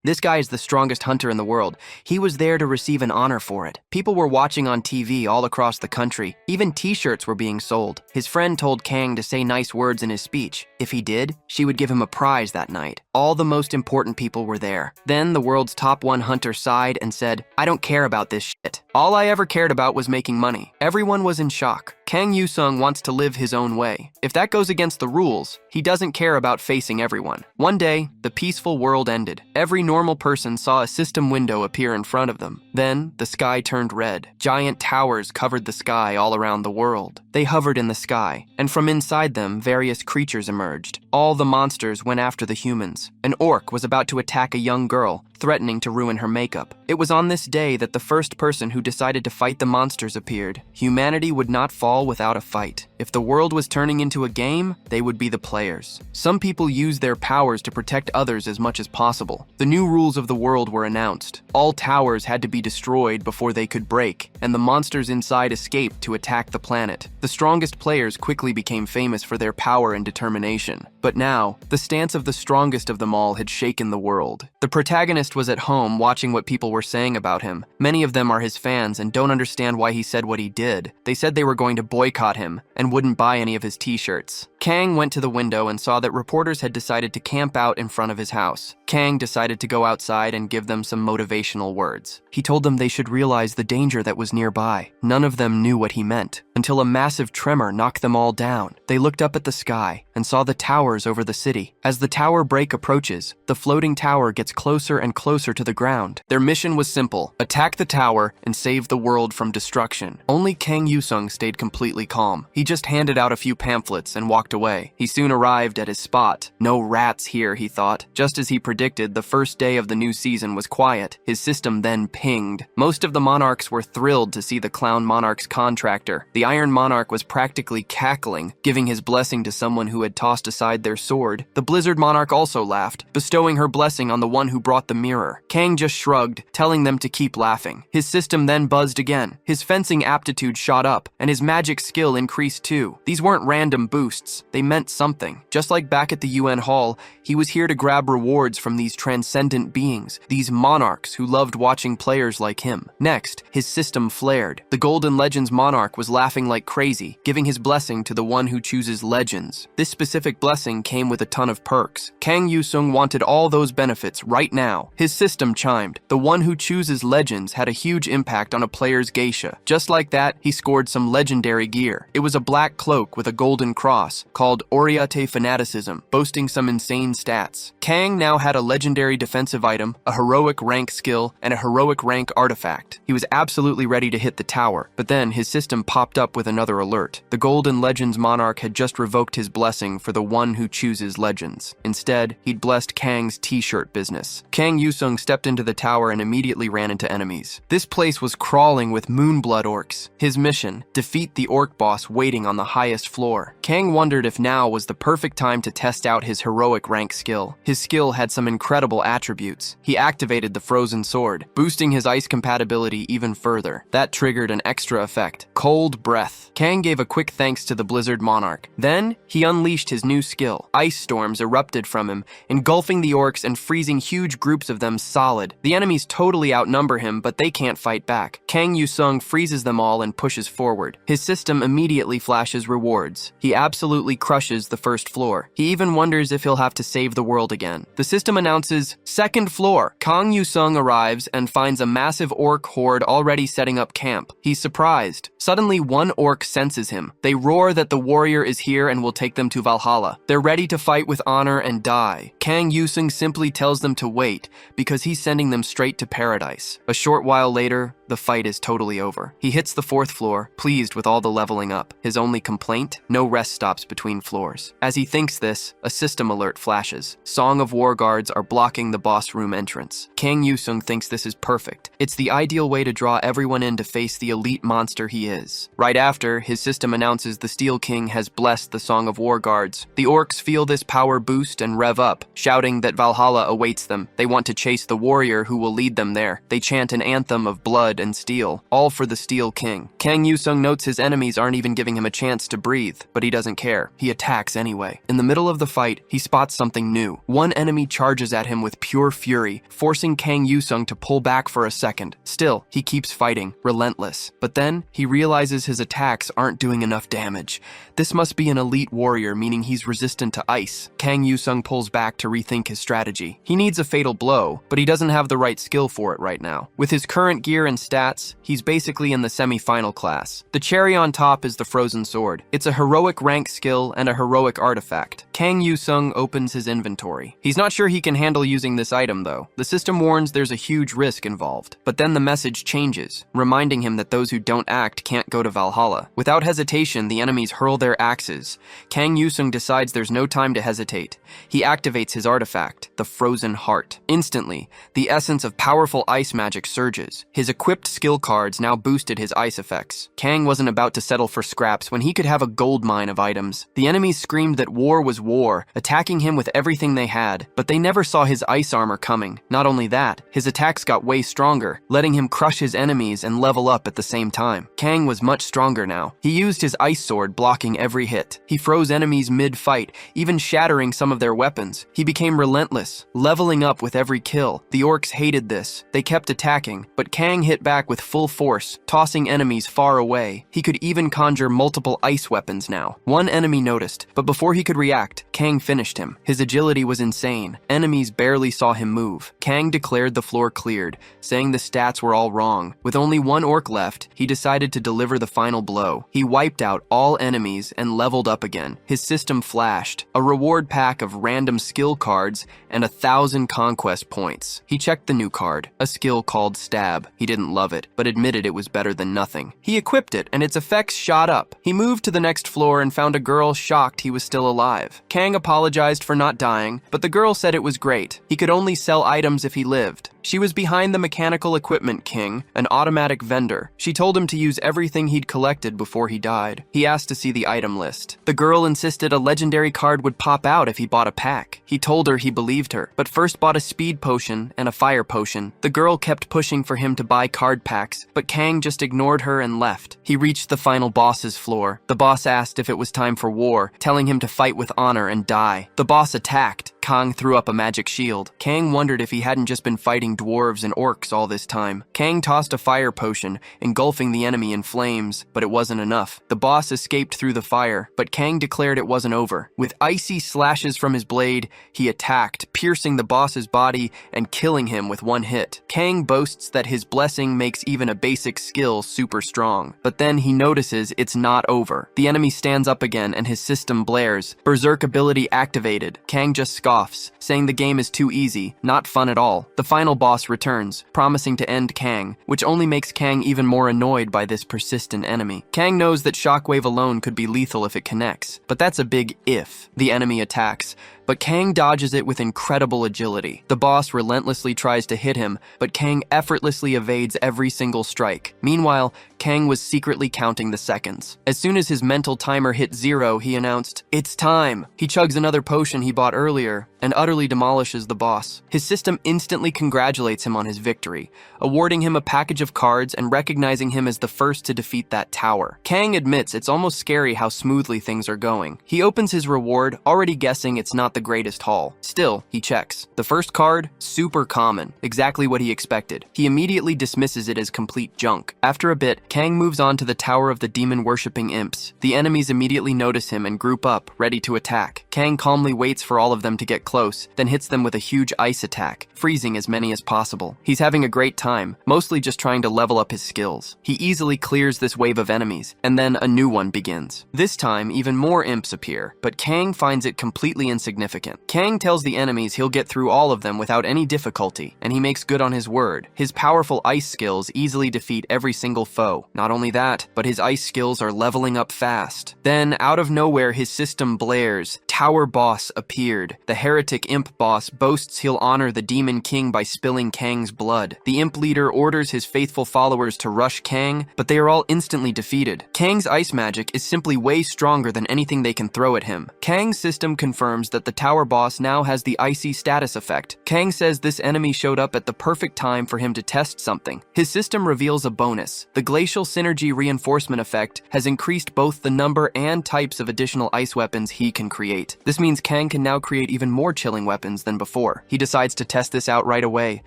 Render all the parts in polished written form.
This guy is the strongest hunter in the world. He was there to receive an honor for it. People were watching on TV all across the country. Even t-shirts were being sold. His friend told Kang to say nice words in his speech. If he did, she would give him a prize that night. All the most important people were there. Then the world's top 1 hunter sighed and said, "I don't care about this shit. All I ever cared about was making money." Everyone was in shock. Kang Yusung wants to live his own way. If that goes against the rules, he doesn't care about facing everyone. One day, the peaceful world ended. Every normal person saw a system window appear in front of them. Then, the sky turned red. Giant towers covered the sky all around the world. They hovered in the sky, and from inside them, various creatures emerged. All the monsters went after the humans. An orc was about to attack a young girl, threatening to ruin her makeup. It was on this day that the first person who decided to fight the monsters appeared. Humanity would not fall without a fight. If the world was turning into a game, they would be the players. Some people used their powers to protect others as much as possible. The new rules of the world were announced. All towers had to be destroyed before they could break, and the monsters inside escaped to attack the planet. The strongest players quickly became famous for their power and determination. But now, the stance of the strongest of them all had shaken the world. The protagonist was at home watching what people were saying about him. Many of them are his fans and don't understand why he said what he did. They said they were going to boycott him and wouldn't buy any of his t-shirts. Kang went to the window and saw that reporters had decided to camp out in front of his house. Kang decided to go outside and give them some motivational words. He told them they should realize the danger that was nearby. None of them knew what he meant, until a massive tremor knocked them all down. They looked up at the sky and saw the towers over the city. As the tower break approaches, the floating tower gets closer and closer to the ground. Their mission was simple: attack the tower and save the world from destruction. Only Kang Yusung stayed completely calm. He just handed out a few pamphlets and walked away. He soon arrived at his spot. No rats here, he thought. Just as he predicted, the first day of the new season was quiet. His system then pinged. Most of the monarchs were thrilled to see the clown monarch's contractor. The Iron Monarch was practically cackling, giving his blessing to someone who had tossed aside their sword. The Blizzard Monarch also laughed, bestowing her blessing on the one who brought the mirror. Kang just shrugged, telling them to keep laughing. His system then buzzed again. His fencing aptitude shot up, and his magic skill increased too. These weren't random boosts. They meant something. Just like back at the UN Hall, he was here to grab rewards from these transcendent beings, these monarchs who loved watching players like him. Next, his system flared. The Golden Legends Monarch was laughing like crazy, giving his blessing to the one who chooses legends. This specific blessing came with a ton of perks. Kang Yusung wanted all those benefits right now. His system chimed. The one who chooses legends had a huge impact on a player's geisha. Just like that, he scored some legendary gear. It was a black cloak with a golden cross, called Oriate Fanaticism, boasting some insane stats. Kang now had a legendary defensive item, a heroic rank skill, and a heroic rank artifact. He was absolutely ready to hit the tower, but then his system popped up with another alert. The Golden Legends Monarch had just revoked his blessing for the one who chooses legends. Instead, he'd blessed Kang's t-shirt business. Kang Yusung stepped into the tower and immediately ran into enemies. This place was crawling with moonblood orcs. His mission: defeat the orc boss waiting on the highest floor. Kang wondered if now was the perfect time to test out his heroic rank skill. His skill had some incredible attributes. He activated the frozen sword, boosting his ice compatibility even further. That triggered an extra effect: cold breath. Kang gave a quick thanks to the Blizzard Monarch. Then, he unleashed his new skill. Ice storms erupted from him, engulfing the orcs and freezing huge groups of them solid. The enemies totally outnumber him, but they can't fight back. Kang Yusung freezes them all and pushes forward. His system immediately flashes rewards. He absolutely crushes the first floor. He even wonders if he'll have to save the world again. The system announces, second floor. Kang Yusung arrives and finds a massive orc horde already setting up camp. He's surprised. Suddenly, one orc senses him. They roar that the warrior is here and will take them to Valhalla. They're ready to fight with honor and die. Kang Yusung simply tells them to wait, because he's sending them straight to paradise. A short while later, the fight is totally over. He hits the fourth floor, pleased with all the leveling up. His only complaint? No rest stops between floors. As he thinks this, a system alert flashes. Song of War guards are blocking the boss room entrance. Kang Yusung thinks this is perfect. It's the ideal way to draw everyone in to face the elite monster he is. Right after, his system announces the Steel King has blessed the Song of War guards. The orcs feel this power boost and rev up, shouting that Valhalla awaits them. They want to chase the warrior who will lead them there. They chant an anthem of blood, lead, and steel, all for the Steel King. Kang Yusung notes his enemies aren't even giving him a chance to breathe, but he doesn't care. He attacks anyway. In the middle of the fight, he spots something new. One enemy charges at him with pure fury, forcing Kang Yusung to pull back for a second. Still, he keeps fighting, relentless. But then, he realizes his attacks aren't doing enough damage. This must be an elite warrior, meaning he's resistant to ice. Kang Yusung pulls back to rethink his strategy. He needs a fatal blow, but he doesn't have the right skill for it right now. With his current gear and stats, he's basically in the semi-final class. The cherry on top is the Frozen Sword. It's a heroic rank skill and a heroic artifact. Kang Yusung opens his inventory. He's not sure he can handle using this item though. The system warns there's a huge risk involved. But then the message changes, reminding him that those who don't act can't go to Valhalla. Without hesitation, the enemies hurl their axes. Kang Yusung decides there's no time to hesitate. He activates his artifact, the Frozen Heart. Instantly, the essence of powerful ice magic surges. His equipped skill cards now boosted his ice effects. Kang wasn't about to settle for scraps when he could have a gold mine of items. The enemies screamed that war was war, attacking him with everything they had, but they never saw his ice armor coming. Not only that, his attacks got way stronger, letting him crush his enemies and level up at the same time. Kang was much stronger now. He used his ice sword, blocking every hit. He froze enemies mid-fight, even shattering some of their weapons. He became relentless, leveling up with every kill. The orcs hated this. They kept attacking, but Kang hit back with full force, tossing enemies far away. He could even conjure multiple ice weapons now. One enemy noticed, but before he could react, Kang finished him. His agility was insane. Enemies barely saw him move. Kang declared the floor cleared, saying the stats were all wrong. With only one orc left, he decided to deliver the final blow. He wiped out all enemies and leveled up again. His system flashed, a reward pack of random skill cards and 1,000 conquest points. He checked the new card, a skill called Stab. He didn't love it, but admitted it was better than nothing. He equipped it, and its effects shot up. He moved to the next floor and found a girl shocked he was still alive. Kang apologized for not dying, but the girl said it was great. He could only sell items if he lived. She was behind the Mechanical Equipment King, an automatic vendor. She told him to use everything he'd collected before he died. He asked to see the item list. The girl insisted a legendary card would pop out if he bought a pack. He told her he believed her, but first bought a speed potion and a fire potion. The girl kept pushing for him to buy card packs, but Kang just ignored her and left. He reached the final boss's floor. The boss asked if it was time for war, telling him to fight with honor and die. The boss attacked. Kang threw up a magic shield. Kang wondered if he hadn't just been fighting dwarves and orcs all this time. Kang tossed a fire potion, engulfing the enemy in flames, but it wasn't enough. The boss escaped through the fire, but Kang declared it wasn't over. With icy slashes from his blade, he attacked, piercing the boss's body and killing him with one hit. Kang boasts that his blessing makes even a basic skill super strong. But then he notices it's not over. The enemy stands up again and his system blares. Berserk ability activated. Kang just scoffs, saying the game is too easy, not fun at all. The final boss returns, promising to end Kang, which only makes Kang even more annoyed by this persistent enemy. Kang knows that Shockwave alone could be lethal if it connects, but that's a big if. The enemy attacks, but Kang dodges it with incredible agility. The boss relentlessly tries to hit him, but Kang effortlessly evades every single strike. Meanwhile, Kang was secretly counting the seconds. As soon as his mental timer hit 0, he announced, "It's time!" He chugs another potion he bought earlier and utterly demolishes the boss. His system instantly congratulates him on his victory, awarding him a package of cards and recognizing him as the first to defeat that tower. Kang admits it's almost scary how smoothly things are going. He opens his reward, already guessing it's not the greatest haul. Still, he checks. The first card, super common, exactly what he expected. He immediately dismisses it as complete junk. After a bit, Kang moves on to the Tower of the Demon-Worshipping Imps. The enemies immediately notice him and group up, ready to attack. Kang calmly waits for all of them to get close, then hits them with a huge ice attack, freezing as many as possible. He's having a great time, mostly just trying to level up his skills. He easily clears this wave of enemies, and then a new one begins. This time, even more imps appear, but Kang finds it completely insignificant. Kang tells the enemies he'll get through all of them without any difficulty, and he makes good on his word. His powerful ice skills easily defeat every single foe. Not only that, but his ice skills are leveling up fast. Then, out of nowhere, his system blares. Tower boss appeared. The heretic imp boss boasts he'll honor the demon king by spilling Kang's blood. The imp leader orders his faithful followers to rush Kang, but they are all instantly defeated. Kang's ice magic is simply way stronger than anything they can throw at him. Kang's system confirms that the tower boss now has the icy status effect. Kang says this enemy showed up at the perfect time for him to test something. His system reveals a bonus. The glacial synergy reinforcement effect has increased both the number and types of additional ice weapons he can create. This means Kang can now create even more chilling weapons than before. He decides to test this out right away,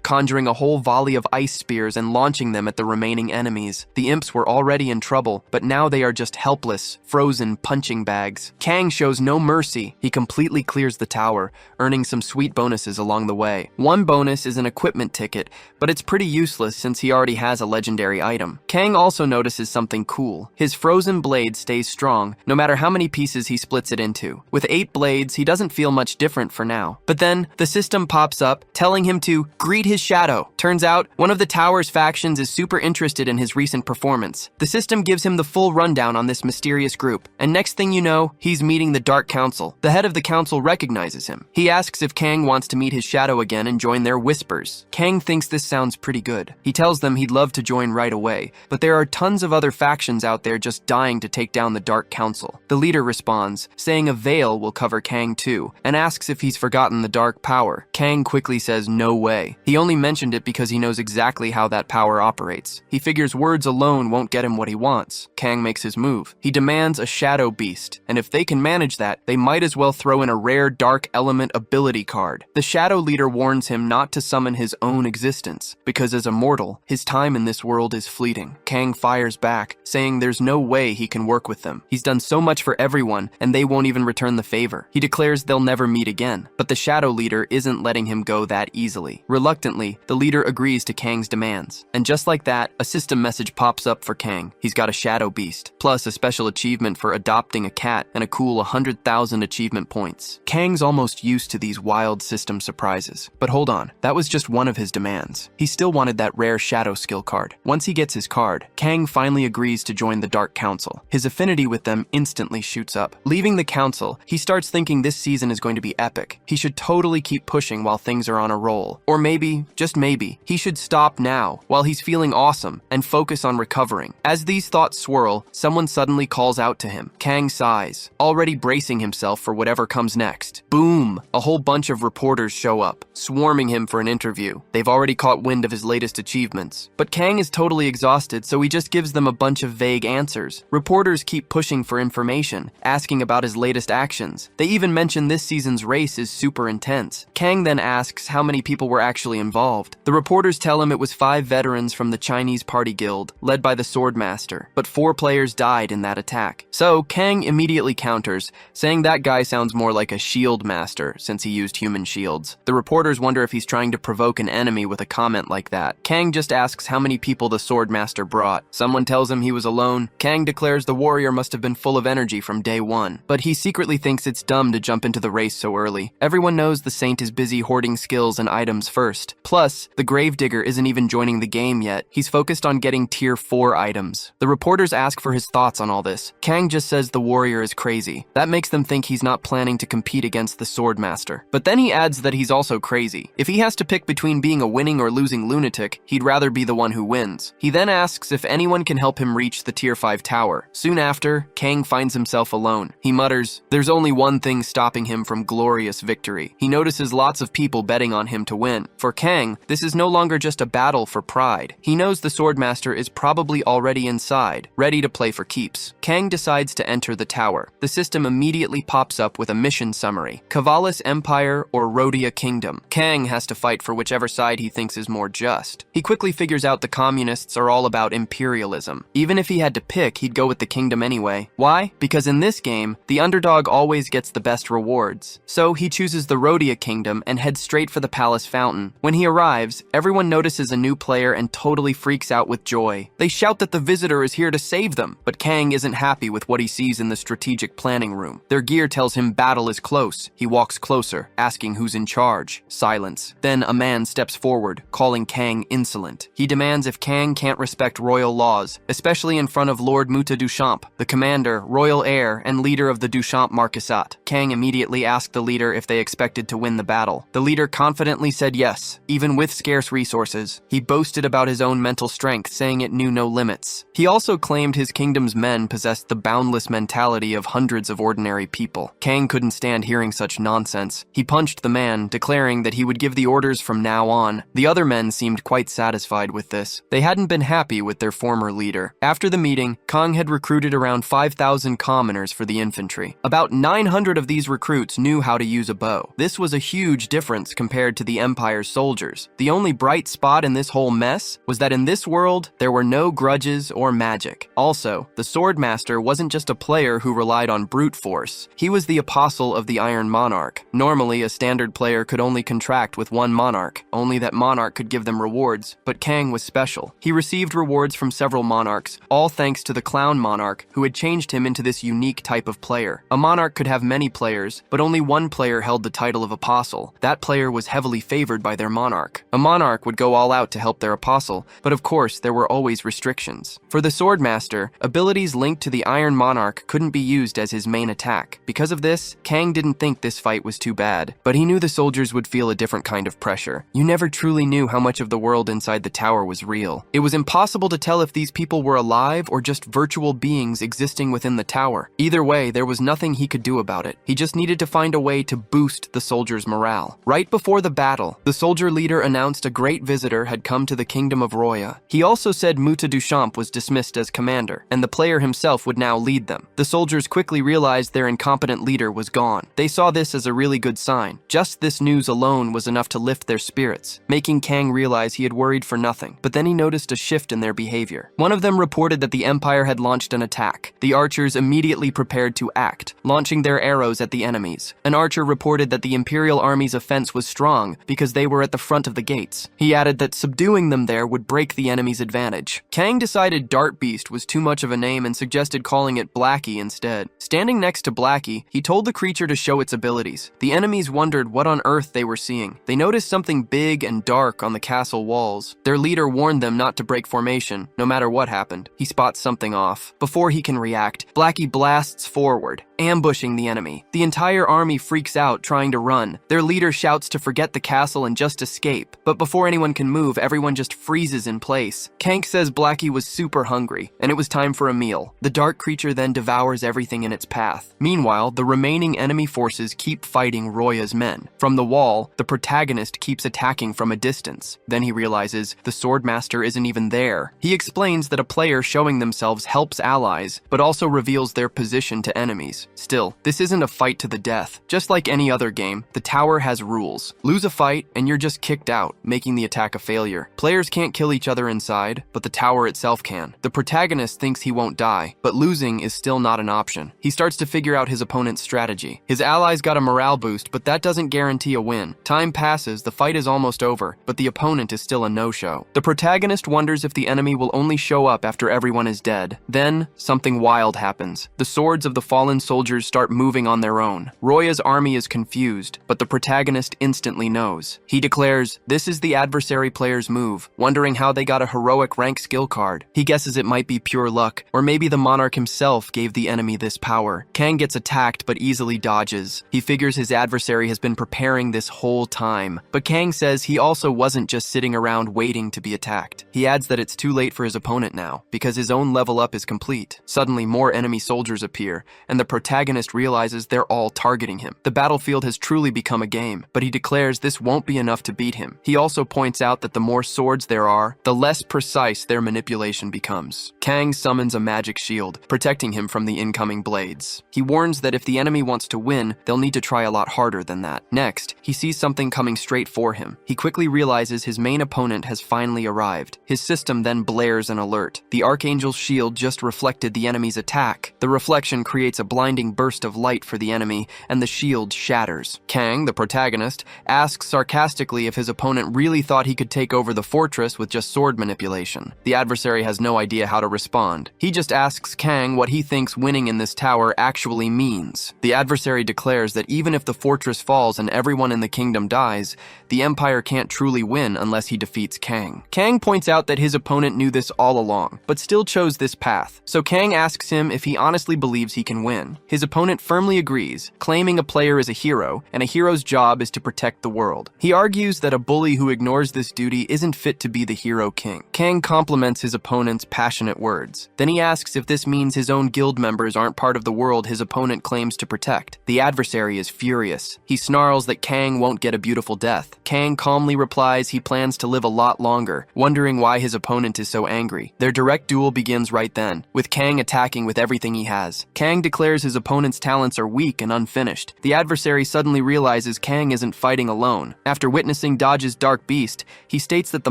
conjuring a whole volley of ice spears and launching them at the remaining enemies. The imps were already in trouble, but now they are just helpless, frozen punching bags. Kang shows no mercy. He completely clears the tower, earning some sweet bonuses along the way. One bonus is an equipment ticket, but it's pretty useless since he already has a legendary item. Kang also notices something cool. His frozen blade stays strong, no matter how many pieces he splits it into. With 8 blades, he doesn't feel much different for now. But then, the system pops up, telling him to greet his shadow. Turns out, one of the tower's factions is super interested in his recent performance. The system gives him the full rundown on this mysterious group, and next thing you know, he's meeting the Dark Council. The head of the council recognizes him. He asks if Kang wants to meet his shadow again and join their whispers. Kang thinks this sounds pretty good. He tells them he'd love to join right away, but there are tons of other factions out there just dying to take down the Dark Council. The leader responds, saying a veil will cover Kang too, and asks if he's forgotten the dark power. Kang quickly says no way. He only mentioned it because he knows exactly how that power operates. He figures words alone won't get him what he wants. Kang makes his move. He demands a shadow beast, and if they can manage that, they might as well throw in a rare dark element ability card. The shadow leader warns him not to summon his own existence, because as a mortal, his time in this world is fleeting. Kang fires back, saying there's no way he can work with them. He's done so much for everyone, and they won't even return the favor. He declares they'll never meet again, but the shadow leader isn't letting him go that easily. Reluctantly, the leader agrees to Kang's demands, and just like that, a system message pops up for Kang. He's got a shadow beast, plus a special achievement for adopting a cat and a cool 100,000 achievement points. Kang's almost used to these wild system surprises. But hold on, that was just one of his demands. He still wanted that rare shadow skill card. Once he gets his card, Kang finally agrees to join the Dark Council. His affinity with them instantly shoots up. Leaving the council, he starts thinking this season is going to be epic. He should totally keep pushing while things are on a roll. Or maybe, just maybe, he should stop now while he's feeling awesome and focus on recovering. As these thoughts swirl, someone suddenly calls out to him. Kang sighs, already bracing himself for whatever comes next. Boom! A whole bunch of reporters show up, swarming him for an interview. They've already caught wind of his latest achievements. But Kang is totally exhausted, so he just gives them a bunch of vague answers. Reporters keep pushing for information, asking about his latest actions. They even mention this season's race is super intense. Kang then asks how many people were actually involved. The reporters tell him it was 5 veterans from the Chinese Party Guild, led by the Swordmaster, but 4 players died in that attack. So Kang immediately counters, saying that guy sounds more like a shield master since he used human shields. The reporters wonder if he's trying to provoke an enemy with a comment like that. Kang just asks how many people the Swordmaster brought. Someone tells him he was alone. Kang declares the warrior must have been full of energy from day one, but he secretly thinks it's dumb to jump into the race so early. Everyone knows the Saint is busy hoarding skills and items first. Plus, the Gravedigger isn't even joining the game yet. He's focused on getting tier 4 items. The reporters ask for his thoughts on all this. Kang just says the warrior is crazy. That makes them think he's not planning to compete against the Swordmaster. But then he adds that he's also crazy. If he has to pick between being a winning or losing lunatic, he'd rather be the one who wins. He then asks if anyone can help him reach the tier 5 tower. Soon after, Kang finds himself alone. He mutters, there's only one thing stopping him from glorious victory. He notices lots of people betting on him to win. For Kang, this is no longer just a battle for pride. He knows the Swordmaster is probably already inside, ready to play for keeps. Kang decides to enter the tower. The system immediately pops up with a mission summary: Kavalis Empire or Rodeia Kingdom. Kang has to fight for whichever side he thinks is more just. He quickly figures out the communists are all about imperialism. Even if he had to pick, he'd go with the kingdom anyway. Why? Because in this game, the underdog always gets the best rewards. So he chooses the Rodeia Kingdom and heads straight for the palace fountain. When he arrives, everyone notices a new player and totally freaks out with joy. They shout that the visitor is here to save them, but Kang isn't happy with what he sees in the strategic planning room. Their gear tells him battle is close. He walks closer, asking who's in charge. Silence. Then a man steps forward, calling Kang insolent. He demands if Kang can't respect royal laws, especially in front of Lord Muta Duchamp, the commander, royal heir, and leader of the Duchamp Marquisate. Kang immediately asked the leader if they expected to win the battle. The leader confidently said yes, even with scarce resources. He boasted about his own mental strength, saying it knew no limits. He also claimed his kingdom's men possessed the boundless mentality of hundreds of ordinary people. Kang couldn't stand hearing hearing such nonsense. He punched the man, declaring that he would give the orders from now on. The other men seemed quite satisfied with this. They hadn't been happy with their former leader. After the meeting, Kang had recruited around 5,000 commoners for the infantry. About 900 of these recruits knew how to use a bow. This was a huge difference compared to the Empire's soldiers. The only bright spot in this whole mess was that in this world, there were no grudges or magic. Also, the Swordmaster wasn't just a player who relied on brute force. He was the apostle of the Iron Monarch. Normally, a standard player could only contract with one monarch, only that monarch could give them rewards, but Kang was special. He received rewards from several monarchs, all thanks to the clown monarch, who had changed him into this unique type of player. A monarch could have many players, but only one player held the title of apostle. That player was heavily favored by their monarch. A monarch would go all out to help their apostle, but of course, there were always restrictions. For the Swordmaster, abilities linked to the Iron Monarch couldn't be used as his main attack. Because of this, Kang didn't think this fight was too bad, but he knew the soldiers would feel a different kind of pressure. You never truly knew how much of the world inside the tower was real. It was impossible to tell if these people were alive or just virtual beings existing within the tower. Either way, there was nothing he could do about it. He just needed to find a way to boost the soldiers' morale. Right before the battle, the soldier leader announced a great visitor had come to the kingdom of Rodeia. He also said Muta Duchamp was dismissed as commander, and the player himself would now lead them. The soldiers quickly realized their incompetent leader was gone. They saw this as a really good sign. Just this news alone was enough to lift their spirits, making Kang realize he had worried for nothing. But then he noticed a shift in their behavior. One of them reported that the Empire had launched an attack. The archers immediately prepared to act, launching their arrows at the enemies. An archer reported that the Imperial Army's offense was strong because they were at the front of the gates. He added that subduing them there would break the enemy's advantage. Kang decided Dart Beast was too much of a name and suggested calling it Blackie instead. Standing next to Blackie, he told the creature to show its abilities. The enemies wondered what on earth they were seeing. They noticed something big and dark on the castle walls. Their leader warned them not to break formation, no matter what happened. He spots something off. Before he can react, Blackie blasts forward, ambushing the enemy. The entire army freaks out, trying to run. Their leader shouts to forget the castle and just escape. But before anyone can move, everyone just freezes in place. Kang says Blackie was super hungry, and it was time for a meal. The dark creature then devours everything in its path. Meanwhile, the remaining enemy forces keep fighting Roya's men. From the wall, the protagonist keeps attacking from a distance. Then he realizes the Swordmaster isn't even there. He explains that a player showing themselves helps allies, but also reveals their position to enemies. Still, this isn't a fight to the death. Just like any other game, the tower has rules. Lose a fight, and you're just kicked out, making the attack a failure. Players can't kill each other inside, but the tower itself can. The protagonist thinks he won't die, but losing is still not an option. He starts to figure out his opponent's strategy. His allies got a morale boost, but that doesn't guarantee a win. Time passes, the fight is almost over, but the opponent is still a no-show. The protagonist wonders if the enemy will only show up after everyone is dead. Then, something wild happens. The swords of the fallen soldiers start moving on their own. Roya's army is confused, but the protagonist instantly knows. He declares, this is the adversary player's move, wondering how they got a heroic rank skill card. He guesses it might be pure luck, or maybe the monarch himself gave the enemy this power. Kang gets attacked but easily dodges. He figures his adversary has been preparing this whole time, but Kang says he also wasn't just sitting around waiting to be attacked. He adds that it's too late for his opponent now, because his own level up is complete. Suddenly, more enemy soldiers appear, and the protagonist realizes they're all targeting him. The battlefield has truly become a game, but he declares this won't be enough to beat him. He also points out that the more swords there are, the less precise their manipulation becomes. Kang summons a magic shield, protecting him from the incoming blades. He warns that if the enemy wants to win, they'll need to try a lot harder than that. Next, he sees something coming straight for him. He quickly realizes his main opponent has finally arrived. His system then blares an alert. The Archangel's shield just reflected the enemy's attack. The reflection creates a blinding burst of light for the enemy, and the shield shatters. Kang, the protagonist, asks sarcastically if his opponent really thought he could take over the fortress with just sword manipulation. The adversary has no idea how to respond. He just asks Kang what he thinks winning in this tower actually means. The adversary declares that even if the fortress falls and everyone in the kingdom dies, the Empire can't truly win unless he defeats Kang. Kang points out that his opponent knew this all along, but still chose this path. So Kang asks him if he honestly believes he can win. His opponent firmly agrees, claiming a player is a hero, and a hero's job is to protect the world. He argues that a bully who ignores this duty isn't fit to be the hero king. Kang compliments his opponent's passionate words. Then he asks if this means his own guild members aren't part of the world his opponent claims to protect. The adversary is furious. He snarls that Kang won't get a beautiful death. Kang calmly replies he plans to live a lot longer, wondering why his opponent is so angry. Their direct duel begins right then, with Kang attacking with everything he has. Kang declares his opponent's talents are weak and unfinished. The adversary suddenly realizes Kang isn't fighting alone. After witnessing Dodge's dark beast, he states that the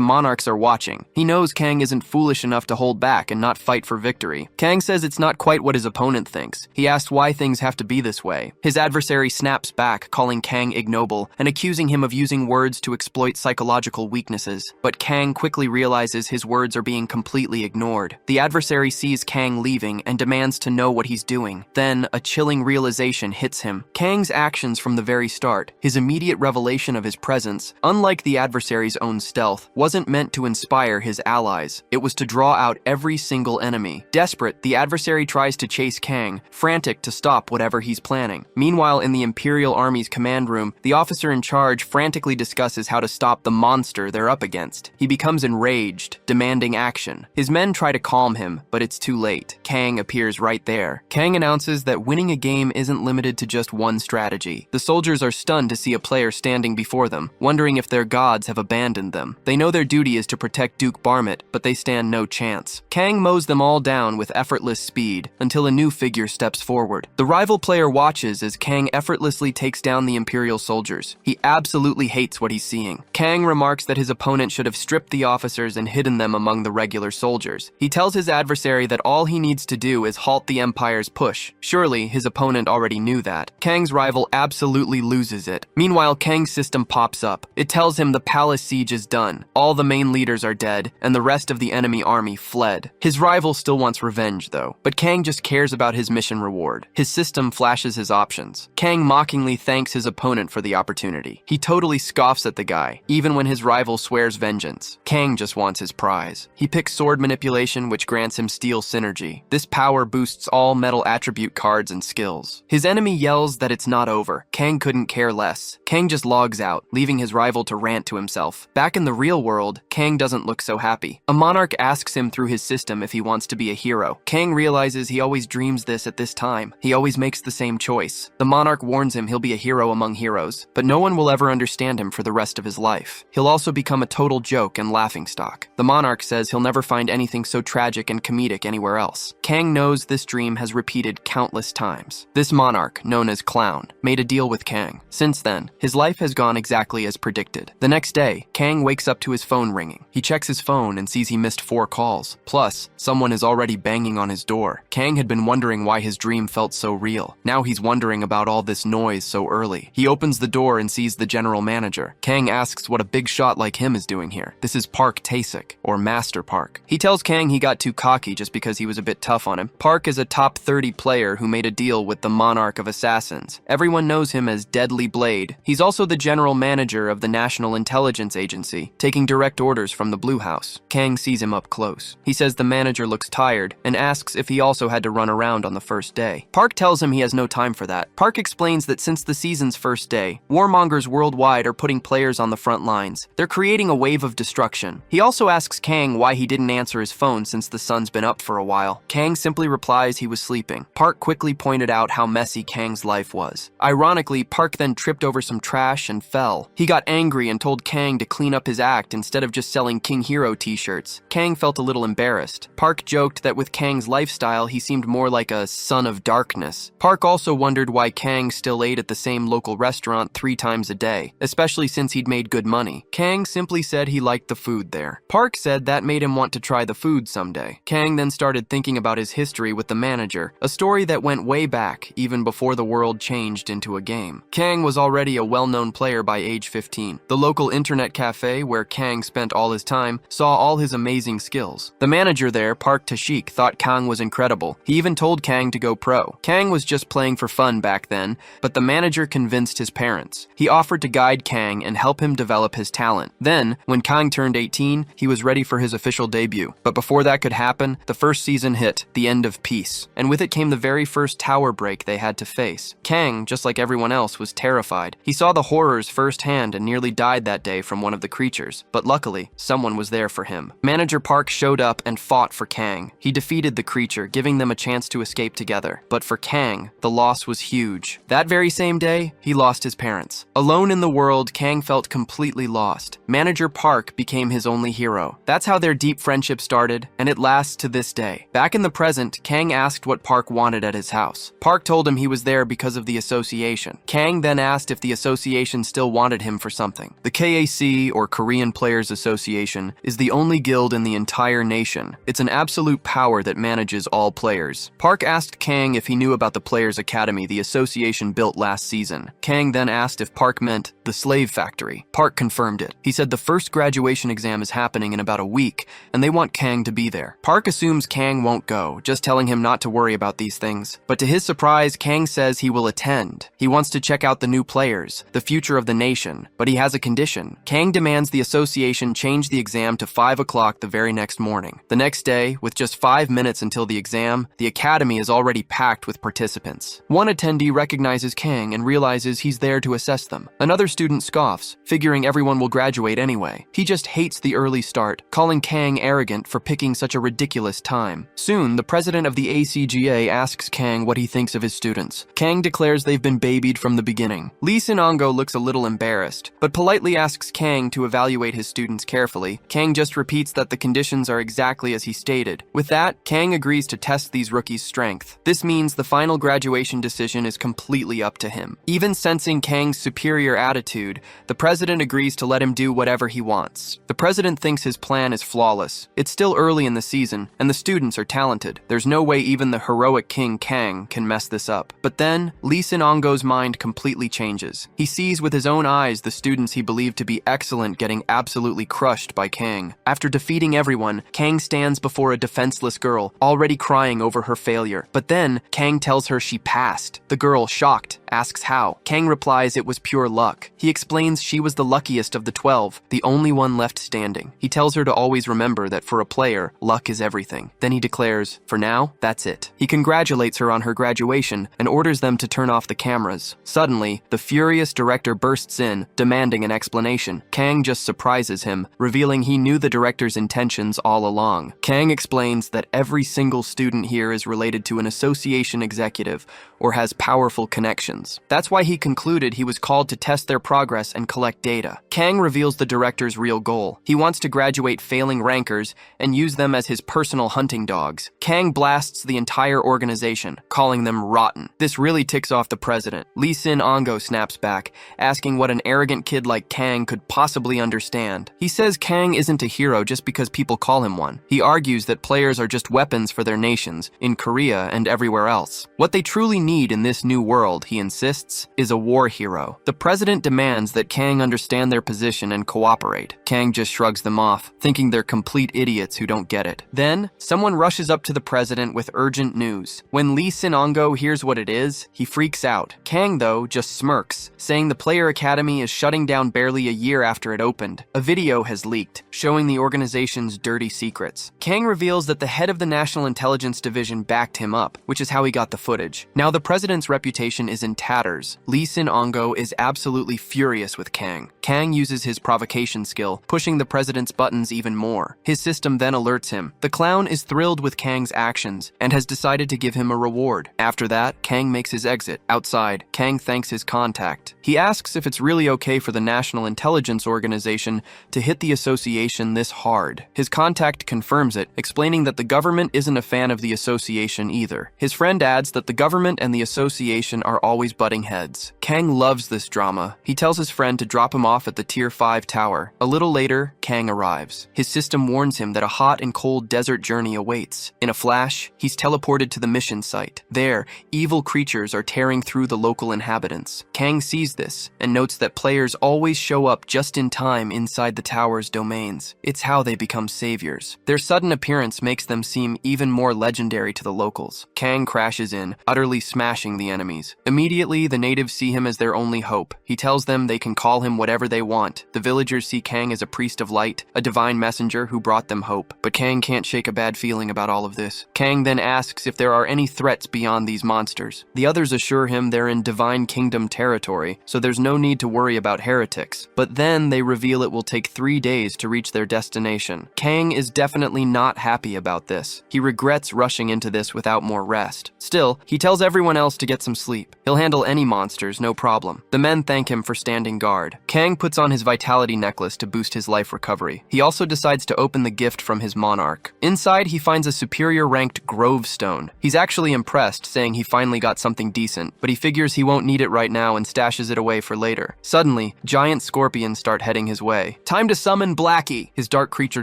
monarchs are watching. He knows Kang isn't foolish enough to hold back and not fight for victory. Kang says it's not quite what his opponent thinks. He asks why things have to be this way. His adversary snaps back, calling Kang ignoble and accusing him of using words to exploit psychological weaknesses. But Kang quickly realizes his words are being completely ignored. The adversary sees Kang leaving and demands to know what he's doing. Then, a chilling realization hits him. Kang's actions from the very start, his immediate revelation of his presence, unlike the adversary's own stealth, wasn't meant to inspire his allies. It was to draw out every single enemy. Desperate, the adversary tries to chase Kang, frantic to stop whatever he's planning. Meanwhile, in the Imperial Army's command room, the officer in charge frantically discusses how to stop the monster they're up against. He becomes enraged, demanding action. His men try to calm him, but it's too late. Kang appears right there. Kang announces that winning a game isn't limited to just one strategy. The soldiers are stunned to see a player standing before them, wondering if their gods have abandoned them. They know their duty is to protect Duke Barmit, but they stand no chance. Kang mows them all down with effortless speed, until a new figure steps forward. The rival player watches as Kang effortlessly takes down the Imperial soldiers. He absolutely hates what he's seeing. Kang remarks that his opponent should have stripped the officers and hidden them among the regular soldiers. He tells his adversary that all he needs to do is halt the Empire's push. Surely, his opponent already knew that. Kang's rival absolutely loses it. Meanwhile, Kang's system pops up. It tells him the palace siege is done. All the main leaders are dead, and the rest of the enemy army fled. His rival still wants revenge, though, but Kang just cares about his mission reward. His system flashes his options. Kang mockingly thanks his opponent for the opportunity. He totally scoffs at the guy, even when his rival swears vengeance. Kang just wants his prize. He picks sword manipulation, which grants him steel synergy. This power boosts all metal attribute cards and skills. His enemy yells that it's not over. Kang couldn't care less. Kang just logs out, leaving his rival to rant to himself. Back in the real world, Kang doesn't look so happy. A monarch asks him through his system if he wants to be a hero. Kang realizes he always dreams this at this time. He always makes the same choice. The monarch warns him he'll be a hero among heroes, but no one will ever understand him for the rest of his life. He'll also become a total joke and laughingstock. The monarch says he'll never find anything so tragic and comedic anywhere else. Kang knows this dream has repeated countless times. This monarch, known as Clown, made a deal with Kang. Since then, his life has gone exactly as predicted. The next day, Kang wakes up to his phone ringing. He checks his phone and sees he missed 4 calls. Plus, someone is already banging on his door. Kang had been wondering why his dream felt so real. Now he's wondering about all this noise so early. He opens the door and sees the general manager. Kang asks what a big shot like him is doing here. This is Park Tasik, or Master Park. He tells Kang he got too cocky just because he was a bit tough on him. Park is a top 30 player who made a deal with the Monarch of Assassins. Everyone knows him as Deadly Blade. He's also the general manager of the National Intelligence Agency, taking direct orders from the Blue House. Kang sees him up close. He says the manager looks tired and asks if he also had to run around on the first day. Park tells him he has no time for that. Park explains that since the season's first day, warmongers worldwide are putting players on the front lines. They're creating a wave of destruction. He also asks Kang why he didn't answer his phone since the sun's been up for a while. Kang simply replies he was sleeping. Park quickly pointed out how messy Kang's life was. Ironically, Park then tripped over some trash and fell. He got angry and told Kang to clean up his act instead of just selling King Hero t-shirts. Kang felt a little embarrassed. Park joked that with Kang's lifestyle, he seemed more like a son of darkness. Park also wondered why Kang still ate at the same local restaurant 3 times a day, especially since he'd made good money. Kang simply said he liked the food there. Park said that made him want to try the food someday. Kang then started thinking about his history with the manager, a story that went way back, even before the world changed into a game. Kang was already a well-known player by age 15. The local internet cafe where Kang spent all his time saw all his amazing skills. The manager there, Park Tashik, thought Kang was incredible. He even told Kang to go pro. Kang was just playing for fun back then, but the manager convinced his parents. He offered to guide Kang and help him develop his talent. Then, when Kang turned 18, he was ready for his official debut. But before that could happen, the first season hit, the end of peace. And with it came the very first first tower break they had to face. Kang, just like everyone else, was terrified. He saw the horrors firsthand and nearly died that day from one of the creatures, but luckily, someone was there for him. Manager Park showed up and fought for Kang. He defeated the creature, giving them a chance to escape together. But for Kang, the loss was huge. That very same day, he lost his parents. Alone in the world, Kang felt completely lost. Manager Park became his only hero. That's how their deep friendship started, and it lasts to this day. Back in the present, Kang asked what Park wanted at his house. Park told him he was there because of the association. Kang then asked if the association still wanted him for something. The KAC, or Korean Players Association, is the only guild in the entire nation. It's an absolute power that manages all players. Park asked Kang if he knew about the Players Academy the association built last season. Kang then asked if Park meant the slave factory. Park confirmed it. He said the first graduation exam is happening in about a week, and they want Kang to be there. Park assumes Kang won't go, just telling him not to worry about these things. But to his surprise, Kang says he will attend. He wants to check out the new players, the future of the nation, but he has a condition. Kang demands the association change the exam to 5 o'clock the very next morning. The next day, with just 5 minutes until the exam, the academy is already packed with participants. One attendee recognizes Kang and realizes he's there to assess them. Another student scoffs, figuring everyone will graduate anyway. He just hates the early start, calling Kang arrogant for picking such a ridiculous time. Soon, the president of the ACGA asks Kang what he thinks of his students. Kang declares they've been babied from the beginning. Lee Sin-ongo looks a little embarrassed, but politely asks Kang to evaluate his students carefully. Kang just repeats that the conditions are exactly as he stated. With that, Kang agrees to test these rookies' strength. This means the final graduation decision is completely up to him. Even sensing Kang's superior attitude, the president agrees to let him do whatever he wants. The president thinks his plan is flawless. It's still early in the season, and the students are talented. There's no way even the heroic King Kang can mess this up. But then, Lee Sin-ongo's mind completely changes. He sees with his own eyes the students he believed to be excellent getting absolutely crushed by Kang. After defeating everyone, Kang stands before a defenseless girl, already crying over her failure. But then, Kang tells her she passed. The girl, shocked, asks how. Kang replies it was pure luck. He explains she was the luckiest of the 12, the only one left standing. He tells her to always remember that for a player, luck is everything. Then he declares, for now, that's it. He congratulates her on her graduation and orders them to turn off the cameras. Suddenly, the furious director bursts in, demanding an explanation. Kang just surprises him, revealing he knew the director's intentions all along. Kang explains that every single student here is related to an association executive or has powerful connections. That's why he concluded he was called to test their progress and collect data. Kang reveals the director's real goal. He wants to graduate failing rankers and use them as his personal hunting dogs. Kang blasts the entire organization, calling them rotten. This really ticks off the president. Lee Sin-ongo snaps back, asking what an arrogant kid like Kang could possibly understand. He says Kang isn't a hero just because people call him one. He argues that players are just weapons for their nations, in Korea and everywhere else. What they truly need in this new world, he insists, is a war hero. The president demands that Kang understand their position and cooperate. Kang just shrugs them off, thinking they're complete idiots who don't get it. Then, someone rushes up to the president with urgent news. When Lee Sin-ongo hears what it is, he freaks out. Kang, though, just smirks, saying the Player Academy is shutting down barely a year after it opened. A video has leaked, showing the organization's dirty secrets. Kang reveals that the head of the National Intelligence Division backed him up, which is how he got the footage. Now the president's reputation is in tatters. Lee Sin-ongo is absolutely furious with Kang. Kang uses his provocation skill, pushing the president's buttons even more. His system then alerts him. The clown is thrilled with Kang's actions and has decided to give him a reward. After that, Kang makes his exit. Outside, Kang thanks his contact. He asks if it's really okay for the National Intelligence Organization to hit the association this hard. His contact confirms it, explaining that the government isn't a fan of the association either. His friend adds that the government and the association are always butting heads. Kang loves this drama. He tells his friend to drop him off at the Tier 5 tower. A little later, Kang arrives. His system warns him that a hot and cold desert journey awaits. In a flash, he's teleported to the mission site. There, evil creatures are tearing through the local inhabitants. Kang sees this and notes that players always show up just in time inside the tower's domains. It's how they become saviors. Their sudden appearance makes them seem even more legendary to the locals. Kang crashes in, utterly smashed smashing the enemies. Immediately, the natives see him as their only hope. He tells them they can call him whatever they want. The villagers see Kang as a priest of light, a divine messenger who brought them hope. But Kang can't shake a bad feeling about all of this. Kang then asks if there are any threats beyond these monsters. The others assure him they're in Divine Kingdom territory, so there's no need to worry about heretics. But then they reveal it will take 3 days to reach their destination. Kang is definitely not happy about this. He regrets rushing into this without more rest. Still, he tells everyone else to get some sleep. He'll handle any monsters, no problem. The men thank him for standing guard. Kang puts on his vitality necklace to boost his life recovery. He also decides to open the gift from his monarch. Inside, he finds a superior ranked Grove Stone. He's actually impressed, saying he finally got something decent, but he figures he won't need it right now and stashes it away for later. Suddenly, giant scorpions start heading his way. Time to summon Blackie! His dark creature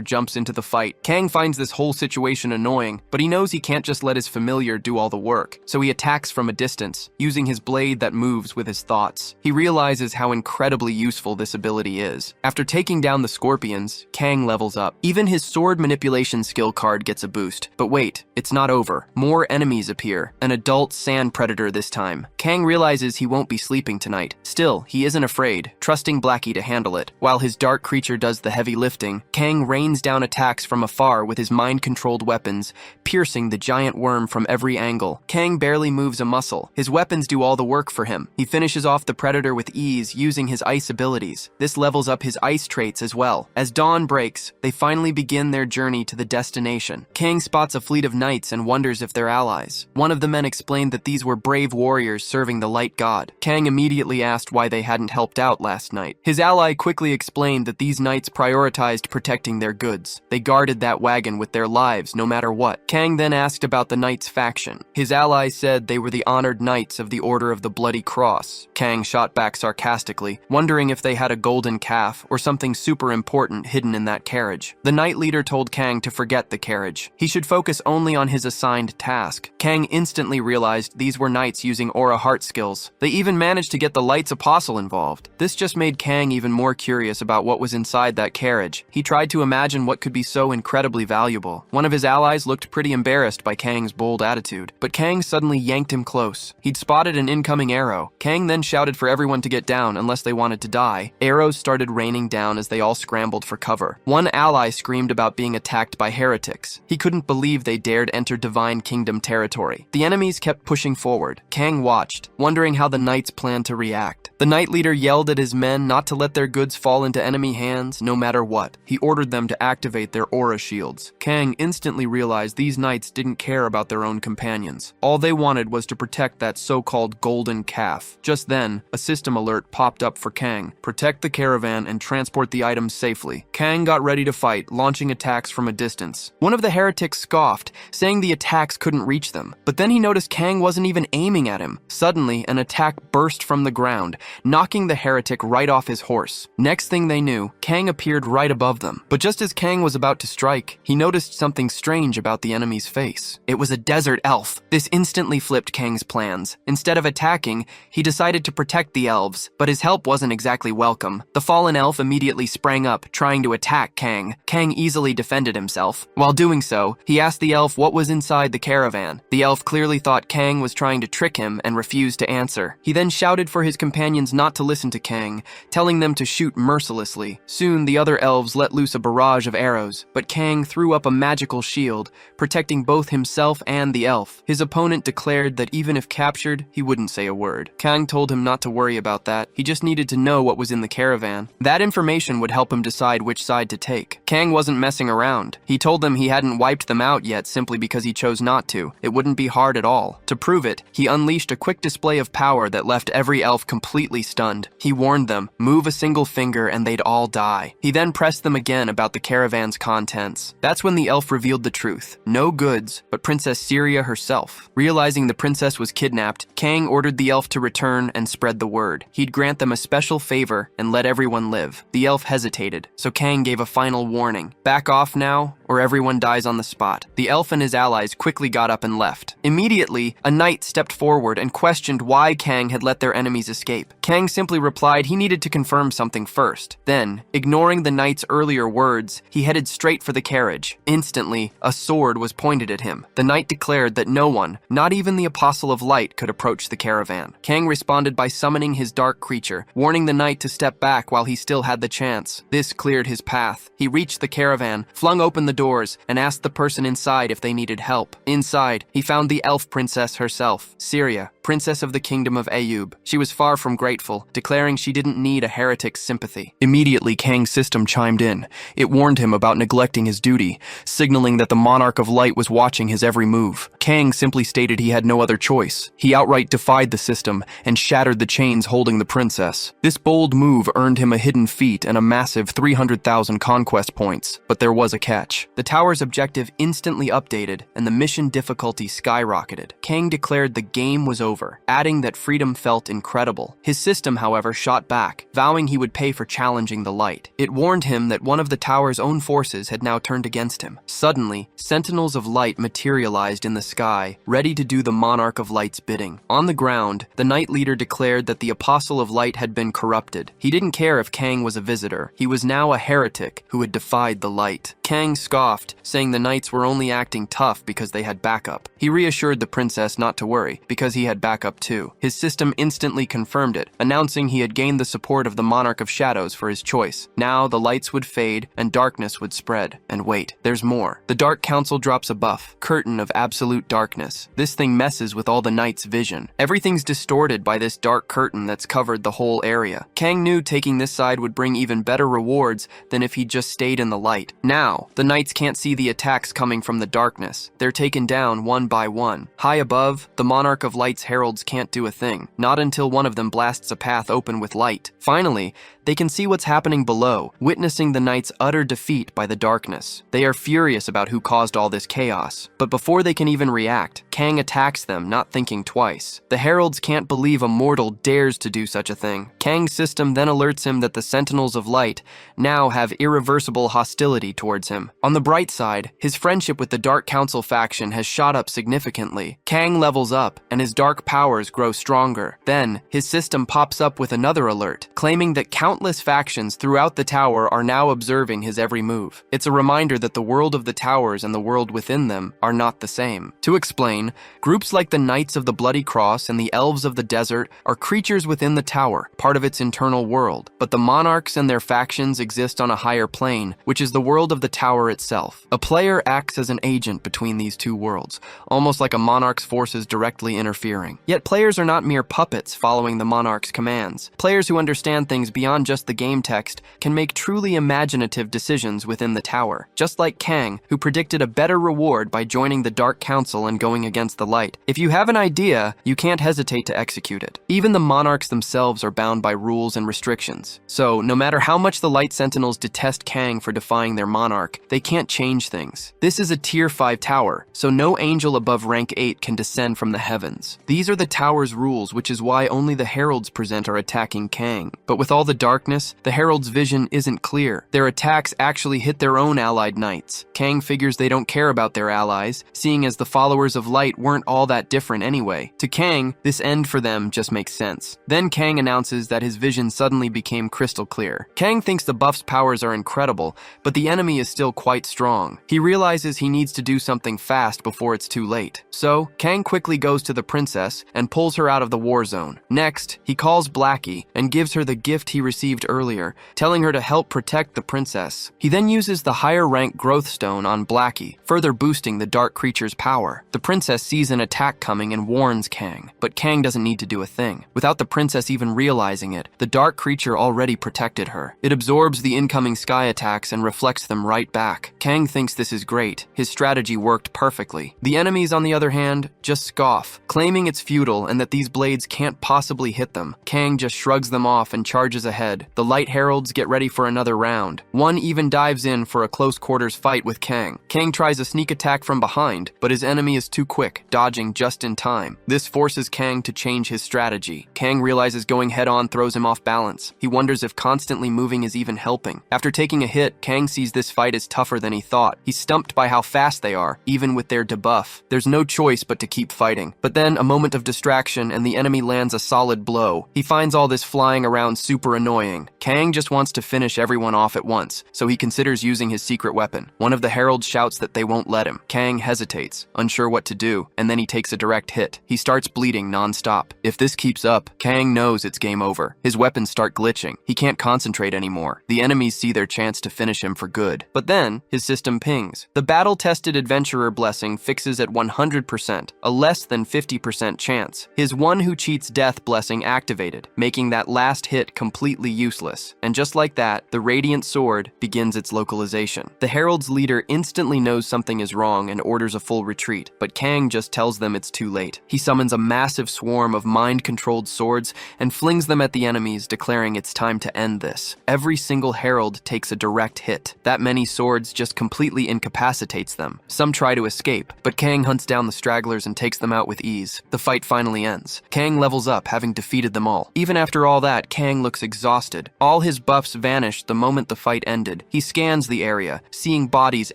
jumps into the fight. Kang finds this whole situation annoying, but he knows he can't just let his familiar do all the work, so he attacks from a distance, using his blade that moves with his thoughts. He realizes how incredibly useful this ability is. After taking down the scorpions, Kang levels up. Even his sword manipulation skill card gets a boost. But wait, it's not over. More enemies appear, an adult sand predator this time. Kang realizes he won't be sleeping tonight. Still, he isn't afraid, trusting Blackie to handle it. While his dark creature does the heavy lifting, Kang rains down attacks from afar with his mind-controlled weapons, piercing the giant worm from every angle. Kang barely moves a muscle. His weapons do all the work for him. He finishes off the predator with ease using his ice abilities. This levels up his ice traits as well. As dawn breaks, they finally begin their journey to the destination. Kang spots a fleet of knights and wonders if they're allies. One of the men explained that these were brave warriors serving the light god. Kang immediately asked why they hadn't helped out last night. His ally quickly explained that these knights prioritized protecting their goods. They guarded that wagon with their lives no matter what. Kang then asked about the knights' faction. His ally said they were the honored knights of the Order of the Bloody Cross. Kang shot back sarcastically, wondering if they had a golden calf or something super important hidden in that carriage. The knight leader told Kang to forget the carriage. He should focus only on his assigned task. Kang instantly realized these were knights using aura heart skills. They even managed to get the Light's Apostle involved. This just made Kang even more curious about what was inside that carriage. He tried to imagine what could be so incredibly valuable. One of his allies looked pretty embarrassed by Kang's bold attitude, but Kang suddenly yanked him close. He'd spotted an incoming arrow. Kang then shouted for everyone to get down unless they wanted to die. Arrows started raining down as they all scrambled for cover. One ally screamed about being attacked by heretics. He couldn't believe they dared enter Divine Kingdom territory. The enemies kept pushing forward. Kang watched, wondering how the knights planned to react. The knight leader yelled at his men not to let their goods fall into enemy hands, no matter what. He ordered them to activate their aura shields. Kang instantly realized these knights didn't care about their own companions. All they wanted was to protect that so-called golden calf. Just then, a system alert popped up for Kang. Protect the caravan and transport the items safely. Kang got ready to fight, launching attacks from a distance. One of the heretics scoffed, saying the attacks couldn't reach them. But then he noticed Kang wasn't even aiming at him. Suddenly, an attack burst from the ground, knocking the heretic right off his horse. Next thing they knew, Kang appeared right above them. But just as Kang was about to strike, he noticed something strange about the enemy's face. It was a desert elf. This instantly flipped Kang's plans. Instead of attacking, he decided to protect the elves, but his help wasn't exactly welcome. The fallen elf immediately sprang up, trying to attack Kang. Kang easily defended himself. While doing so, he asked the elf what was inside the caravan. The elf clearly thought Kang was trying to trick him and refused to answer. He then shouted for his companions not to listen to Kang, telling them to shoot mercilessly. Soon, the other elves let loose a barrage of arrows, but Kang threw up a magical shield, protecting both himself and the elf. His opponent declared that even if captured, he wouldn't say a word. Kang told him not to worry about that. He just needed to know what was in the caravan. That information would help him decide which side to take. Kang wasn't messing around. He told them he hadn't wiped them out yet simply because he chose not to. It wouldn't be hard at all. To prove it, he unleashed a quick display of power that left every elf completely stunned. He warned them, move a single finger and they'd all die. He then pressed them again about the caravan's contents. That's when the elf revealed the truth. No goods, but Princess Syria herself. Realizing the princess was kidnapped, Kang ordered the elf to return and spread the word. He'd grant them a special favor and let everyone live. The elf hesitated, so Kang gave a final warning. Back off now, or everyone dies on the spot. The elf and his allies quickly got up and left. Immediately, a knight stepped forward and questioned why Kang had let their enemies escape. Kang simply replied he needed to confirm something first. Then, ignoring the knight's earlier words, he headed straight for the carriage. Instantly, a sword was pointed at him. The knight declared that no one, not even the Apostle of Light could approach the caravan. Kang responded by summoning his dark creature, warning the knight to step back while he still had the chance. This cleared his path. He reached the caravan, flung open the doors, and asked the person inside if they needed help. Inside, he found the elf princess herself, Syria, princess of the kingdom of Ayub. She was far from grateful, declaring she didn't need a heretic's sympathy. Immediately, Kang's system chimed in. It warned him about neglecting his duty, signaling that the Monarch of Light was watching his every move. Kang simply stated he had no other choice. He outright defied the system and shattered the chains holding the princess. This bold move earned him a hidden feat and a massive 300,000 conquest points. But there was a catch. The tower's objective instantly updated, and the mission difficulty skyrocketed. Kang declared the game was over, adding that freedom felt incredible. His system, however, shot back, vowing he would pay for challenging the light. It warned him that one of the tower's own forces had now turned against him. Suddenly, sentinels of light materialized in the sky, ready to do the Monarch of Light's bidding. On the ground, the Knight leader declared that the Apostle of Light had been corrupted. He didn't care if Kang was a visitor. He was now a heretic who had defied the light. Kang scoffed, saying the knights were only acting tough because they had backup. He reassured the princess not to worry, because he had backup too. His system instantly confirmed it, announcing he had gained the support of the Monarch of Shadows for his choice. Now the lights would fade and darkness would spread. And wait, there's more. The Dark Council drops a buff, Curtain of Absolute Darkness. This thing messes with all the knights' vision. Everything's distorted by this dark curtain that's covered the whole area. Kang knew taking this side would bring even better rewards than if he'd just stayed in the light. Now, the knights can't see the attacks coming from the darkness. They're taken down one by one. High above, the Monarch of Light's heralds can't do a thing, not until one of them blasts a path open with light. Finally, they can see what's happening below, witnessing the knights' utter defeat by the darkness. They are furious about who caused all this chaos. But before they can even react, Kang attacks them, not thinking twice. The heralds can't believe a mortal dares to do such a thing. Kang's system then alerts him that the Sentinels of Light now have irreversible hostility towards him. On the bright side, his friendship with the Dark Council faction has shot up significantly. Kang levels up, and his dark powers grow stronger. Then, his system pops up with another alert, claiming that countless factions throughout the tower are now observing his every move. It's a reminder that the world of the towers and the world within them are not the same. To explain, groups like the Knights of the Bloody Cross and the Elves of the Desert are creatures within the tower, part of its internal world. But the monarchs and their factions exist on a higher plane, which is the world of the tower itself. A player acts as an agent between these two worlds, almost like a monarch's forces directly interfering. Yet players are not mere puppets following the monarch's commands. Players who understand things beyond just the game text can make truly imaginative decisions within the tower, just like Kang, who predicted a better reward by joining the Dark Council and going against the light. If you have an idea, you can't hesitate to execute it. Even the monarchs themselves are bound by rules and restrictions. So, no matter how much the Light Sentinels detest Kang for defying their monarch, they can't change things. This is a Tier 5 tower, so no angel above rank 8 can descend from the heavens. These are the tower's rules, which is why only the heralds present are attacking Kang. But with all the darkness, the heralds' vision isn't clear. Their attacks actually hit their own allied knights. Kang figures they don't care about their allies, seeing as the followers of light weren't all that different anyway. To Kang, this end for them just makes sense. Then Kang announces that his vision suddenly became crystal clear. Kang thinks the buff's powers are incredible, but the enemy is still quite strong. He realizes he needs to do something fast before it's too late. So, Kang quickly goes to the princess and pulls her out of the war zone. Next, he calls Blackie and gives her the gift he received earlier, telling her to help protect the princess. He then uses the higher rank growth stone on Blackie, further boosting the dark creature's power. The princess sees an attack coming and warns Kang, but Kang doesn't need to do a thing. Without the princess even realizing it, the dark creature already protected her. It absorbs the incoming sky attacks and reflects them right back. Kang thinks this is great. His strategy worked perfectly. The enemies, on the other hand, just scoff, claiming it's futile and that these blades can't possibly hit them. Kang just shrugs them off and charges ahead. The light heralds get ready for another round. One even dives in for a close quarters fight with Kang. Kang tries a sneak attack from behind, but his enemy is too quick, dodging just in time. This forces Kang to change his strategy. Kang realizes going head-on throws him off balance. He wonders if constantly moving is even helping. After taking a hit, Kang sees this fight is tougher than he thought. He's stumped by how fast they are, even with their debuff. There's no choice but to keep fighting. But then, a moment of distraction and the enemy lands a solid blow. He finds all this flying around super annoying. Kang just wants to finish everyone off at once, so he considers using his secret weapon. One of the heralds shouts that they won't let him. Kang hesitates, unsure what to do. do, and then he takes a direct hit. He starts bleeding non-stop. If this keeps up, Kang knows it's game over. His weapons start glitching. He can't concentrate anymore. The enemies see their chance to finish him for good. But then, his system pings. The battle-tested adventurer blessing fixes at 100%, a less than 50% chance. His one who cheats death blessing activated, making that last hit completely useless. And just like that, the radiant sword begins its localization. The Herald's leader instantly knows something is wrong and orders a full retreat, but Kang just tells them it's too late. He summons a massive swarm of mind-controlled swords and flings them at the enemies, declaring it's time to end this. Every single Herald takes a direct hit. That many swords just completely incapacitates them. Some try to escape, but Kang hunts down the stragglers and takes them out with ease. The fight finally ends. Kang levels up, having defeated them all. Even after all that, Kang looks exhausted. All his buffs vanished the moment the fight ended. He scans the area, seeing bodies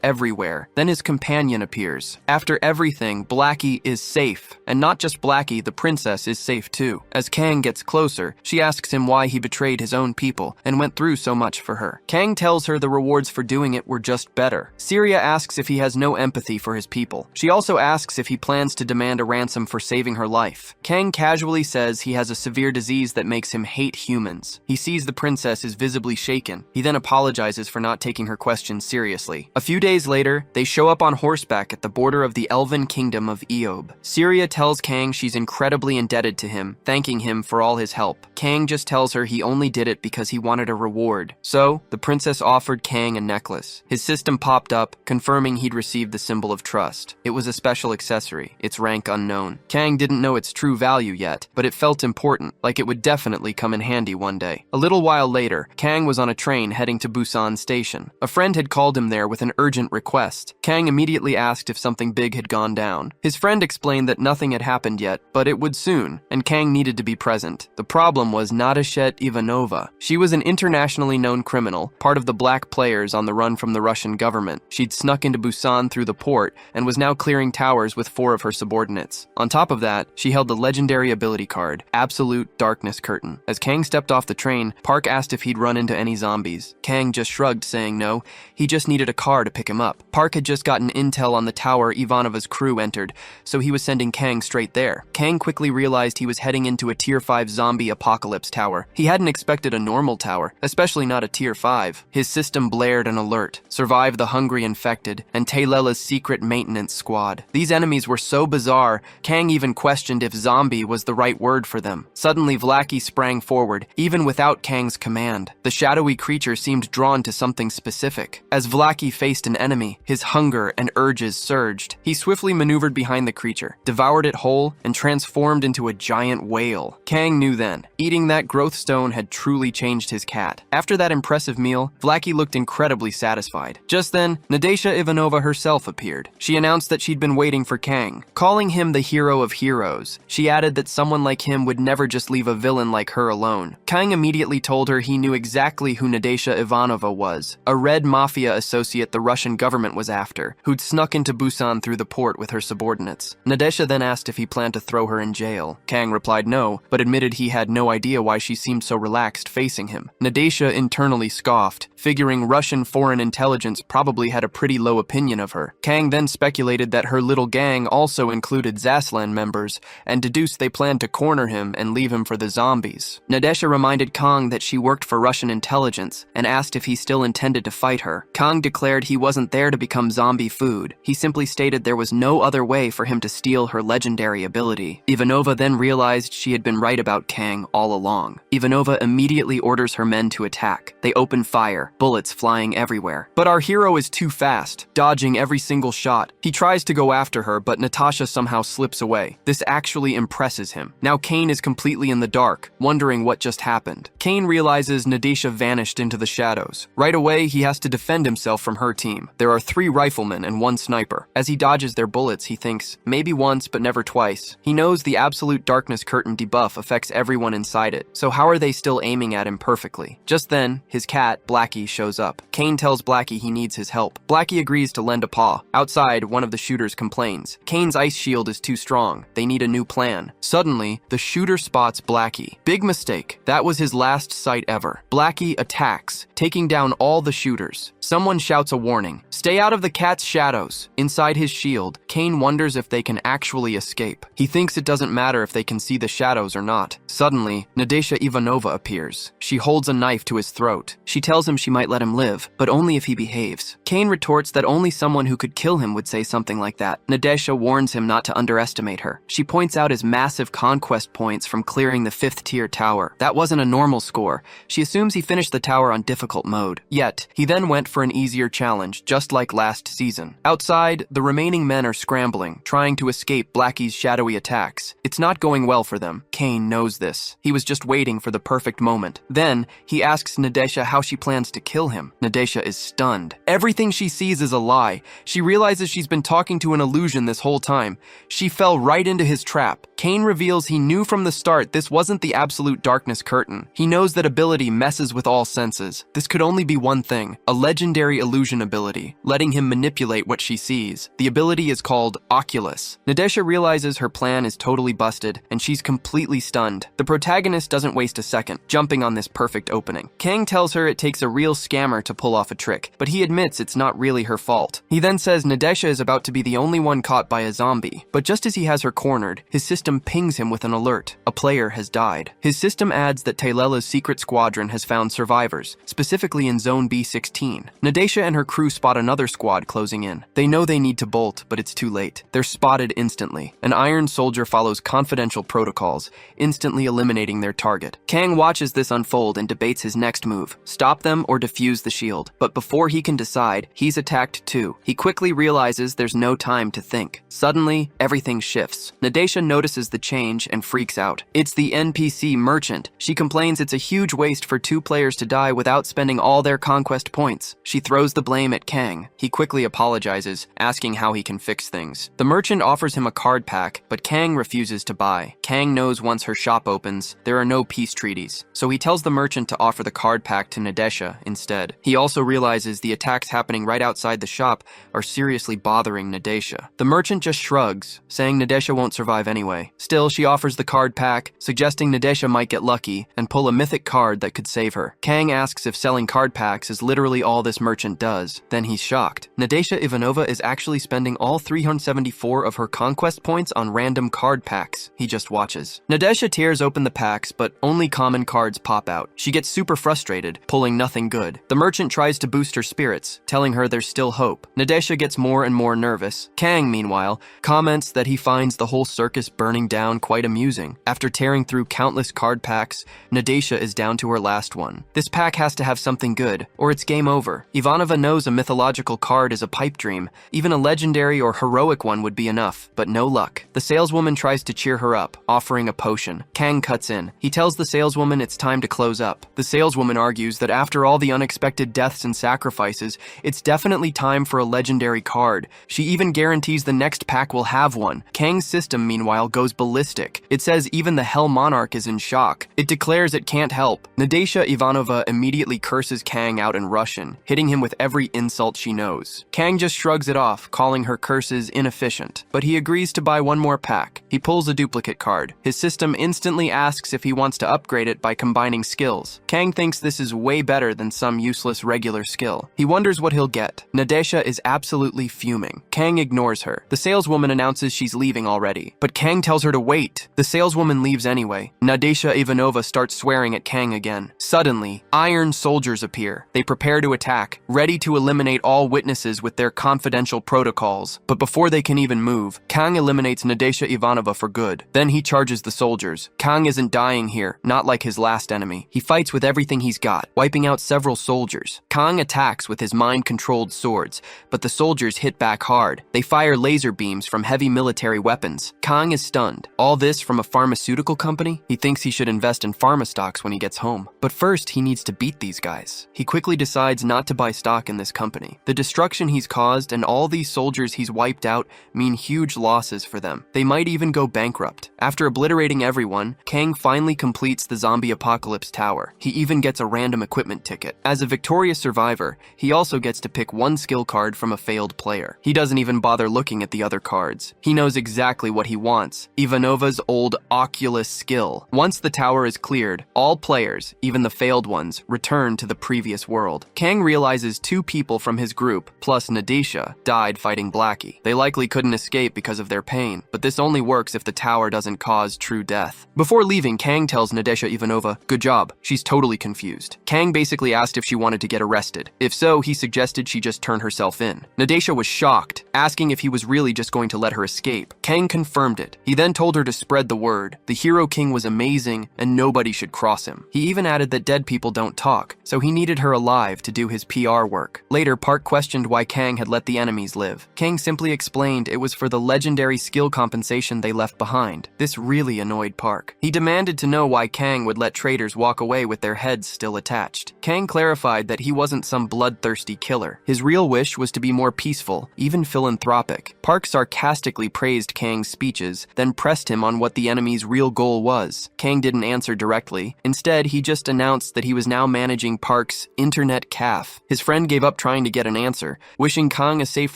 everywhere. Then his companion appears. After everything, Blackie is safe. And not just Blackie, the princess is safe too. As Kang gets closer, she asks him why he betrayed his own people and went through so much for her. Kang tells her the rewards for doing it were just better. Syria asks if he has no empathy for his people. She also asks if he plans to demand a ransom for saving her life. Kang casually says he has a severe disease that makes him hate humans. He sees the princess is visibly shaken. He then apologizes for not taking her questions seriously. A few days later, they show up on horseback at the border of the elven kingdom of Eob. Syria tells Kang she's incredibly indebted to him, thanking him for all his help. Kang just tells her he only did it because he wanted a reward. So, the princess offered Kang a necklace. His system popped up, confirming he'd received the symbol of trust. It was a special accessory, its rank unknown. Kang didn't know its true value yet, but it felt important, like it would definitely come in handy one day. A little while later, Kang was on a train heading to Busan Station. A friend had called him there with an urgent request. Kang immediately asked if something big had gone down. His friend explained that nothing had happened yet, but it would soon, and Kang needed to be present. The problem was Nadezhdet Ivanova. She was an internationally known criminal, part of the black players on the run from the Russian government. She'd snuck into Busan through the port and was now clearing towers with 4 of her subordinates. On top of that, she held the legendary ability card, Absolute Darkness Curtain. As Kang stepped off the train, Park asked if he'd run into any zombies. Kang just shrugged, saying no, he just needed a car to pick him up. Park had just gotten intel on the tower Ivanova's crew entered, so he was sending Kang straight there. Kang quickly realized he was heading into a Tier 5 zombie apocalypse tower. He hadn't expected a normal tower, especially not a Tier 5. His system blared an alert: survive the hungry infected, and Taylela's secret maintenance squad. These enemies were so bizarre, Kang even questioned if zombie was the right word for them. Suddenly, Vlaki sprang forward, even without Kang's command. The shadowy creature seemed drawn to something specific. As Vlaki faced an enemy, his hunger and urges surged. He swiftly maneuvered behind the creature, devoured it whole, and transformed into a giant whale. Kang knew then, eating that growth stone had truly changed his cat. After that impressive meal, Vlaki looked incredibly satisfied. Just then, Nadezhdet Ivanova herself appeared. She announced that she'd been waiting for Kang, calling him the hero of heroes. She added that someone like him would never just leave a villain like her alone. Kang immediately told her he knew exactly who Nadezhdet Ivanova was, a red mafia associate the Russian government was after, who'd snuck into Busan through the port with her subordinates. Nadezhda then asked if he planned to throw her in jail. Kang replied no, but admitted he had no idea why she seemed so relaxed facing him. Nadezhda internally scoffed, figuring Russian foreign intelligence probably had a pretty low opinion of her. Kang then speculated that her little gang also included Zaslan members, and deduced they planned to corner him and leave him for the zombies. Nadezhda reminded Kang that she worked for Russian intelligence, and asked if he still intended to fight her. Kang declared he wasn't there to become zombie food. He simply stated there was no other way for him to steal her legendary ability. Ivanova then realized she had been right about Kang all along. Ivanova immediately orders her men to attack. They open fire, bullets flying everywhere. But our hero is too fast, dodging every single shot. He tries to go after her, but Natasha somehow slips away. This actually impresses him. Now Kane is completely in the dark, wondering what just happened. Kane realizes Nadezhda vanished into the shadows. Right away, he has to defend himself from her team. There are 3 riflemen and 1 sniper. As he dodges their bullets, he thinks, maybe once but never twice. He knows the Absolute Darkness Curtain debuff affects everyone inside it, so how are they still aiming at him perfectly? Just then, his cat, Blackie, shows up. Kane tells Blackie he needs his help. Blackie agrees to lend a paw. Outside, one of the shooters complains. Kane's ice shield is too strong. They need a new plan. Suddenly, the shooter spots Blackie. Big mistake. That was his last sight ever. Blackie attacks, taking down all the shooters. Someone shouts a warning. Stay out of the cat's shadows. Inside his shield, Kane wonders if they can actually escape. He thinks it doesn't matter if they can see the shadows or not. Suddenly, Nadesha Ivanova appears. She holds a knife to his throat. She tells him she might let him live, but only if he behaves. Kane retorts that only someone who could kill him would say something like that. Nadesha warns him not to underestimate her. She points out his massive conquest points from clearing the 5th tier tower. That wasn't a normal score. She assumes he finished the tower on difficult mode. Yet, he then went for an easier challenge, just like last season. Outside, the remaining men are scrambling, trying to escape Blackie's shadowy attacks. It's not going well for them. Kane knows this. He was just waiting for the perfect moment. Then, he asks Nadesha how she plans to kill him. Nadesha is stunned. Everything she sees is a lie. She realizes she's been talking to an illusion this whole time. She fell right into his trap. Kane reveals he knew from the start this wasn't the absolute darkness curtain. He knows that ability messes with all senses. This could only be one thing, a legendary illusion ability, letting him manipulate what she sees. The ability is called Oculus. Nadesha realizes her plan is totally busted, and she's completely stunned. The protagonist doesn't waste a second, jumping on this perfect opening. Kang tells her it takes a real scammer to pull off a trick, but he admits it's not really her fault. He then says Nadesha is about to be the only one caught by a zombie, but just as he has her cornered, his system pings him with an alert. A player has died. His system adds that Taylela's secret squadron has found survivors, specifically in Zone B16. Nadesha and her crew spot another squad closing in. They know they need to bolt, but it's too late. They're spotted instantly. An iron soldier follows confidential protocols, instantly eliminating their target. Kang watches this unfold and debates his next move, stop them or defuse the shield. But before he can decide, he's attacked too. He quickly realizes there's no time to think. Suddenly, everything shifts. Nadesha notices the change and freaks out. It's the NPC merchant. She complains it's a huge waste for 2 players to die without spending all their conquest points. She throws the blame at Kang. He quickly apologizes, asking how he can fix things. The merchant offers him a card pack, but Kang refuses to buy. Kang knows once her shop opens, there are no peace treaties, so he tells the merchant to offer the card pack to Nadesha instead. He also realizes the attacks happening right outside the shop are seriously bothering Nadesha. The merchant just shrugs, saying Nadesha won't survive anyway. Still, she offers the card pack, suggesting Nadesha might get lucky and pull a mythic card that could save her. Kang asks if selling card packs is literally all this merchant does. Then he's shocked. Nadesha Ivanova is actually spending all 374 of her conquest points on random card packs. He just watches. Nadesha tears open the packs, but only common cards pop out. She gets super frustrated, pulling nothing good. The merchant tries to boost her spirits, telling her there's still hope. Nadesha gets more and more nervous. Kang, meanwhile, comments that he finds the whole circus burning down quite amusing. After tearing through countless card packs, Nadesha is down to her last one. This pack has to have something good, or it's game over. Ivanova knows a mythological card is a pipe dream. Even a legendary or heroic one would be enough, but no luck. The saleswoman tries to cheer her up, offering a potion. Kang cuts in. He tells the saleswoman it's time to close up. The saleswoman argues that after all the unexpected deaths and sacrifices, it's definitely time for a legendary card. She even guarantees the next pack will have one. Kang's system, meanwhile, goes ballistic. It says even the Hell Monarch is in shock. It declares it can't help. Nadesha Ivanova immediately curses Kang out in Russian, hitting him with every insult she knows. Kang just shrugs it off, calling her curses inefficient. But he agrees to buy one more pack. He pulls a duplicate card. His system instantly asks if he wants to upgrade it by combining skills. Kang thinks this is way better than some useless regular skill. He wonders what he'll get. Nadesha is absolutely fuming. Kang ignores her. The saleswoman announces she's leaving already, but Kang tells her to wait. The saleswoman leaves anyway. Nadesha Ivanova starts swearing at Kang again. Suddenly, iron soldiers appear. They prepare to attack, ready to eliminate all witnesses with their confidential protocols. But before they can even move, Kang eliminates Nadesha Ivanova for good. Then he charges the soldiers. Kang isn't dying here, not like his last enemy. He fights with everything he's got, wiping out several soldiers. Kang attacks with his mind-controlled swords, but the soldiers hit back hard. They fire laser beams from heavy military weapons. Kang is stunned. All this from a pharmaceutical company? He thinks he should invest in pharma stocks when he gets home. But first, he needs to beat these guys. He quickly decides not to buy stock in this company. The destruction he's caused and all these soldiers he's wiped out mean huge losses for them. They might even go bankrupt. After obliterating everyone, Kang finally completes the zombie apocalypse tower. He even gets a random equipment ticket. As a victorious survivor, he also gets to pick one skill card from a failed player. He doesn't even bother looking at the other cards. He knows exactly what he wants: Ivanova's old Oculus skill. Once the tower is cleared, all players, even the failed ones, return to the previous world. Kang realizes 2 people from his group, plus Nadesha, died fighting Blackie. They likely couldn't escape because of their pain, but this only works if the tower doesn't cause true death. Before leaving, Kang tells Nadesha Ivanova, "Good job." She's totally confused. Kang basically asked if she wanted to get arrested. If so, he suggested she just turn herself in. Nadesha was shocked, asking if he was really just going to let her escape. Kang confirmed it. He then told her to spread the word. The Hero King was amazing, and nobody should cross him. He even added that dead people don't talk, so he needed her alive to do his PR work. Later, Park questioned why Kang had let the enemies live. Kang simply explained it was for the legendary skill compensation they left behind. This really annoyed Park. He demanded to know why Kang would let traitors walk away with their heads still attached. Kang clarified that he wasn't some bloodthirsty killer. His real wish was to be more peaceful, even philanthropic. Park sarcastically praised Kang's speeches, then pressed him on what the enemy's real goal was. Kang didn't answer directly. Instead, he just announced that he was now managing Park's internet caf. His friend gave up trying to get an answer, wishing Kang a safe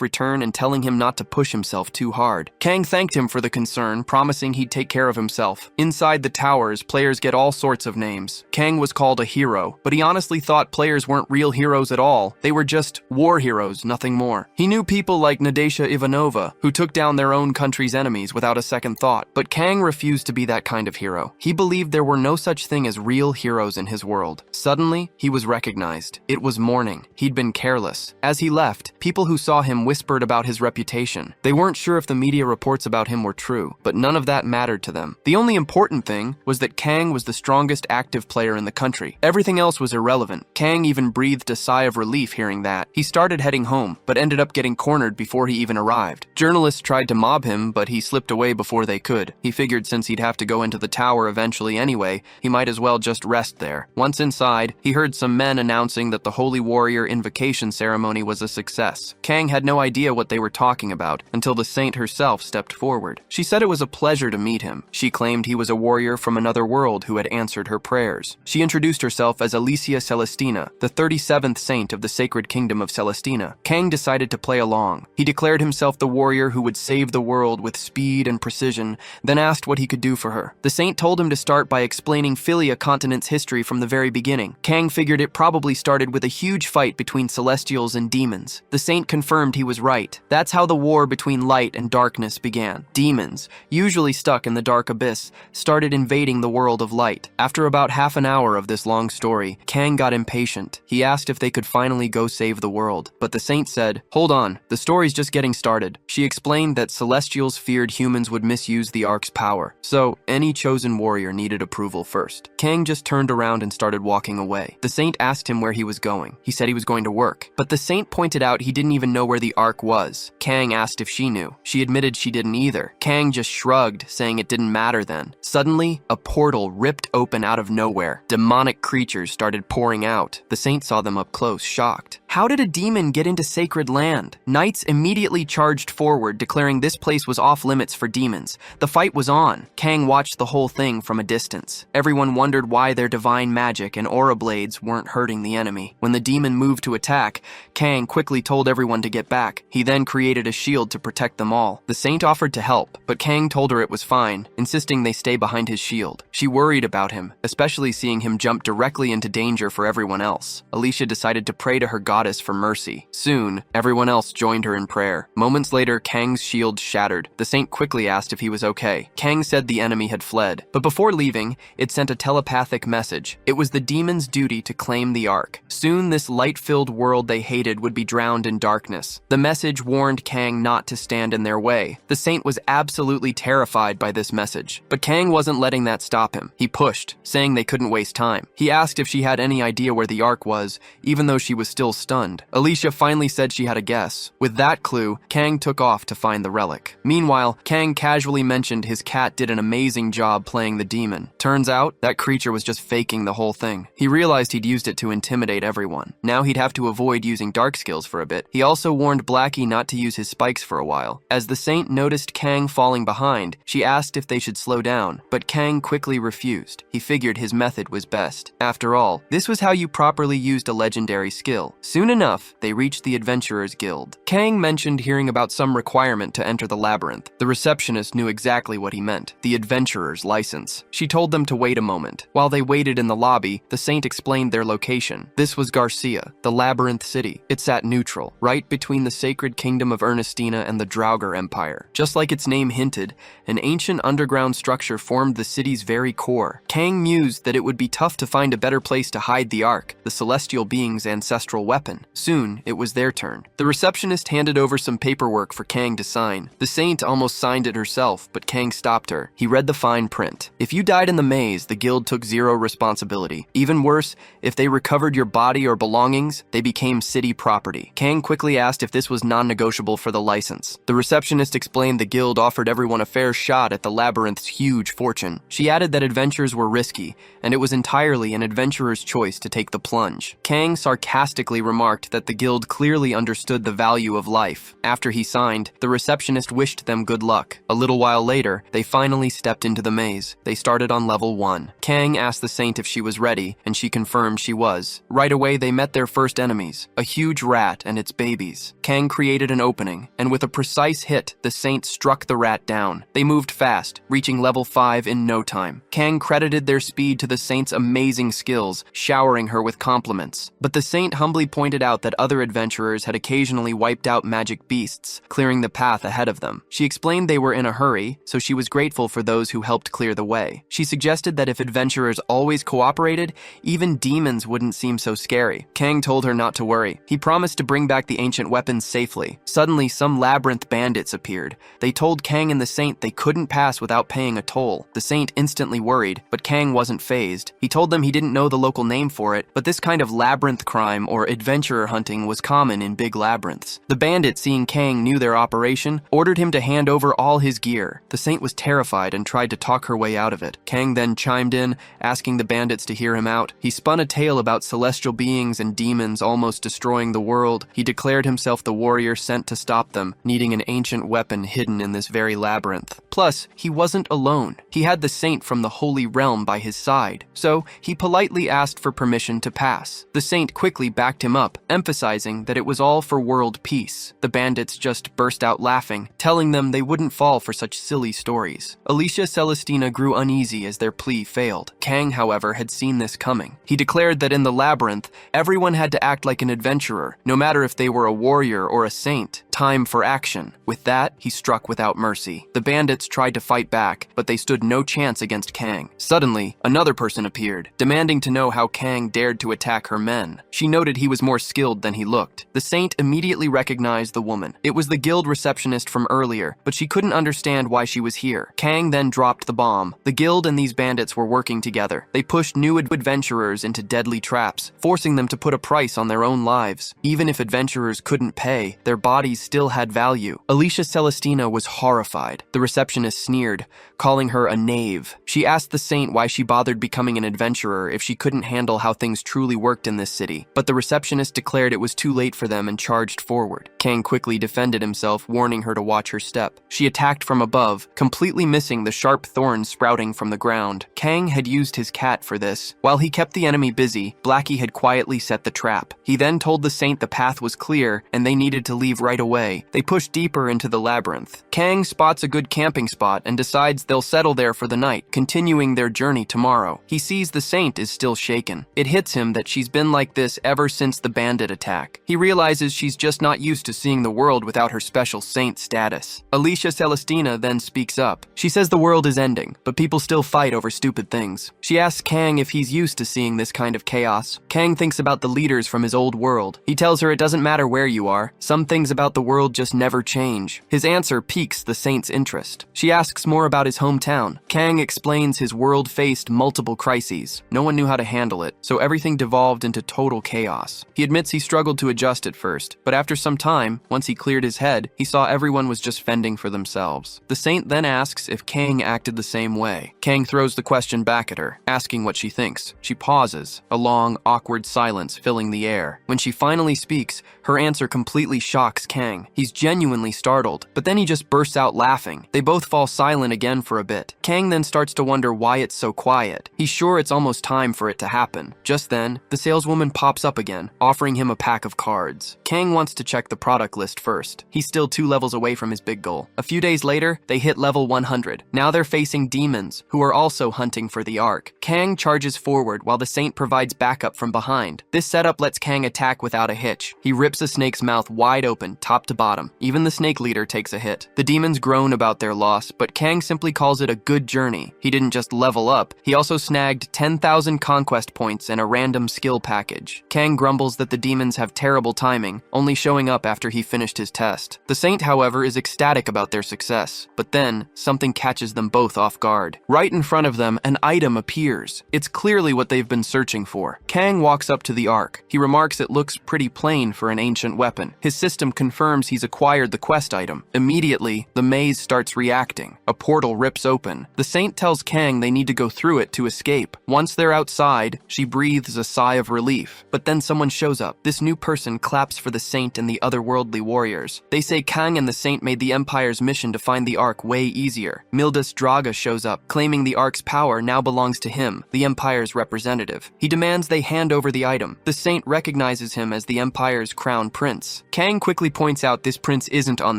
return and telling him not to push himself too hard. Kang thanked him for the concern, promising he'd take care of himself. Inside the towers, players get all sorts of names. Kang was called a hero, but he honestly thought players weren't real heroes at all. They were just war heroes, nothing more. He knew people like Nadesha Ivanova, who took down their own country's enemies without a second thought. But Kang refused to be that kind of hero. He believed there were no such thing as real heroes in his world. Suddenly, he was recognized. It was morning. He'd been careless. As he left, people who saw him whispered about his reputation. They weren't sure if the media reports about him were true, but none of that mattered to them. The only important thing was that Kang was the strongest active player in the country. Everything else was irrelevant. Kang even breathed a sigh of relief hearing that. He started heading home, but ended up getting cornered before he even arrived. Journalists tried to mob him, but he slipped away before they could. He figured since he'd have to go into the tower eventually anyway, he might as well just rest there. Once inside, he heard some men announcing that the Holy Warrior invocation ceremony was a success. Kang had no idea what they were talking about until the saint herself stepped forward. She said it was a pleasure to meet him. She claimed he was a warrior from another world who had answered her prayers. She introduced herself as Alicia Celestina, the 37th saint of the sacred kingdom of Celestina. Kang decided to play along. He declared himself the warrior who would save the world with speed and precision, then asked what he could do for her. The saint told him to start by explaining Philia continent's history from the very beginning. Kang figured it probably started with a huge fight between celestials and demons. The saint confirmed he was right. That's how the war between light and darkness began. Demons, usually stuck in the dark abyss, started invading the world of light. After about half an hour of this long story, Kang got impatient. He asked if they could finally go save the world, but the saint said, "Hold on, the story's just getting started." She explained that celestials feared humans would misuse the Ark's power, so any chosen warrior needed approval first. Kang just turned around and started walking away. The saint asked him where he was going. He said he was going to work, but the saint pointed out he didn't even know where the Ark was. Kang asked if she knew. She admitted she didn't either. Kang just shrugged, saying it didn't matter then. Suddenly, a portal ripped open out of nowhere. Demonic creatures started pouring out. The saint saw them up close, shocked. How did a demon get into sacred land? Knights immediately charged forward, declaring this place was off limits for demons. The fight was on. Kang watched the whole thing from a distance. Everyone wondered why their divine magic and aura blades weren't hurting the enemy. When the demon moved to attack, Kang quickly told everyone to get back. He then created a shield to protect them all. The saint offered to help, but Kang told her it was fine, insisting they stay behind his shield. She worried about him, especially seeing him jump directly into danger for everyone else. Alicia decided to pray to her goddess for mercy. Soon, everyone else joined her in prayer. Moments later, Kang's shield shattered. The saint quickly asked if he was okay. Kang said the enemy had fled, but before leaving, it sent a telepathic message. It was the demon's duty to claim the Ark. Soon, this light-filled world they hated would be drowned in darkness. The message warned Kang not to stand in their way. The saint was absolutely terrified by this message, but Kang wasn't letting that stop him. He pushed, saying they couldn't waste time. He asked if she had any idea where the Ark was, even though she was still stuck stunned. Alicia finally said she had a guess. With that clue, Kang took off to find the relic. Meanwhile, Kang casually mentioned his cat did an amazing job playing the demon. Turns out, that creature was just faking the whole thing. He realized he'd used it to intimidate everyone. Now he'd have to avoid using dark skills for a bit. He also warned Blackie not to use his spikes for a while. As the Saint noticed Kang falling behind, she asked if they should slow down, but Kang quickly refused. He figured his method was best. After all, this was how you properly used a legendary skill. Soon enough, they reached the Adventurers Guild. Kang mentioned hearing about some requirement to enter the Labyrinth. The receptionist knew exactly what he meant: the Adventurer's license. She told them to wait a moment. While they waited in the lobby, the Saint explained their location. This was Garcia, the Labyrinth City. It sat neutral, right between the sacred kingdom of Ernestina and the Draugr Empire. Just like its name hinted, an ancient underground structure formed the city's very core. Kang mused that it would be tough to find a better place to hide the Ark, the celestial being's ancestral weapon. Soon, it was their turn. The receptionist handed over some paperwork for Kang to sign. The Saint almost signed it herself, but Kang stopped her. He read the fine print. If you died in the maze, the guild took zero responsibility. Even worse, if they recovered your body or belongings, they became city property. Kang quickly asked if this was non-negotiable for the license. The receptionist explained the guild offered everyone a fair shot at the labyrinth's huge fortune. She added that adventures were risky, and it was entirely an adventurer's choice to take the plunge. Kang sarcastically remarked that the guild clearly understood the value of life. After he signed, the receptionist wished them good luck. A little while later, they finally stepped into the maze. They started on level 1. Kang asked the Saint if she was ready, and she confirmed she was. Right away, they met their first enemies, a huge rat and its babies. Kang created an opening, and with a precise hit, the Saint struck the rat down. They moved fast, reaching level 5 in no time. Kang credited their speed to the Saint's amazing skills, showering her with compliments. But the Saint humbly pointed out that other adventurers had occasionally wiped out magic beasts, clearing the path ahead of them. She explained they were in a hurry, so she was grateful for those who helped clear the way. She suggested that if adventurers always cooperated, even demons wouldn't seem so scary. Kang told her not to worry. He promised to bring back the ancient weapons safely. Suddenly, some labyrinth bandits appeared. They told Kang and the Saint they couldn't pass without paying a toll. The Saint instantly worried, but Kang wasn't fazed. He told them he didn't know the local name for it, but this kind of labyrinth crime or adventurer hunting was common in big labyrinths. The bandits, seeing Kang knew their operation, ordered him to hand over all his gear. The Saint was terrified and tried to talk her way out of it. Kang then chimed in, asking the bandits to hear him out. He spun a tale about celestial beings and demons almost destroying the world. He declared himself the warrior sent to stop them, needing an ancient weapon hidden in this very labyrinth. Plus, he wasn't alone. He had the Saint from the Holy Realm by his side, so he politely asked for permission to pass. The Saint quickly backed him up, emphasizing that it was all for world peace. The bandits just burst out laughing, telling them they wouldn't fall for such silly stories. Alicia Celestina grew uneasy as their plea failed. Kang, however, had seen this coming. He declared that in the labyrinth, everyone had to act like an adventurer, no matter if they were a warrior or a saint. Time for action. With that, he struck without mercy. The bandits tried to fight back, but they stood no chance against Kang. Suddenly, another person appeared, demanding to know how Kang dared to attack her men. She noted he was more skilled than he looked. The Saint immediately recognized the woman. It was the guild receptionist from earlier, but she couldn't understand why she was here. Kang then dropped the bomb. The guild and these bandits were working together. They pushed new adventurers into deadly traps, forcing them to put a price on their own lives. Even if adventurers couldn't pay, their bodies still had value. Alicia Celestina was horrified. The receptionist sneered, calling her a knave. She asked the Saint why she bothered becoming an adventurer if she couldn't handle how things truly worked in this city. But the receptionist declared it was too late for them and charged forward. Kang quickly defended himself, warning her to watch her step. She attacked from above, completely missing the sharp thorns sprouting from the ground. Kang had used his cat for this. While he kept the enemy busy, Blackie had quietly set the trap. He then told the Saint the path was clear and they needed to leave right away. They pushed deeper into the labyrinth. Kang spots a good camping spot and decides they'll settle there for the night, continuing their journey tomorrow. He sees the Saint is still shaken. It hits him that she's been like this ever since the bandit attack. He realizes she's just not used to seeing the world without her special saint status. Alicia Celestina then speaks up. She says the world is ending, but people still fight over stupid things. She asks Kang if he's used to seeing this kind of chaos. Kang thinks about the leaders from his old world. He tells her it doesn't matter where you are. Some things about the world just never change. His answer piques the Saint's interest. She asks more about his hometown. Kang explains his world faced multiple crises. No one knew how to handle it, so everything devolved into total chaos. He admits he struggled to adjust at first, but after some time, once he cleared his head, he saw everyone was just fending for themselves. The saint then asks if Kang acted the same way. Kang throws the question back at her, asking what she thinks. She pauses, a long, awkward silence filling the air. When she finally speaks, her answer completely shocks Kang. He's genuinely startled, but then he just bursts out laughing. They both fall silent again for a bit. Kang then starts to wonder why it's so quiet. He's sure it's almost time for it to happen. Just then, the saleswoman pops up again, offering him a pack of cards. Kang wants to check the product list first. He's still 2 levels away from his big goal. A few days later, they hit level 100. Now they're facing demons, who are also hunting for the Ark. Kang charges forward while the saint provides backup from behind. This setup lets Kang attack without a hitch. He rips a snake's mouth wide open, top to bottom. Even the snake leader takes a hit. The demons groan about their loss, but Kang simply calls it a good journey. He didn't just level up, he also snagged 10,000 conquest points and a random skill package. Kang grumbles that the demons have terrible timing, only showing up after he finished his test. The saint, however, is ecstatic about their success, but then something catches them both off guard. Right in front of them, an item appears. It's clearly what they've been searching for. Kang walks up to the Ark. He remarks it looks pretty plain for an ancient weapon. His system confirms he's acquired the quest item. Immediately, the maze starts reacting. A portal rips open. The saint tells Kang they need to go through it to escape. Once they're outside, she breathes a sigh of relief. But then someone shows up. This new person claps for the saint and the otherworldly warriors. They say Kang and the saint made the Empire's mission to find the Ark way easier. Mildas Draga shows up, claiming the Ark's power now belongs to him, the Empire's representative. He demands they hand over the item. The saint recognizes him as the Empire's crown prince. Kang quickly points out this prince isn't on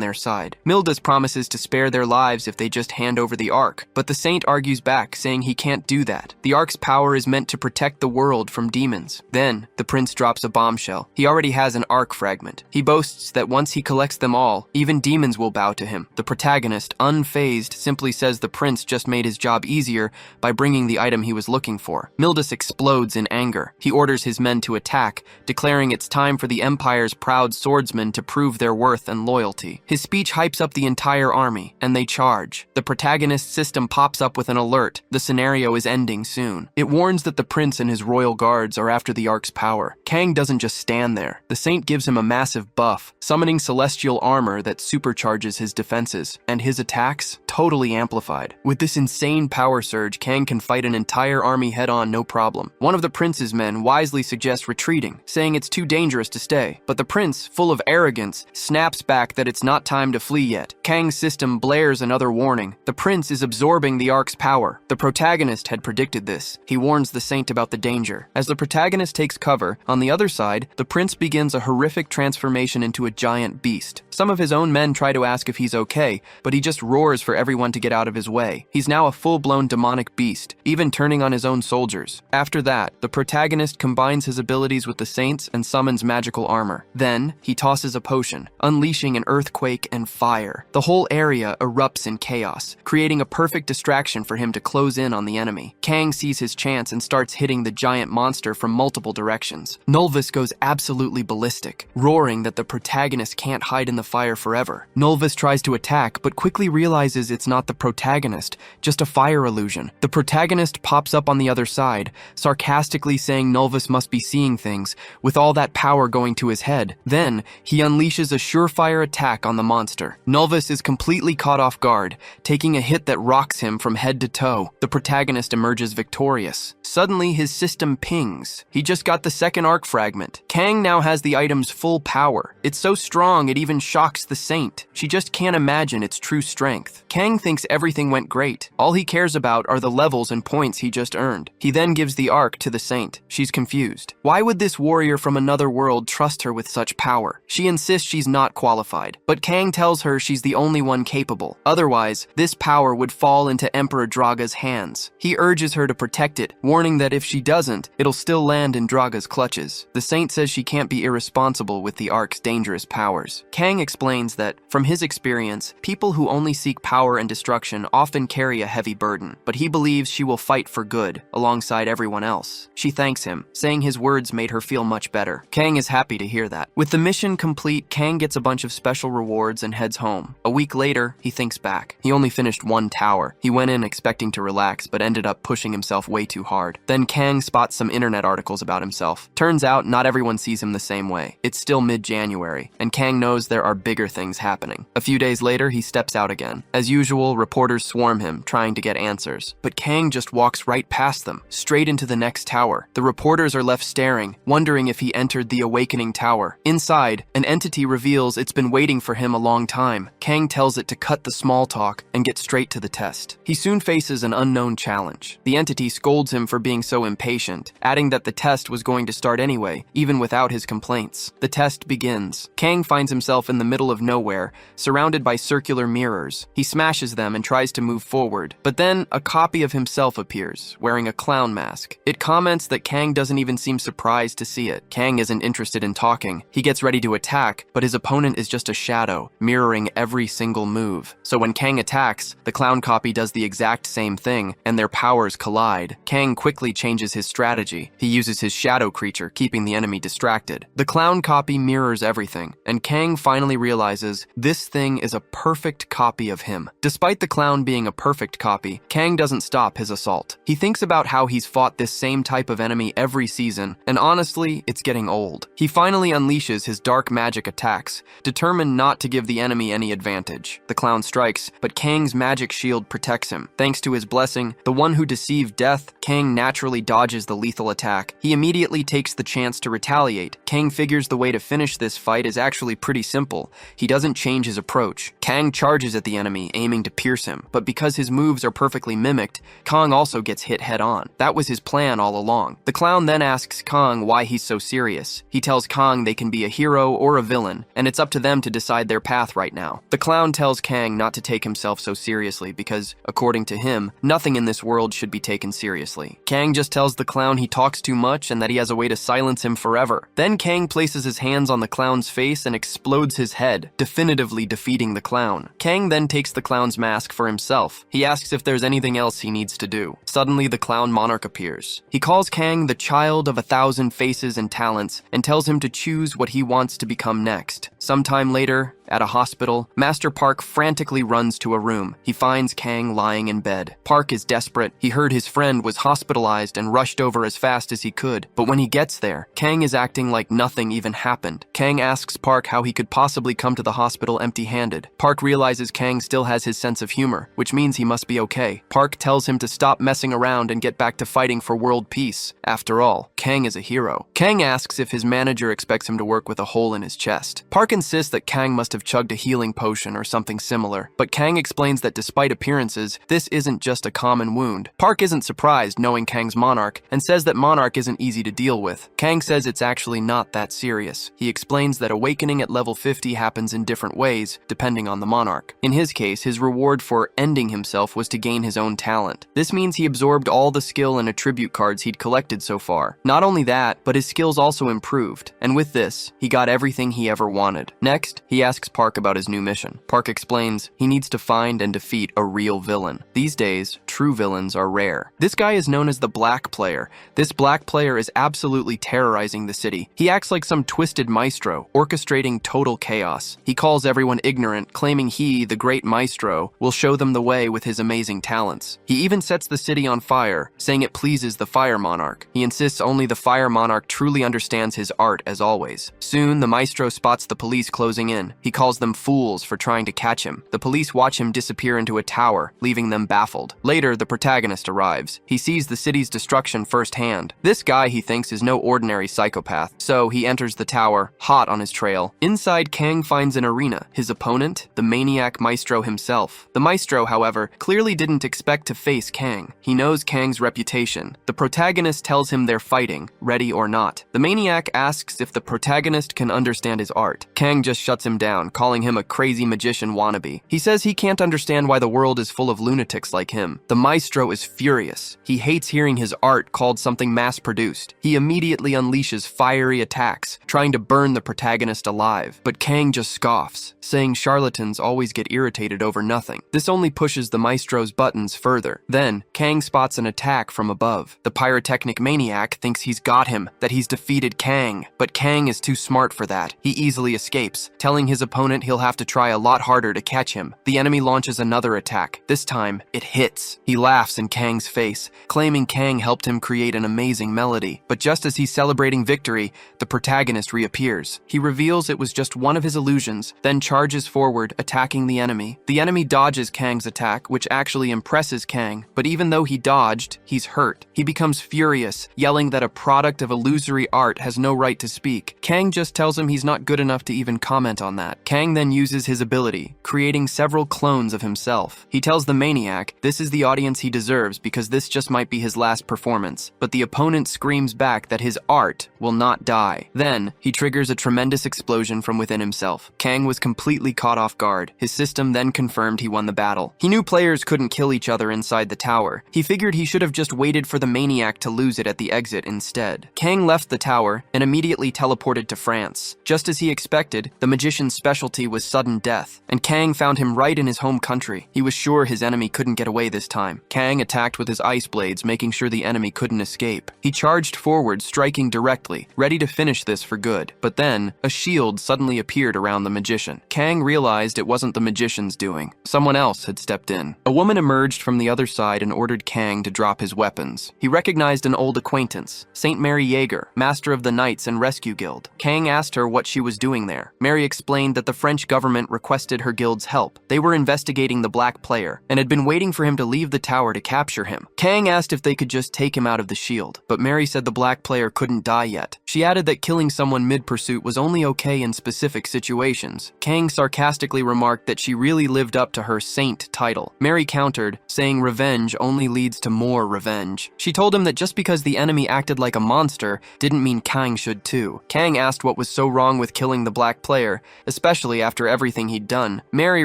their side. Mildas promises to spare their lives if they just hand over the Ark, but the saint argues back, saying he can't do that. The Ark's power is meant to protect the world from demons. Then, the prince drops a bombshell. He already has an Ark fragment. He boasts that once he collects them all, even demons will bow to him. The protagonist, unfazed, simply says the prince just made his job easier by bringing the item he was looking for. Mildas explodes in anger. He orders his men to attack, declaring it's time for the Empire's proud swordsmen to prove their worth and loyalty. His speech hypes up the entire army, and they charge. The protagonist's system pops up with an alert. The scenario is ending soon. It warns that the prince and his royal guards are after the Ark's power. Kang doesn't just stand there. The saint gives him a massive buff, summoning celestial armor that supercharges his defenses, and his attacks totally amplified. With this insane power surge, Kang can fight an entire army head-on no problem. One of the prince's men wisely suggests retreating, saying it's too dangerous to stay, but the prince, full of arrogance, snaps back that it's not time to flee yet. Kang's system blares another warning. The prince is absorbing the Ark's power. The protagonist had predicted this. He warns the saint about the danger. As the protagonist takes cover, on the other side, the prince begins a horrific transformation into a giant beast. Some of his own men try to ask if he's okay, but he just roars for everyone to get out of his way. He's now a full-blown demonic beast, even turning on his own soldiers. After that, the protagonist combines his abilities with the saints and summons magical armor. Then, he tosses a potion, unleashing an earthquake and fire. The whole area erupts in chaos, creating a perfect distraction for him to close in on the enemy. Kang sees his chance and starts hitting the giant monster from multiple directions. Nulvis goes absolutely ballistic, roaring that the protagonist can't hide in the fire forever. Nulvis tries to attack, but quickly realizes it's not the protagonist, just a fire illusion. The protagonist pops up on the other side, sarcastically saying Nulvis must be seeing things, with all that power going to his head. Then, he unleashes a surefire attack on the monster. Nulvis is completely caught off guard, taking a hit that rocks him from head to toe. The protagonist emerges victorious. Suddenly, his system pings. He just got the second Ark fragment. Kang now has the item's full power. It's so strong it even shocks the saint. She just can't imagine its true strength. Kang thinks everything went great. All he cares about are the levels and points he just earned. He then gives the Ark to the saint. She's confused. Why would this warrior from another world trust her with such power? She insists she's not qualified, but Kang tells her she's the only one capable. Otherwise, this power would fall into Emperor Draga's hands. He urges her to protect it, warning that if she doesn't, it'll still land in Draga's clutches. The saint says she can't be irresponsible with the Ark's dangerous powers. Kang explains that, from his experience, people who only seek power power and destruction often carry a heavy burden, but he believes she will fight for good, alongside everyone else. She thanks him, saying his words made her feel much better. Kang is happy to hear that. With the mission complete, Kang gets a bunch of special rewards and heads home. A week later, he thinks back. He only finished one tower. He went in expecting to relax, but ended up pushing himself way too hard. Then Kang spots some internet articles about himself. Turns out, not everyone sees him the same way. It's still mid-January, and Kang knows there are bigger things happening. A few days later, he steps out again. As usual, reporters swarm him, trying to get answers. But Kang just walks right past them, straight into the next tower. The reporters are left staring, wondering if he entered the Awakening Tower. Inside, an entity reveals it's been waiting for him a long time. Kang tells it to cut the small talk and get straight to the test. He soon faces an unknown challenge. The entity scolds him for being so impatient, adding that the test was going to start anyway, even without his complaints. The test begins. Kang finds himself in the middle of nowhere, surrounded by circular mirrors. He smashes them and tries to move forward, but then a copy of himself appears, wearing a clown mask. It comments that Kang doesn't even seem surprised to see it. Kang isn't interested in talking. He gets ready to attack, but his opponent is just a shadow, mirroring every single move. So when Kang attacks, the clown copy does the exact same thing, and their powers collide. Kang quickly changes his strategy. He uses his shadow creature, keeping the enemy distracted. The clown copy mirrors everything, and Kang finally realizes this thing is a perfect copy of him. Despite the clown being a perfect copy, Kang doesn't stop his assault. He thinks about how he's fought this same type of enemy every season, and honestly, it's getting old. He finally unleashes his dark magic attacks, determined not to give the enemy any advantage. The clown strikes, but Kang's magic shield protects him. Thanks to his blessing, the one who deceived death, Kang naturally dodges the lethal attack. He immediately takes the chance to retaliate. Kang figures the way to finish this fight is actually pretty simple. He doesn't change his approach. Kang charges at the enemy, aiming to pierce him, but because his moves are perfectly mimicked, Kang also gets hit head-on. That was his plan all along. The clown then asks Kang why he's so serious. He tells Kang they can be a hero or a villain, and it's up to them to decide their path right now. The clown tells Kang not to take himself so seriously because, according to him, nothing in this world should be taken seriously. Kang just tells the clown he talks too much and that he has a way to silence him forever. Then Kang places his hands on the clown's face and explodes his head, definitively defeating the clown. Kang then takes the clown's mask for himself. He asks if there's anything else he needs to do. Suddenly, the clown monarch appears. He calls Kang the child of 1,000 faces and talents and tells him to choose what he wants to become next. Sometime later, at a hospital, Master Park frantically runs to a room. He finds Kang lying in bed. Park is desperate. He heard his friend was hospitalized and rushed over as fast as he could. But when he gets there, Kang is acting like nothing even happened. Kang asks Park how he could possibly come to the hospital empty-handed. Park realizes Kang still has his sense of humor, which means he must be okay. Park tells him to stop messing around and get back to fighting for world peace. After all, Kang is a hero. Kang asks if his manager expects him to work with a hole in his chest. Park insists that Kang must have chugged a healing potion or something similar, but Kang explains that despite appearances, this isn't just a common wound. Park isn't surprised knowing Kang's Monarch and says that Monarch isn't easy to deal with. Kang says it's actually not that serious. He explains that awakening at level 50 happens in different ways, depending on the Monarch. In his case, his reward for ending himself was to gain his own talent. This means he absorbed all the skill and attribute cards he'd collected so far. Not only that, but his skills also improved, and with this, he got everything he ever wanted. Next, he asks Park about his new mission. Park explains he needs to find and defeat a real villain. These days, true villains are rare. This guy is known as the Black Player. This Black Player is absolutely terrorizing the city. He acts like some twisted maestro, orchestrating total chaos. He calls everyone ignorant, claiming he, the great maestro, will show them the way with his amazing talents. He even sets the city on fire, saying it pleases the Fire Monarch. He insists only the Fire Monarch truly understands his art as always. Soon, the maestro spots the police closing in. He calls them fools for trying to catch him. The police watch him disappear into a tower, leaving them baffled. Later, the protagonist arrives. He sees the city's destruction firsthand. This guy, he thinks, is no ordinary psychopath, so he enters the tower, hot on his trail. Inside, Kang finds an arena. His opponent, the maniac Maestro himself. The Maestro, however, clearly didn't expect to face Kang. He He knows Kang's reputation. The protagonist tells him they're fighting, ready or not. The maniac asks if the protagonist can understand his art. Kang just shuts him down, calling him a crazy magician wannabe. He says he can't understand why the world is full of lunatics like him. The Maestro is furious. He hates hearing his art called something mass-produced. He immediately unleashes fiery attacks, trying to burn the protagonist alive. But Kang just scoffs, saying charlatans always get irritated over nothing. This only pushes the Maestro's buttons further. Then, Kang spots an attack from above. The pyrotechnic maniac thinks he's got him, that he's defeated Kang. But Kang is too smart for that. He easily escapes, telling his opponent he'll have to try a lot harder to catch him. The enemy launches another attack. This time, it hits. He laughs in Kang's face, claiming Kang helped him create an amazing melody. But just as he's celebrating victory, the protagonist reappears. He reveals it was just one of his illusions, then charges forward, attacking the enemy. The enemy dodges Kang's attack, which actually impresses Kang, but even though he dodged, he's hurt. He becomes furious, yelling that a product of illusory art has no right to speak. Kang just tells him he's not good enough to even comment on that. Kang then uses his ability, creating several clones of himself. He tells the maniac this is the audience he deserves because this just might be his last performance, but the opponent screams back that his art will not die. Then, he triggers a tremendous explosion from within himself. Kang was completely caught off guard. His system then confirmed he won the battle. He knew players couldn't kill each other inside the tower. He figured he should have just waited for the maniac to lose it at the exit instead. Kang left the tower and immediately teleported to France. Just as he expected, the magician's specialty was sudden death, and Kang found him right in his home country. He was sure his enemy couldn't get away this time. Kang attacked with his ice blades, making sure the enemy couldn't escape. He charged forward, striking directly, ready to finish this for good. But then, a shield suddenly appeared around the magician. Kang realized it wasn't the magician's doing. Someone else had stepped in. A woman emerged from the other side and ordered Kang to drop his weapons. He recognized an old acquaintance, Saint Mary Yeager, master of the Knights and Rescue Guild. Kang asked her what she was doing there. Mary explained that the French government requested her guild's help. They were investigating the black player and had been waiting for him to leave the tower to capture him. Kang asked if they could just take him out of the shield, but Mary said the black player couldn't die yet. She added that killing someone mid-pursuit was only okay in specific situations. Kang sarcastically remarked that she really lived up to her saint title. Mary countered, saying revenge only leads to more revenge. She told him that just because the enemy acted like a monster didn't mean Kang should too. Kang asked what was so wrong with killing the black player, especially after everything he'd done. Mary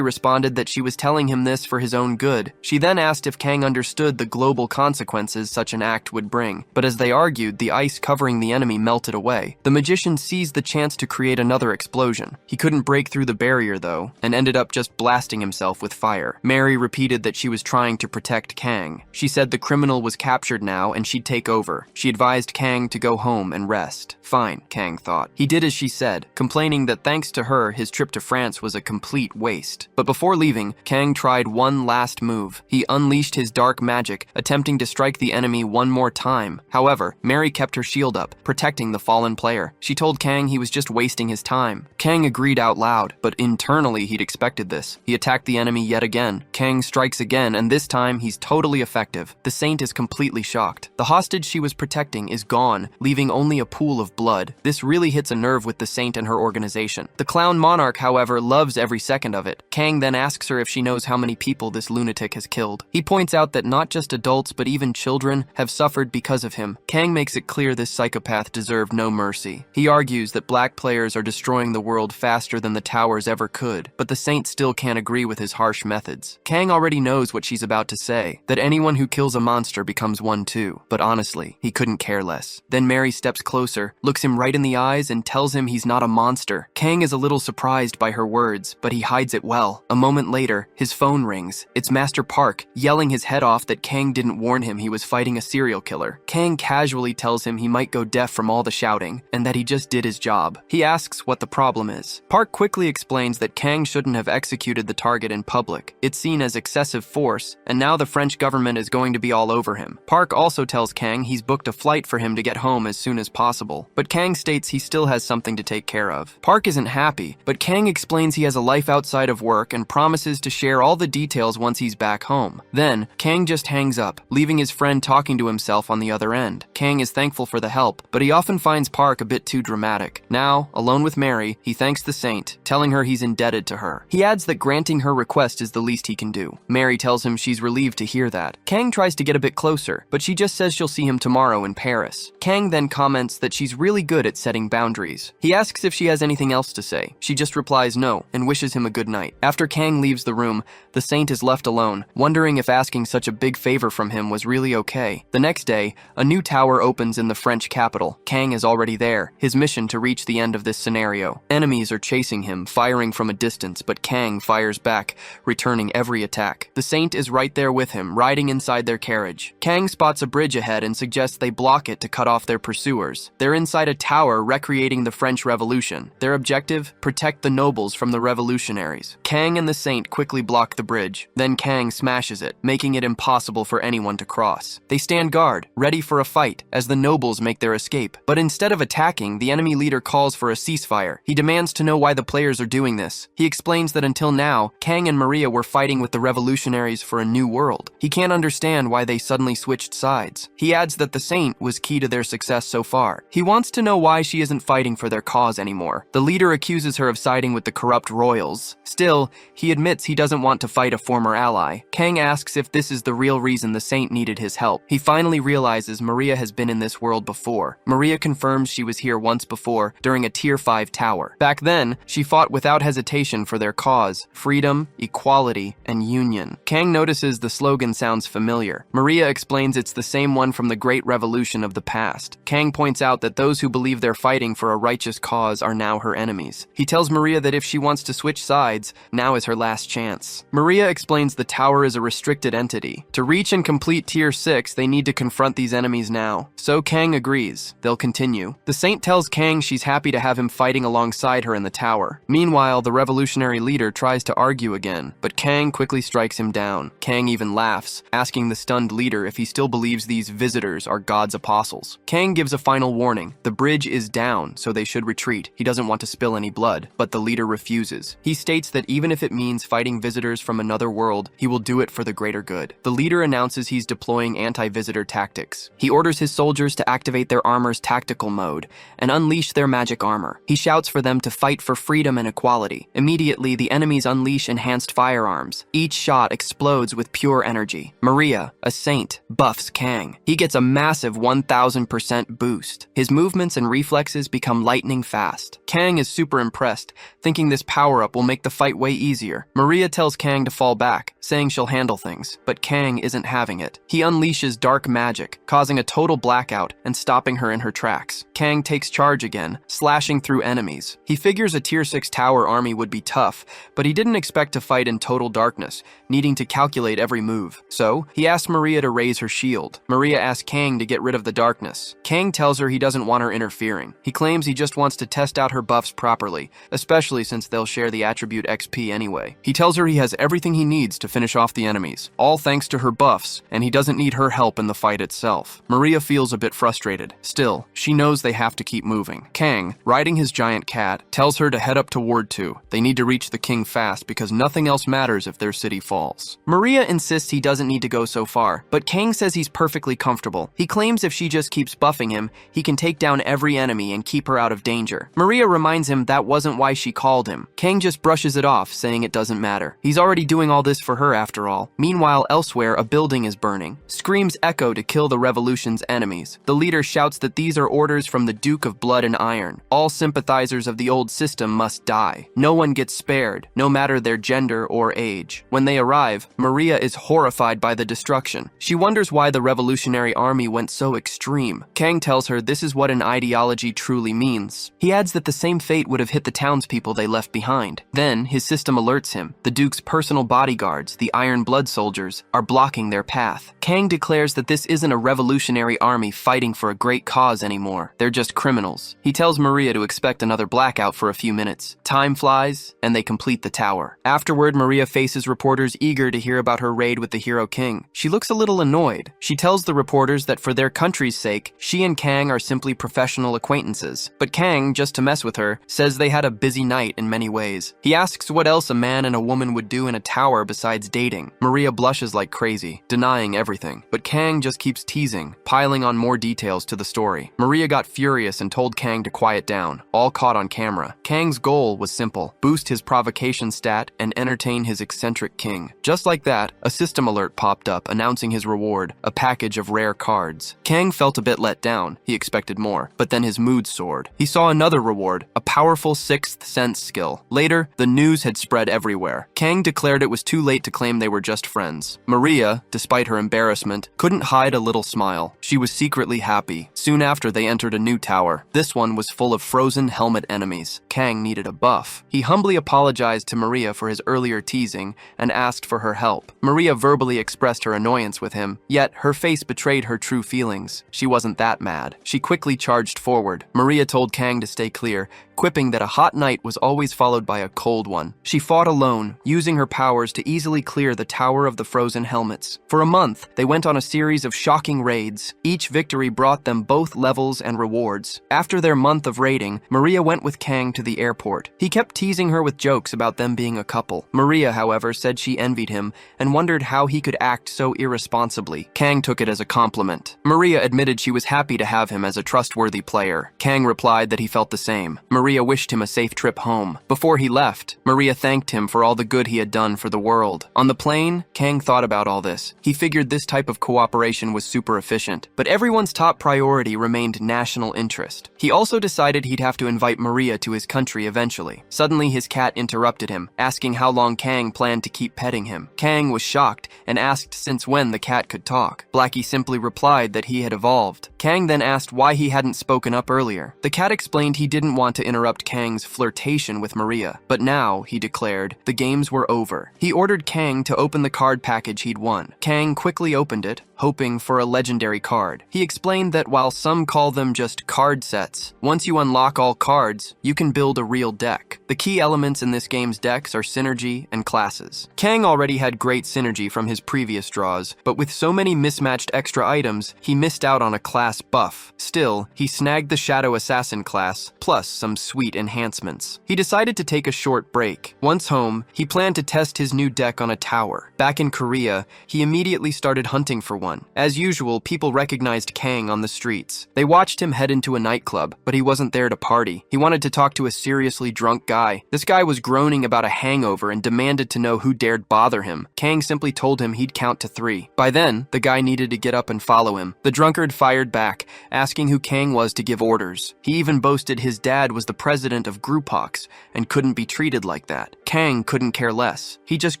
responded that she was telling him this for his own good. She then asked if Kang understood the global consequences such an act would bring, but as they argued, the ice covering the enemy melted away. The magician seized the chance to create another explosion. He couldn't break through the barrier though, and ended up just blasting himself with fire. Mary repeated that she was trying to protect Kang. She said the criminal was captured now and she'd take over. She advised Kang to go home and rest. Fine, Kang thought. He did as she said, complaining that thanks to her, his trip to France was a complete waste. But before leaving, Kang tried one last move. He unleashed his dark magic, attempting to strike the enemy one more time. However, Mary kept her shield up, protecting the fallen player. She told Kang he was just wasting his time. Kang agreed out loud, but internally he'd expected this. He attacked the enemy yet again. Kang strikes again, and this time he's totally effective. The saint is completely shocked. The hostage she was protecting is gone, leaving only a pool of blood. This really hits a nerve with the saint and her organization. The clown Monarch, however, loves every second of it. Kang then asks her if she knows how many people this lunatic has killed. He points out that not just adults but even children have suffered because of him. Kang makes it clear this psychopath deserved no mercy. He argues that black players are destroying the world faster than the towers ever could, but the saint still can't agree with his harsh methods. Kang already knows what she's about to say, that anyone who kills a monster becomes one too, but honestly, he couldn't care less. Then Mary steps closer, looks him right in the eyes, and tells him he's not a monster. Kang is a little surprised by her words, but he hides it well. A moment later, his phone rings. It's Master Park, yelling his head off that Kang didn't warn him he was fighting a serial killer. Kang casually tells him he might go deaf from all the shouting, and that he just did his job. He asks what the problem is. Park quickly explains that Kang shouldn't have executed the target in public. It's seen as excessive force, and now the French government is going to be all over him. Park also tells Kang he's booked a flight for him to get home as soon as possible, but Kang states he still has something to take care of. Park isn't happy, but Kang explains he has a life outside of work and promises to share all the details once he's back home. Then, Kang just hangs up, leaving his friend talking to himself on the other end. Kang is thankful for the help, but he often finds Park a bit too dramatic. Now, alone with Mary, he thanks the saint, telling her he's indebted to her. He adds that granting her request is the least he can do. Mary tells him she's relieved to hear that. Kang Kang tries to get a bit closer, but she just says she'll see him tomorrow in Paris. Kang then comments that she's really good at setting boundaries. He asks if she has anything else to say. She just replies no and wishes him a good night. After Kang leaves the room, the Saint is left alone, wondering if asking such a big favor from him was really okay. The next day, a new tower opens in the French capital. Kang is already there, his mission to reach the end of this scenario. Enemies are chasing him, firing from a distance, but Kang fires back, returning every attack. The Saint is right there with him, riding inside their carriage. Kang spots a bridge ahead and suggests they block it to cut off their pursuers. They're inside a tower recreating the French Revolution. Their objective? Protect the nobles from the revolutionaries. Kang and the Saint quickly block the bridge. Then Kang smashes it, making it impossible for anyone to cross. They stand guard, ready for a fight, as the nobles make their escape. But instead of attacking, the enemy leader calls for a ceasefire. He demands to know why the players are doing this. He explains that until now, Kang and Maria were fighting with the revolutionaries for a new world. He can't understand why they suddenly switched sides. He adds that the Saint was key to their success so far. He wants to know why she isn't fighting for their cause anymore. The leader accuses her of siding with the corrupt royals. Still, he admits he doesn't want to fight a former ally. Kang asks if this is the real reason the Saint needed his help. He finally realizes Maria has been in this world before. Maria confirms she was here once before, during a Tier 5 tower. Back then, she fought without hesitation for their cause: freedom, equality, and union. Kang notices the slogan sounds familiar. Maria explains it's the same one from the Great Revolution of the past. Kang points out that those who believe they're fighting for a righteous cause are now her enemies. He tells Maria that if she wants to switch sides, now is her last chance. Maria explains the tower is a restricted entity. To reach and complete Tier 6, they need to confront these enemies now. So Kang agrees. They'll continue. The Saint tells Kang she's happy to have him fighting alongside her in the tower. Meanwhile, the revolutionary leader tries to argue again, but Kang quickly strikes him down. Kang even laughs, asking the stunned leader if he still believes these visitors are God's apostles. Kang gives a final warning. The bridge is down, so they should retreat. He doesn't want to spill any blood, but the leader refuses. He states that even if it means fighting visitors from another world, he will do it for the greater good. The leader announces he's deploying anti-visitor tactics. He orders his soldiers to activate their armor's tactical mode and unleash their magic armor. He shouts for them to fight for freedom and equality. Immediately, the enemies unleash enhanced firearms. Each shot explodes with pure energy. Maria, a Saint, buffs Kang. He gets a massive 1000% boost. His movements and reflexes become lightning fast. Kang is super impressed, thinking this power-up will make the fight way easier. Maria tells Kang to fall back, saying she'll handle things, but Kang isn't having it. He unleashes dark magic, causing a total blackout and stopping her in her tracks. Kang takes charge again, slashing through enemies. He figures a Tier 6 tower army would be tough, but he didn't expect to fight in total darkness, needing to calculate every move. So, he asks Maria to raise her shield. Maria asks Kang to get rid of the darkness. Kang tells her he doesn't want her interfering. He claims he just wants to test out her buffs properly, especially since they'll share the attribute XP anyway. He tells her he has everything he needs to finish off the enemies, all thanks to her buffs, and he doesn't need her help in the fight itself. Maria feels a bit frustrated. Still, she knows they have to keep moving. Kang, riding his giant cat, tells her to head up to Ward 2. They need to reach the king fast because nothing else matters if their city falls. Maria insists he doesn't need to go so far, but Kang says he's perfectly comfortable. He claims if she just keeps buffing him, he can take down every enemy and keep her out of danger. Maria reminds him that wasn't why she called him. Kang just brushes it off, saying it doesn't matter. He's already doing all this for her after all. Meanwhile, elsewhere, a building is burning. Screams echo to kill the revolution's enemies. The leader shouts that these are orders from the Duke of Blood and Iron. All sympathizers of the old system must die. No one gets spared, no matter their gender or age. When they arrive, Maria is horrified by the destruction. She wonders why the revolutionary army went so extreme. Kang tells her this is what an ideology truly means. He adds that the same fate would have hit the townspeople they left behind. Then, his system alerts him. The Duke's personal bodyguards, the Iron Blood soldiers, are blocking their path. Kang declares that this isn't a revolutionary army fighting for a great cause anymore. They're just criminals. He tells Maria to expect another blackout for a few minutes. Time flies, and they complete the tower. Afterward, Maria faces reporters eager to hear about her raid with the Hero King. She looks a little annoyed. She tells the reporters that for their country's sake, she and Kang are simply professional acquaintances. But Kang, just to mess with her, says they had a busy night in many ways. He asks what else a man and a woman would do in a tower besides dating. Maria blushes like crazy, denying everything. But Kang just keeps teasing, piling on more details to the story. Maria got furious and told Kang to quiet down, all caught on camera. Kang's goal was simple: boost his provocation stat and entertain his eccentric king. Just like that, a system alert popped popped up, announcing his reward, a package of rare cards. Kang felt a bit let down. He expected more, but then his mood soared. He saw another reward, a powerful sixth sense skill. Later, the news had spread everywhere. Kang declared it was too late to claim they were just friends. Maria, despite her embarrassment, couldn't hide a little smile. She was secretly happy. Soon after, they entered a new tower. This one was full of frozen helmet enemies. Kang needed a buff. He humbly apologized to Maria for his earlier teasing and asked for her help. Maria verbally expressed her annoyance with him, yet her face betrayed her true feelings. She wasn't that mad. She quickly charged forward. Maria told Kang to stay clear, quipping that a hot night was always followed by a cold one. She fought alone, using her powers to easily clear the Tower of the Frozen Helmets. For a month, they went on a series of shocking raids. Each victory brought them both levels and rewards. After their month of raiding, Maria went with Kang to the airport. He kept teasing her with jokes about them being a couple. Maria, however, said she envied him and wondered how he could act so irresponsibly. Kang took it as a compliment. Maria admitted she was happy to have him as a trustworthy player. Kang replied that he felt the same. Maria wished him a safe trip home. Before he left, Maria thanked him for all the good he had done for the world. On the plane, Kang thought about all this. He figured this type of cooperation was super efficient, but everyone's top priority remained national interest. He also decided he'd have to invite Maria to his country eventually. Suddenly, his cat interrupted him, asking how long Kang planned to keep petting him. Kang was shocked and asked since when the cat could talk. Blackie simply replied that he had evolved. Kang then asked why he hadn't spoken up earlier. The cat explained he didn't want to interrupt Kang's flirtation with Maria, but now, he declared, the games were over. He ordered Kang to open the card package he'd won. Kang quickly opened it, hoping for a legendary card. He explained that while some call them just card sets, once you unlock all cards, you can build a real deck. The key elements in this game's decks are synergy and classes. Kang already had great synergy from his previous draws, but with so many mismatched extra items, he missed out on a class buff. Still, he snagged the Shadow Assassin class, plus some sweet enhancements. He decided to take a short break. Once home, he planned to test his new deck on a tower. Back in Korea, he immediately started hunting for one. As usual, people recognized Kang on the streets. They watched him head into a nightclub, but he wasn't there to party. He wanted to talk to a seriously drunk guy. This guy was groaning about a hangover and demanded to know who dared bother him. Kang simply told him he'd count to 3. By then, the guy needed to get up and follow him. The drunkard fired back, asking who Kang was to give orders. He even boasted his dad was the president of Grupox and couldn't be treated like that. Kang couldn't care less. He just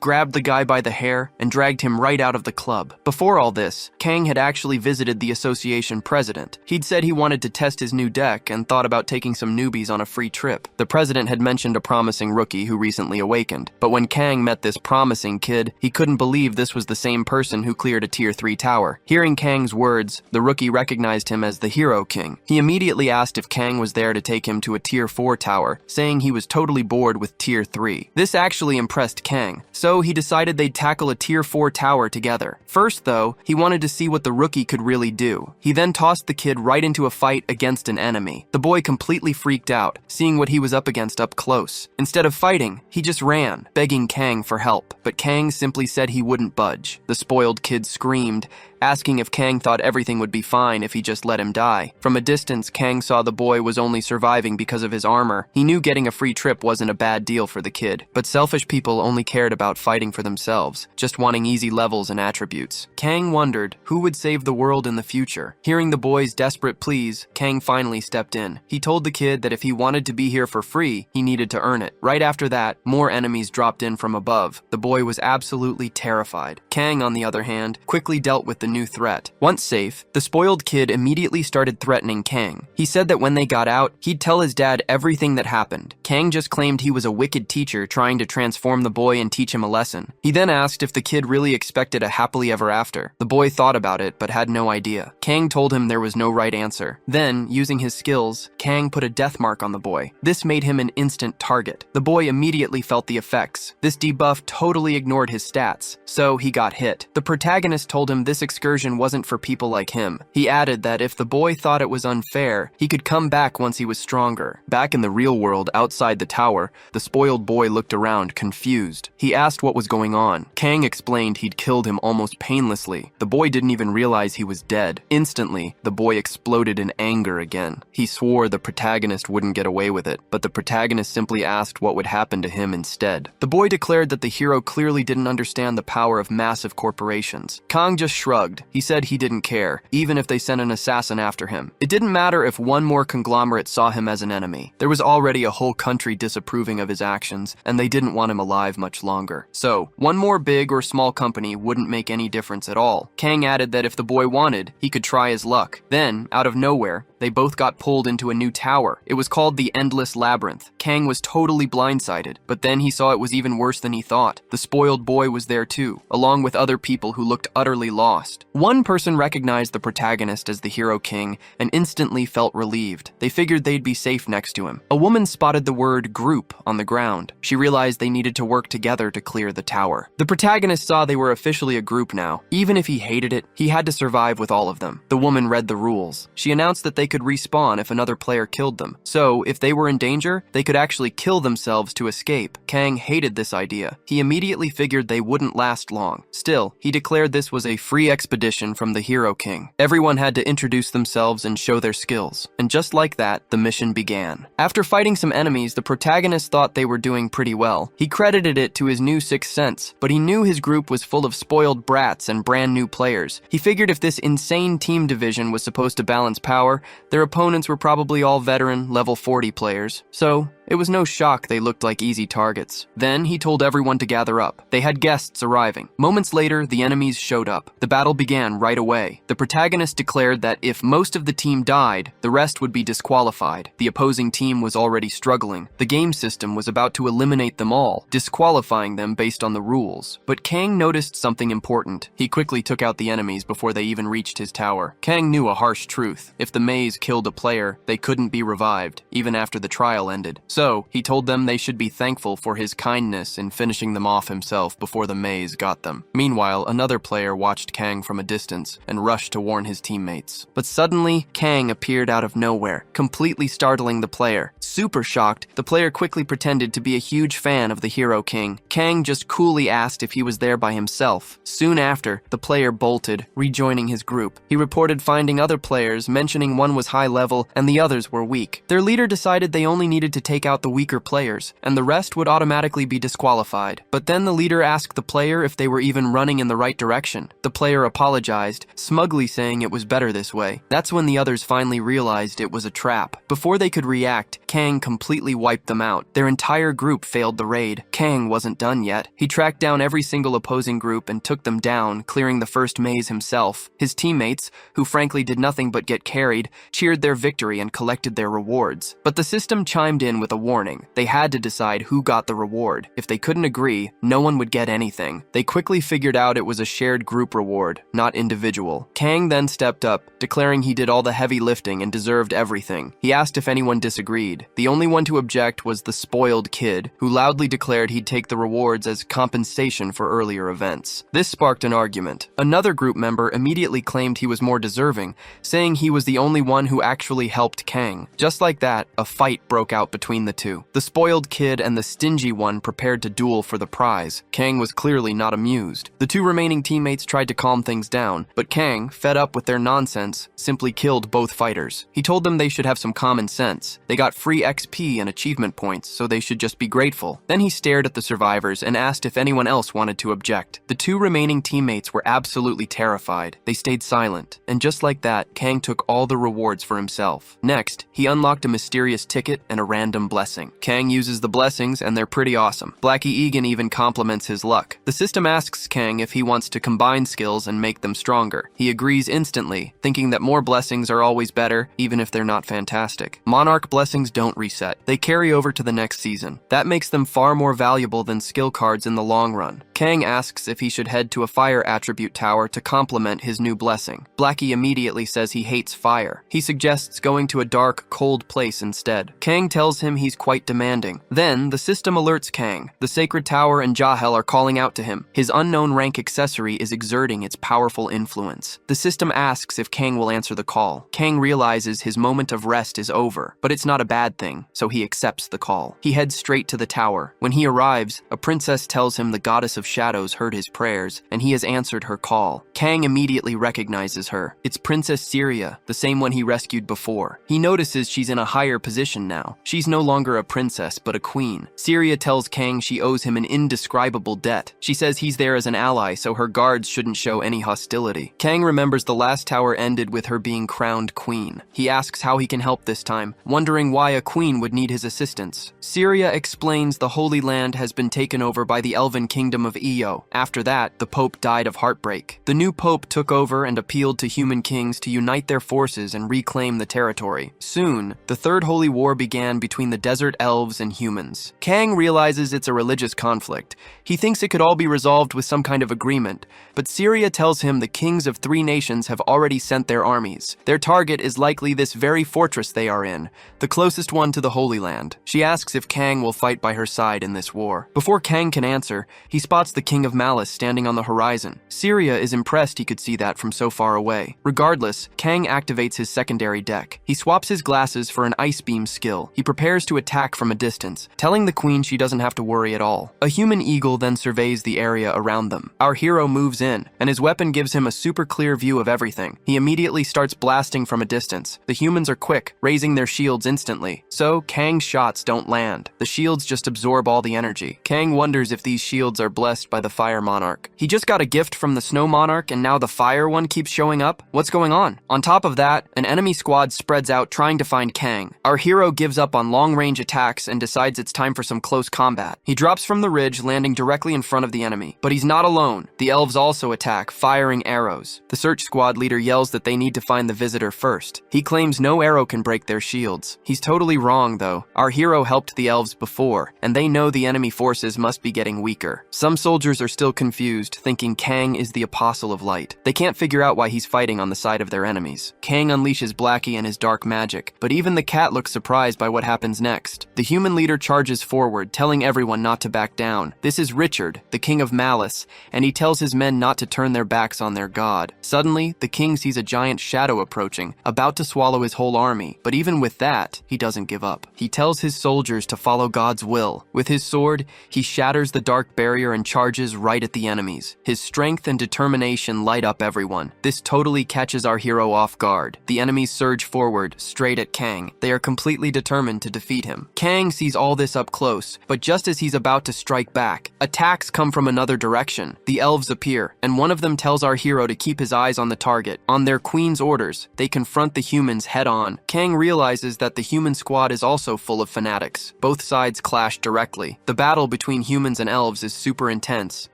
grabbed the guy by the hair and dragged him right out of the club. Before all this, Kang had actually visited the association president. He'd said he wanted to test his new deck and thought about taking some newbies on a free trip. The president had mentioned a promising rookie who recently awakened. But when Kang met this promising kid, he couldn't believe this was the same person who cleared a tier 3 tower. Hearing Kang's words, the rookie recognized him as the Hero King. He immediately asked if Kang was there to take him to a tier 4 tower, saying he was totally bored with tier 3. This actually impressed Kang, so he decided they'd tackle a tier 4 tower together. First though, he wanted to see what the rookie could really do. He then tossed the kid right into a fight against an enemy. The boy completely freaked out, seeing what he was up against up close. Instead of fighting, he just ran, begging Kang for help. But Kang simply said he wouldn't budge. The spoiled kid screamed, asking if Kang thought everything would be fine if he just let him die. From a distance, Kang saw the boy was only surviving because of his armor. He knew getting a free trip wasn't a bad deal for the kid, but selfish people only cared about fighting for themselves, just wanting easy levels and attributes. Kang wondered who would save the world in the future. Hearing the boy's desperate pleas, Kang finally stepped in. He told the kid that if he wanted to be here for free, he needed to earn it. Right after that, more enemies dropped in from above. The boy was absolutely terrified. Kang, on the other hand, quickly dealt with the new threat. Once safe, the spoiled kid immediately started threatening Kang. He said that when they got out, he'd tell his dad everything that happened. Kang just claimed he was a wicked teacher trying to transform the boy and teach him a lesson. He then asked if the kid really expected a happily ever after. The boy thought about it, but had no idea. Kang told him there was no right answer. Then, using his skills, Kang put a death mark on the boy. This made him an instant target. The boy immediately felt the effects. This debuff totally ignored his stats, so he got hit. The protagonist told him this excursion wasn't for people like him. He added that if the boy thought it was unfair, he could come back once he was stronger. Back in the real world outside the tower, the spoiled boy looked looked around, confused. He asked what was going on. Kang explained he'd killed him almost painlessly. The boy didn't even realize he was dead. Instantly, the boy exploded in anger again. He swore the protagonist wouldn't get away with it, but the protagonist simply asked what would happen to him instead. The boy declared that the hero clearly didn't understand the power of massive corporations. Kang just shrugged. He said he didn't care, even if they sent an assassin after him. It didn't matter if one more conglomerate saw him as an enemy. There was already a whole country disapproving of his actions, and they didn't want him alive much longer. So, one more big or small company wouldn't make any difference at all. Kang added that if the boy wanted, he could try his luck. Then, out of nowhere, they both got pulled into a new tower. It was called the Endless Labyrinth. Kang was totally blindsided, but then he saw it was even worse than he thought. The spoiled boy was there too, along with other people who looked utterly lost. One person recognized the protagonist as the hero king and instantly felt relieved. They figured they'd be safe next to him. A woman spotted the word group on the ground. She realized they needed to work together to clear the tower. The protagonist saw they were officially a group now. Even if he hated it, he had to survive with all of them. The woman read the rules. She announced that they could respawn if another player killed them. So, if they were in danger, they could actually kill themselves to escape. Kang hated this idea. He immediately figured they wouldn't last long. Still, he declared this was a free expedition from the Hero King. Everyone had to introduce themselves and show their skills. And just like that, the mission began. After fighting some enemies, the protagonist thought they were doing pretty well. He credited it to his new sixth sense, but he knew his group was full of spoiled brats and brand new players. He figured if this insane team division was supposed to balance power, their opponents were probably all veteran, level 40 players. So, it was no shock they looked like easy targets. Then he told everyone to gather up. They had guests arriving. Moments later, the enemies showed up. The battle began right away. The protagonist declared that if most of the team died, the rest would be disqualified. The opposing team was already struggling. The game system was about to eliminate them all, disqualifying them based on the rules. But Kang noticed something important. He quickly took out the enemies before they even reached his tower. Kang knew a harsh truth. If the maze killed a player, they couldn't be revived, even after the trial ended. So, he told them they should be thankful for his kindness in finishing them off himself before the maze got them. Meanwhile, another player watched Kang from a distance and rushed to warn his teammates. But suddenly, Kang appeared out of nowhere, completely startling the player. Super shocked, the player quickly pretended to be a huge fan of the Hero King. Kang just coolly asked if he was there by himself. Soon after, the player bolted, rejoining his group. He reported finding other players, mentioning one was high level and the others were weak. Their leader decided they only needed to take out the weaker players, and the rest would automatically be disqualified. But then the leader asked the player if they were even running in the right direction. The player apologized, smugly saying it was better this way. That's when the others finally realized it was a trap. Before they could react, Kang completely wiped them out. Their entire group failed the raid. Kang wasn't done yet. He tracked down every single opposing group and took them down, clearing the first maze himself. His teammates, who frankly did nothing but get carried, cheered their victory and collected their rewards. But the system chimed in with a warning. They had to decide who got the reward. If they couldn't agree, no one would get anything. They quickly figured out it was a shared group reward, not individual. Kang then stepped up, declaring he did all the heavy lifting and deserved everything. He asked if anyone disagreed. The only one to object was the spoiled kid, who loudly declared he'd take the rewards as compensation for earlier events. This sparked an argument. Another group member immediately claimed he was more deserving, saying he was the only one who actually helped Kang. Just like that, a fight broke out between the two. The spoiled kid and the stingy one prepared to duel for the prize. Kang was clearly not amused. The two remaining teammates tried to calm things down, but Kang, fed up with their nonsense, simply killed both fighters. He told them they should have some common sense. They got free XP and achievement points, so they should just be grateful. Then he stared at the survivors and asked if anyone else wanted to object. The two remaining teammates were absolutely terrified. They stayed silent, and just like that, Kang took all the rewards for himself. Next, he unlocked a mysterious ticket and a random blessing. Kang uses the blessings, and they're pretty awesome. Blackie Egan even compliments his luck. The system asks Kang if he wants to combine skills and make them stronger. He agrees instantly, thinking that more blessings are always better, even if they're not fantastic. Monarch blessings don't reset. They carry over to the next season. That makes them far more valuable than skill cards in the long run. Kang asks if he should head to a fire attribute tower to complement his new blessing. Blackie immediately says he hates fire. He suggests going to a dark, cold place instead. Kang tells him he's quite demanding. Then, the system alerts Kang. The Sacred Tower and Jahel are calling out to him. His unknown rank accessory is exerting its powerful influence. The system asks if Kang will answer the call. Kang realizes his moment of rest is over, but it's not a bad thing, so he accepts the call. He heads straight to the tower. When he arrives, a princess tells him the goddess of shadows heard his prayers, and he has answered her call. Kang immediately recognizes her. It's Princess Syria, the same one he rescued before. He notices she's in a higher position now. She's no longer a princess, but a queen. Syria tells Kang she owes him an indescribable debt. She says he's there as an ally, so her guards shouldn't show any hostility. Kang remembers the last tower ended with her being crowned queen. He asks how he can help this time, wondering why a queen would need his assistance. Syria explains the Holy Land has been taken over by the elven kingdom of Io. After that, the Pope died of heartbreak. The new Pope took over and appealed to human kings to unite their forces and reclaim the territory. Soon, the Third Holy War began between the desert elves and humans. Kang realizes it's a religious conflict. He thinks it could all be resolved with some kind of agreement, but Syria tells him the kings of 3 nations have already sent their armies. Their target is likely this very fortress they are in, the closest one to the Holy Land. She asks if Kang will fight by her side in this war. Before Kang can answer, he spots the King of Malice standing on the horizon. Syria is impressed he could see that from so far away. Regardless, Kang activates his secondary deck. He swaps his glasses for an ice beam skill. He prepares to attack from a distance, telling the queen she doesn't have to worry at all. A human eagle then surveys the area around them. Our hero moves in, and his weapon gives him a super clear view of everything. He immediately starts blasting from a distance. The humans are quick, raising their shields instantly. So, Kang's shots don't land. The shields just absorb all the energy. Kang wonders if these shields are blessed by the Fire Monarch. He just got a gift from the Snow Monarch and now the Fire one keeps showing up? What's going on? On top of that, an enemy squad spreads out trying to find Kang. Our hero gives up on long-range attacks and decides it's time for some close combat. He drops from the ridge, landing directly in front of the enemy. But he's not alone. The elves also attack, firing arrows. The search squad leader yells that they need to find the visitor first. He claims no arrow can break their shields. He's totally wrong, though. Our hero helped the elves before, and they know the enemy forces must be getting weaker. Some soldiers are still confused, thinking Kang is the Apostle of Light. They can't figure out why he's fighting on the side of their enemies. Kang unleashes Blackie and his dark magic, but even the cat looks surprised by what happens next. The human leader charges forward, telling everyone not to back down. This is Richard, the King of Malice, and he tells his men not to turn their backs on their god. Suddenly, the king sees a giant shadow approaching, about to swallow his whole army, but even with that, he doesn't give up. He tells his soldiers to follow God's will. With his sword, he shatters the dark barrier and charges right at the enemies. His strength and determination light up everyone. This totally catches our hero off guard. The enemies surge forward, straight at Kang. They are completely determined to defeat him. Kang sees all this up close, but just as he's about to strike back, attacks come from another direction. The elves appear, and one of them tells our hero to keep his eyes on the target. On their queen's orders, they confront the humans head-on. Kang realizes that the human squad is also full of fanatics. Both sides clash directly. The battle between humans and elves is super intense.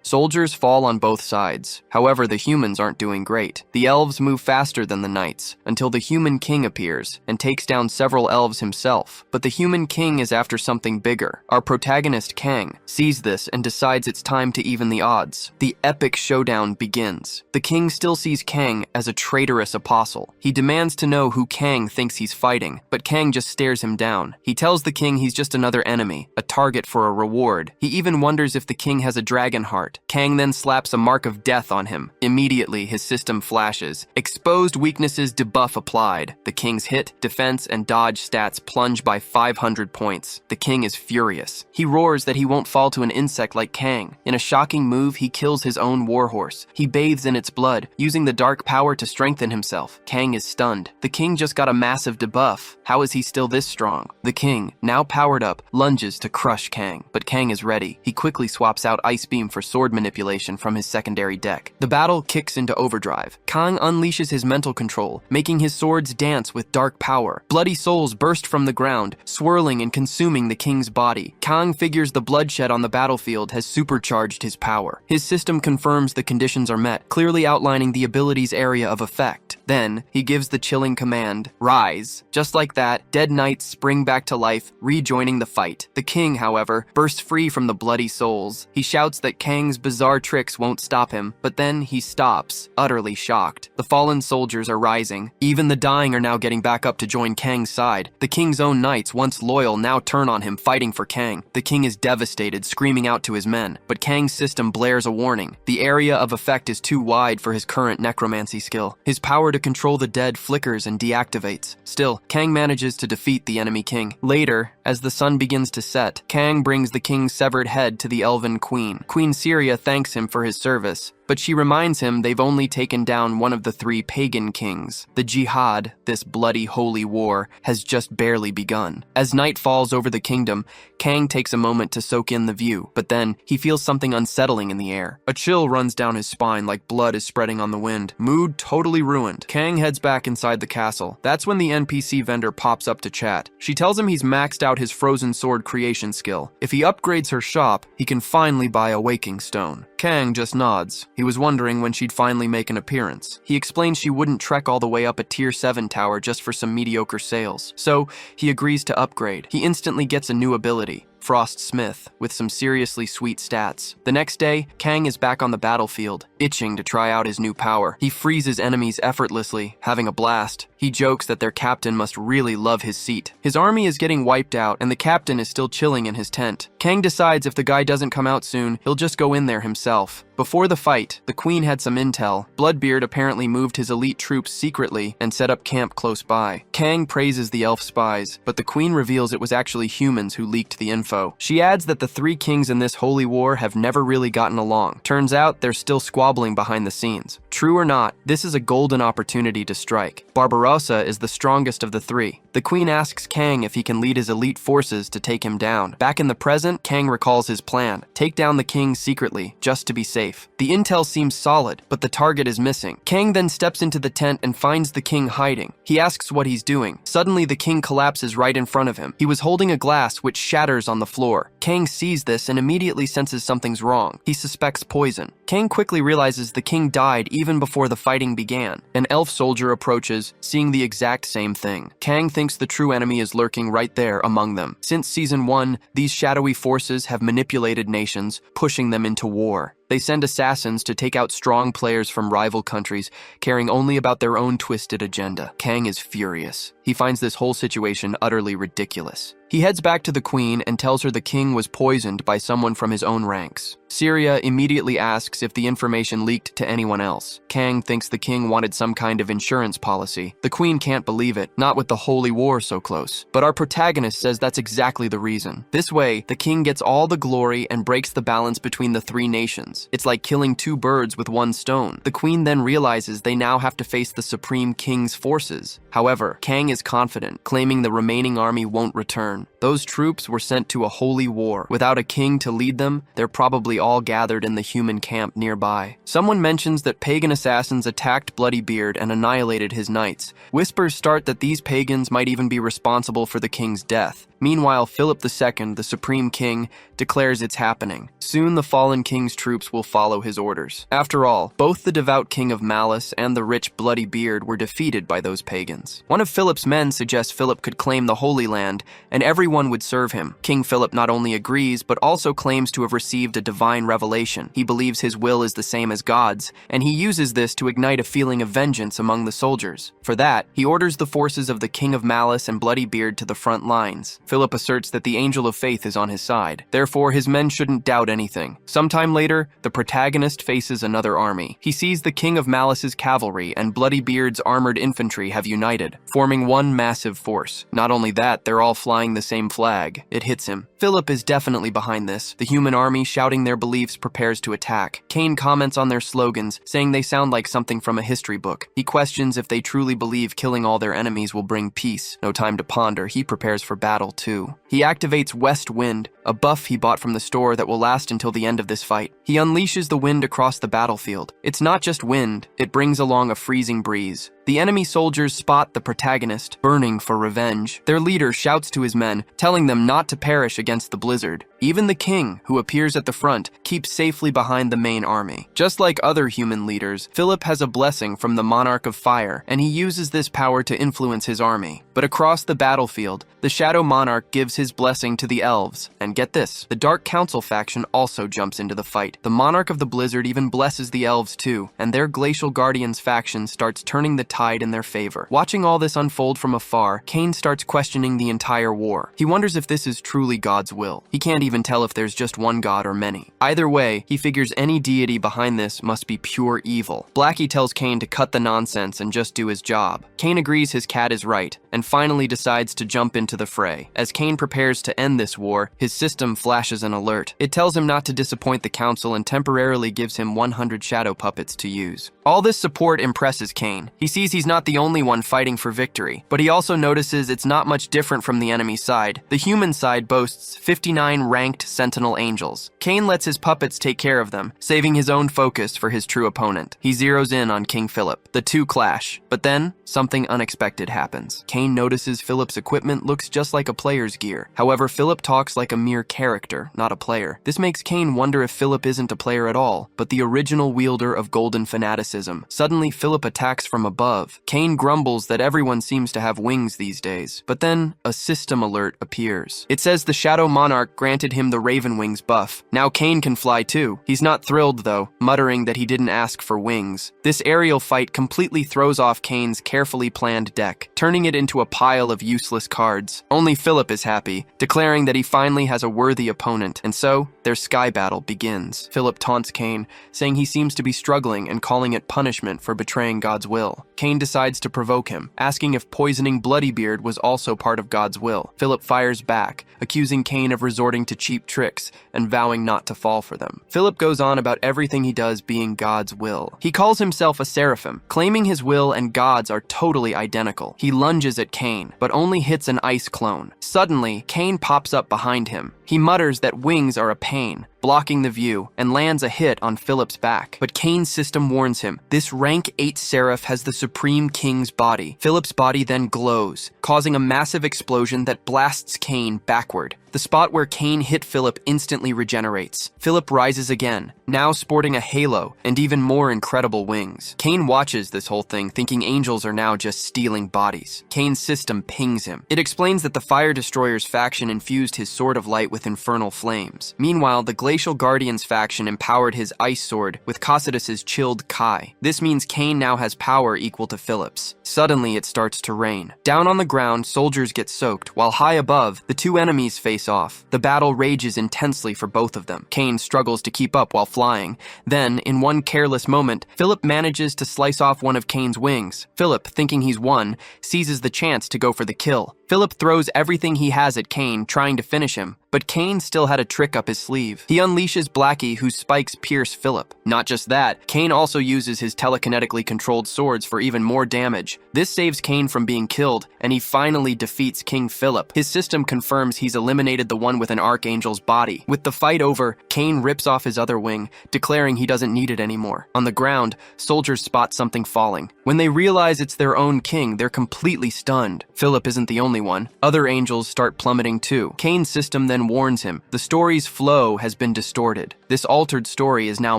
Soldiers fall on both sides. However, the humans aren't doing great. The elves move faster than the knights, until the human king appears, and takes down several elves himself. But the human king is after something bigger. Our protagonist, Kang, sees this and decides it's time to even the odds. The epic showdown begins. The king still sees Kang as a traitorous apostle. He demands to know who Kang thinks he's fighting, but Kang just stares him down. He tells the king he's just another enemy, a target for a reward. He even wonders if the king has a dragon heart. Kang then slaps a mark of death on him. Immediately, his system flashes. Exposed weaknesses debuff applied. The king's hit, defense, and dodge stats plunge by 500 points. The king is furious. He roars that he won't fall to an insect like Kang. In a shocking move, he kills his own warhorse. He bathes in its blood, using the dark power to strengthen himself. Kang is stunned. The king just got a massive debuff. How is he still this strong? The king, now powered up, lunges to crush Kang, but Kang is ready. He quickly swaps out Ice Beam for sword manipulation from his secondary deck. The battle kicks into overdrive. Kang unleashes his mental control, making his swords dance with dark power. Bloody souls burst from the ground, swirling and consuming the king's body. Kang figures the bloodshed on the battlefield has supercharged his power. His system confirms the conditions are met, clearly outlining the ability's area of effect. Then, he gives the chilling command, "Rise." Just like that, dead knights spring back to life, rejoining the fight. The king, however, bursts free from the bloody souls. He shouts that Kang's bizarre tricks won't stop him, but then he stops, utterly shocked. The fallen soldiers are rising. Even the dying are now getting back up to join Kang's side. The king's own knights, once loyal, now turn on him, fighting for Kang. The king is devastated, screaming out to his men, but Kang's system blares a warning. The area of effect is too wide for his current necromancy skill. His power to control the dead flickers and deactivates. Still, Kang manages to defeat the enemy king. Later, as the sun begins to set, Kang brings the king's severed head to the elven queen. Queen Syria thanks him for his service, but she reminds him they've only taken down one of the 3 pagan kings. The jihad, this bloody holy war, has just barely begun. As night falls over the kingdom, Kang takes a moment to soak in the view, but then he feels something unsettling in the air. A chill runs down his spine like blood is spreading on the wind. Mood totally ruined. Kang heads back inside the castle. That's when the NPC vendor pops up to chat. She tells him he's maxed out his frozen sword creation skill. If he upgrades her shop, he can finally buy a waking stone. Kang just nods. He was wondering when she'd finally make an appearance. He explains she wouldn't trek all the way up a tier 7 tower just for some mediocre sales. So, he agrees to upgrade. He instantly gets a new ability, Frost Smith, with some seriously sweet stats. The next day, Kang is back on the battlefield, itching to try out his new power. He freezes enemies effortlessly, having a blast. He jokes that their captain must really love his seat. His army is getting wiped out, and the captain is still chilling in his tent. Kang decides if the guy doesn't come out soon, he'll just go in there himself. Before the fight, the queen had some intel. Bloodbeard apparently moved his elite troops secretly and set up camp close by. Kang praises the elf spies, but the queen reveals it was actually humans who leaked the info. She adds that the 3 kings in this holy war have never really gotten along. Turns out they're still squabbling behind the scenes. True or not, this is a golden opportunity to strike. Barbarossa is the strongest of the 3. The queen asks Kang if he can lead his elite forces to take him down. Back in the present, Kang recalls his plan. Take down the king secretly, just to be safe. The intel seems solid, but the target is missing. Kang then steps into the tent and finds the king hiding. He asks what he's doing. Suddenly, the king collapses right in front of him. He was holding a glass which shatters on the floor. Kang sees this and immediately senses something's wrong. He suspects poison. Kang quickly realizes the king died even before the fighting began. An elf soldier approaches, seeing the exact same thing. Kang thinks the true enemy is lurking right there among them. Since Season 1, these shadowy forces have manipulated nations, pushing them into war. They send assassins to take out strong players from rival countries, caring only about their own twisted agenda. Kang is furious. He finds this whole situation utterly ridiculous. He heads back to the queen and tells her the king was poisoned by someone from his own ranks. Syria immediately asks if the information leaked to anyone else. Kang thinks the king wanted some kind of insurance policy. The queen can't believe it, not with the holy war so close. But our protagonist says that's exactly the reason. This way, the king gets all the glory and breaks the balance between the 3 nations. It's like killing 2 birds with 1 stone. The queen then realizes they now have to face the supreme king's forces. However, Kang is confident, claiming the remaining army won't return. Those troops were sent to a holy war. Without a king to lead them, they're probably all gathered in the human camp nearby. Someone mentions that pagan assassins attacked Bloodybeard and annihilated his knights. Whispers start that these pagans might even be responsible for the king's death. Meanwhile, Philip II, the supreme king, declares it's happening. Soon the fallen king's troops will follow his orders. After all, both the devout king of Malice and the rich Bloodybeard were defeated by those pagans. One of Philip's men suggests Philip could claim the Holy Land, and everyone would serve him. King Philip not only agrees, but also claims to have received a divine revelation. He believes his will is the same as God's, and he uses this to ignite a feeling of vengeance among the soldiers. For that, he orders the forces of the king of Malice and Bloodybeard to the front lines. Philip asserts that the Angel of Faith is on his side. Therefore, his men shouldn't doubt anything. Sometime later, the protagonist faces another army. He sees the King of Malice's cavalry and Bloodybeard's armored infantry have united, forming one massive force. Not only that, they're all flying the same flag. It hits him. Philip is definitely behind this. The human army, shouting their beliefs, prepares to attack. Kane comments on their slogans, saying they sound like something from a history book. He questions if they truly believe killing all their enemies will bring peace. No time to ponder, he prepares for battle too. He activates West Wind, a buff he bought from the store that will last until the end of this fight. He unleashes the wind across the battlefield. It's not just wind, it brings along a freezing breeze. The enemy soldiers spot the protagonist, burning for revenge. Their leader shouts to his men, telling them not to perish against the blizzard. Even the king, who appears at the front, keeps safely behind the main army. Just like other human leaders, Philip has a blessing from the Monarch of Fire, and he uses this power to influence his army. But across the battlefield, the Shadow Monarch gives his blessing to the elves. And get this, the Dark Council faction also jumps into the fight. The Monarch of the Blizzard even blesses the elves too, and their Glacial Guardians faction starts turning the tide in their favor. Watching all this unfold from afar, Kane starts questioning the entire war. He wonders if this is truly God's will. He can't even tell if there's just one god or many. Either way, he figures any deity behind this must be pure evil. Blackie tells Kane to cut the nonsense and just do his job. Kane agrees his cat is right, and finally decides to jump into the fray. As Kane prepares to end this war, his system flashes an alert. It tells him not to disappoint the council and temporarily gives him 100 shadow puppets to use. All this support impresses Kane. He sees he's not the only one fighting for victory, but he also notices it's not much different from the enemy side. The human side boasts 59 ranked Sentinel Angels. Kane lets his puppets take care of them, saving his own focus for his true opponent. He zeroes in on King Philip. The two clash, but then something unexpected happens. Kane notices Philip's equipment looks just like a player's gear. However, Philip talks like a mere character, not a player. This makes Kane wonder if Philip isn't a player at all, but the original wielder of golden fanaticism. Suddenly, Philip attacks from above. Kane grumbles that everyone seems to have wings these days, but then a system alert appears. It says the Shadow Monarch granted him the Raven Wings buff. Now Kane can fly too. He's not thrilled though, muttering that he didn't ask for wings. This aerial fight completely throws off Kane's carefully planned deck, turning it into a pile of useless cards. Only Philip is happy, declaring that he finally has a worthy opponent, and so their sky battle begins. Philip taunts Kane, saying he seems to be struggling and calling it punishment for betraying God's will. Kane decides to provoke him, asking if poisoning Bloodybeard was also part of God's will. Philip fires back, accusing Kane of resorting to cheap tricks and vowing not to fall for them. Philip goes on about everything he does being God's will. He calls himself a seraphim, claiming his will and God's are totally identical. He lunges at Kane, but only hits an ice clone. Suddenly, Kane pops up behind him. He mutters that wings are a pain, blocking the view, and lands a hit on Philip's back. But Kane's system warns him, this rank 8 seraph has the Supreme King's body. Philip's body then glows, causing a massive explosion that blasts Kane backward. The spot where Kane hit Philip instantly regenerates. Philip rises again, now sporting a halo and even more incredible wings. Kane watches this whole thing, thinking angels are now just stealing bodies. Kane's system pings him. It explains that the Fire Destroyer's faction infused his Sword of Light with infernal flames. Meanwhile, the Glacial Guardians faction empowered his ice sword with Cocytus's chilled Kai. This means Kane now has power equal to Philip's. Suddenly, it starts to rain. Down on the ground, soldiers get soaked, while high above, the two enemies face off. The battle rages intensely for both of them. Kane struggles to keep up while flying. Then, in one careless moment, Philip manages to slice off one of Kane's wings. Philip, thinking he's won, seizes the chance to go for the kill. Philip throws everything he has at Kane, trying to finish him, but Kane still had a trick up his sleeve. He unleashes Blackie, whose spikes pierce Philip. Not just that, Kane also uses his telekinetically controlled swords for even more damage. This saves Kane from being killed, and he finally defeats King Philip. His system confirms he's eliminated the one with an archangel's body. With the fight over, Kane rips off his other wing, declaring he doesn't need it anymore. On the ground, soldiers spot something falling. When they realize it's their own king, they're completely stunned. Philip isn't the only one. Other angels start plummeting too. Kane's system then warns him, the story's flow has been distorted. This altered story is now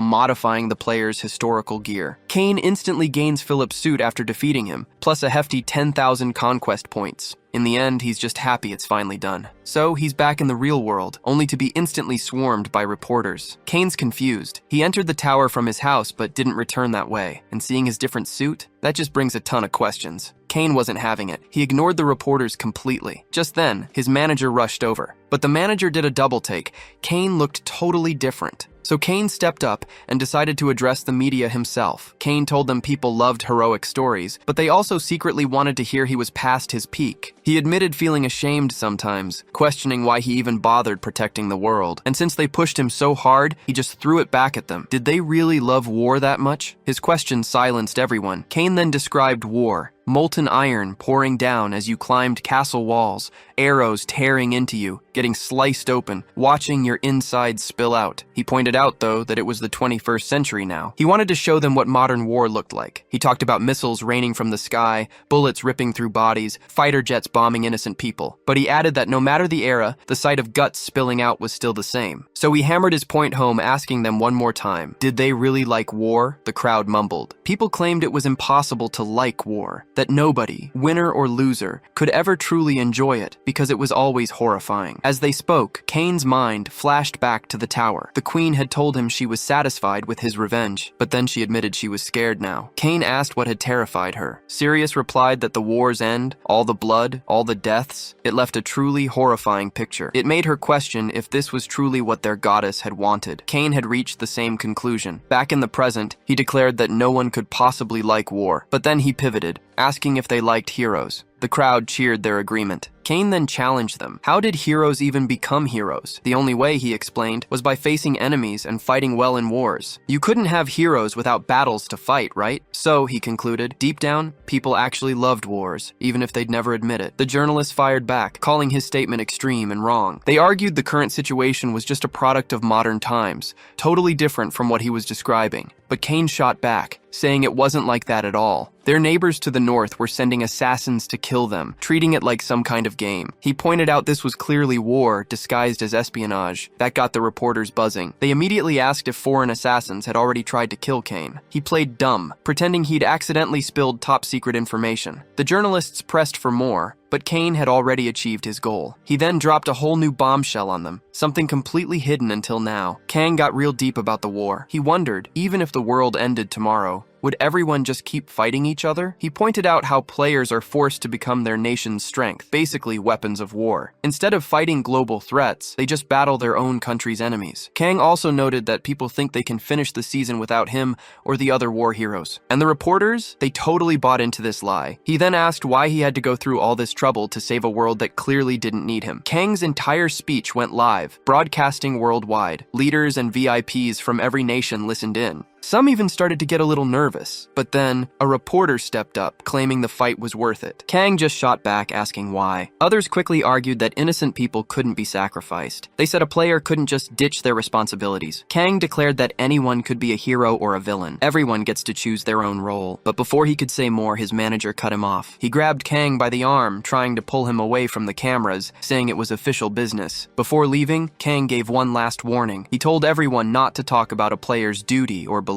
modifying the player's historical gear. Kane instantly gains Philip's suit after defeating him, plus a hefty 10,000 conquest points. In the end, he's just happy it's finally done. So he's back in the real world, only to be instantly swarmed by reporters. Kane's confused. He entered the tower from his house but didn't return that way, and seeing his different suit, that just brings a ton of questions. Kane wasn't having it. He ignored the reporters completely. Just then, his manager rushed over. But the manager did a double take. Kane looked totally different. So Kane stepped up and decided to address the media himself. Kane told them people loved heroic stories, but they also secretly wanted to hear he was past his peak. He admitted feeling ashamed sometimes, questioning why he even bothered protecting the world. And since they pushed him so hard, he just threw it back at them. Did they really love war that much? His question silenced everyone. Kane then described war. Molten iron pouring down as you climbed castle walls, arrows tearing into you, getting getting sliced open, watching your insides spill out. He pointed out, though, that it was the 21st century now. He wanted to show them what modern war looked like. He talked about missiles raining from the sky, bullets ripping through bodies, fighter jets bombing innocent people. But he added that no matter the era, the sight of guts spilling out was still the same. So he hammered his point home, asking them one more time, did they really like war? The crowd mumbled. People claimed it was impossible to like war, that nobody, winner or loser, could ever truly enjoy it because it was always horrifying. As they spoke, Kane's mind flashed back to the tower. The queen had told him she was satisfied with his revenge, but then she admitted she was scared now. Kane asked what had terrified her. Sirius replied that the war's end, all the blood, all the deaths, it left a truly horrifying picture. It made her question if this was truly what their goddess had wanted. Kane had reached the same conclusion. Back in the present, he declared that no one could possibly like war, but then he pivoted, asking if they liked heroes. The crowd cheered their agreement. Kane then challenged them. How did heroes even become heroes? The only way, he explained, was by facing enemies and fighting well in wars. You couldn't have heroes without battles to fight, right? So, he concluded, deep down, people actually loved wars, even if they'd never admit it. The journalists fired back, calling his statement extreme and wrong. They argued the current situation was just a product of modern times, totally different from what he was describing. But Kane shot back, saying it wasn't like that at all. Their neighbors to the north were sending assassins to kill them, treating it like some kind of game. He pointed out this was clearly war disguised as espionage. That got the reporters buzzing. They immediately asked if foreign assassins had already tried to kill Kane. He played dumb, pretending he'd accidentally spilled top-secret information. The journalists pressed for more, but Kane had already achieved his goal. He then dropped a whole new bombshell on them, something completely hidden until now. Kang got real deep about the war. He wondered, even if the world ended tomorrow, would everyone just keep fighting each other? He pointed out how players are forced to become their nation's strength, basically weapons of war. Instead of fighting global threats, they just battle their own country's enemies. Kang also noted that people think they can finish the season without him or the other war heroes. And the reporters? They totally bought into this lie. He then asked why he had to go through all this trouble to save a world that clearly didn't need him. Kang's entire speech went live, broadcasting worldwide. Leaders and VIPs from every nation listened in. Some even started to get a little nervous, but then a reporter stepped up, claiming the fight was worth it. Kang just shot back, asking why. Others quickly argued that innocent people couldn't be sacrificed. They said a player couldn't just ditch their responsibilities. Kang declared that anyone could be a hero or a villain. Everyone gets to choose their own role. But before he could say more, his manager cut him off. He grabbed Kang by the arm, trying to pull him away from the cameras, saying it was official business. Before leaving, Kang gave one last warning. He told everyone not to talk about a player's duty or beliefs.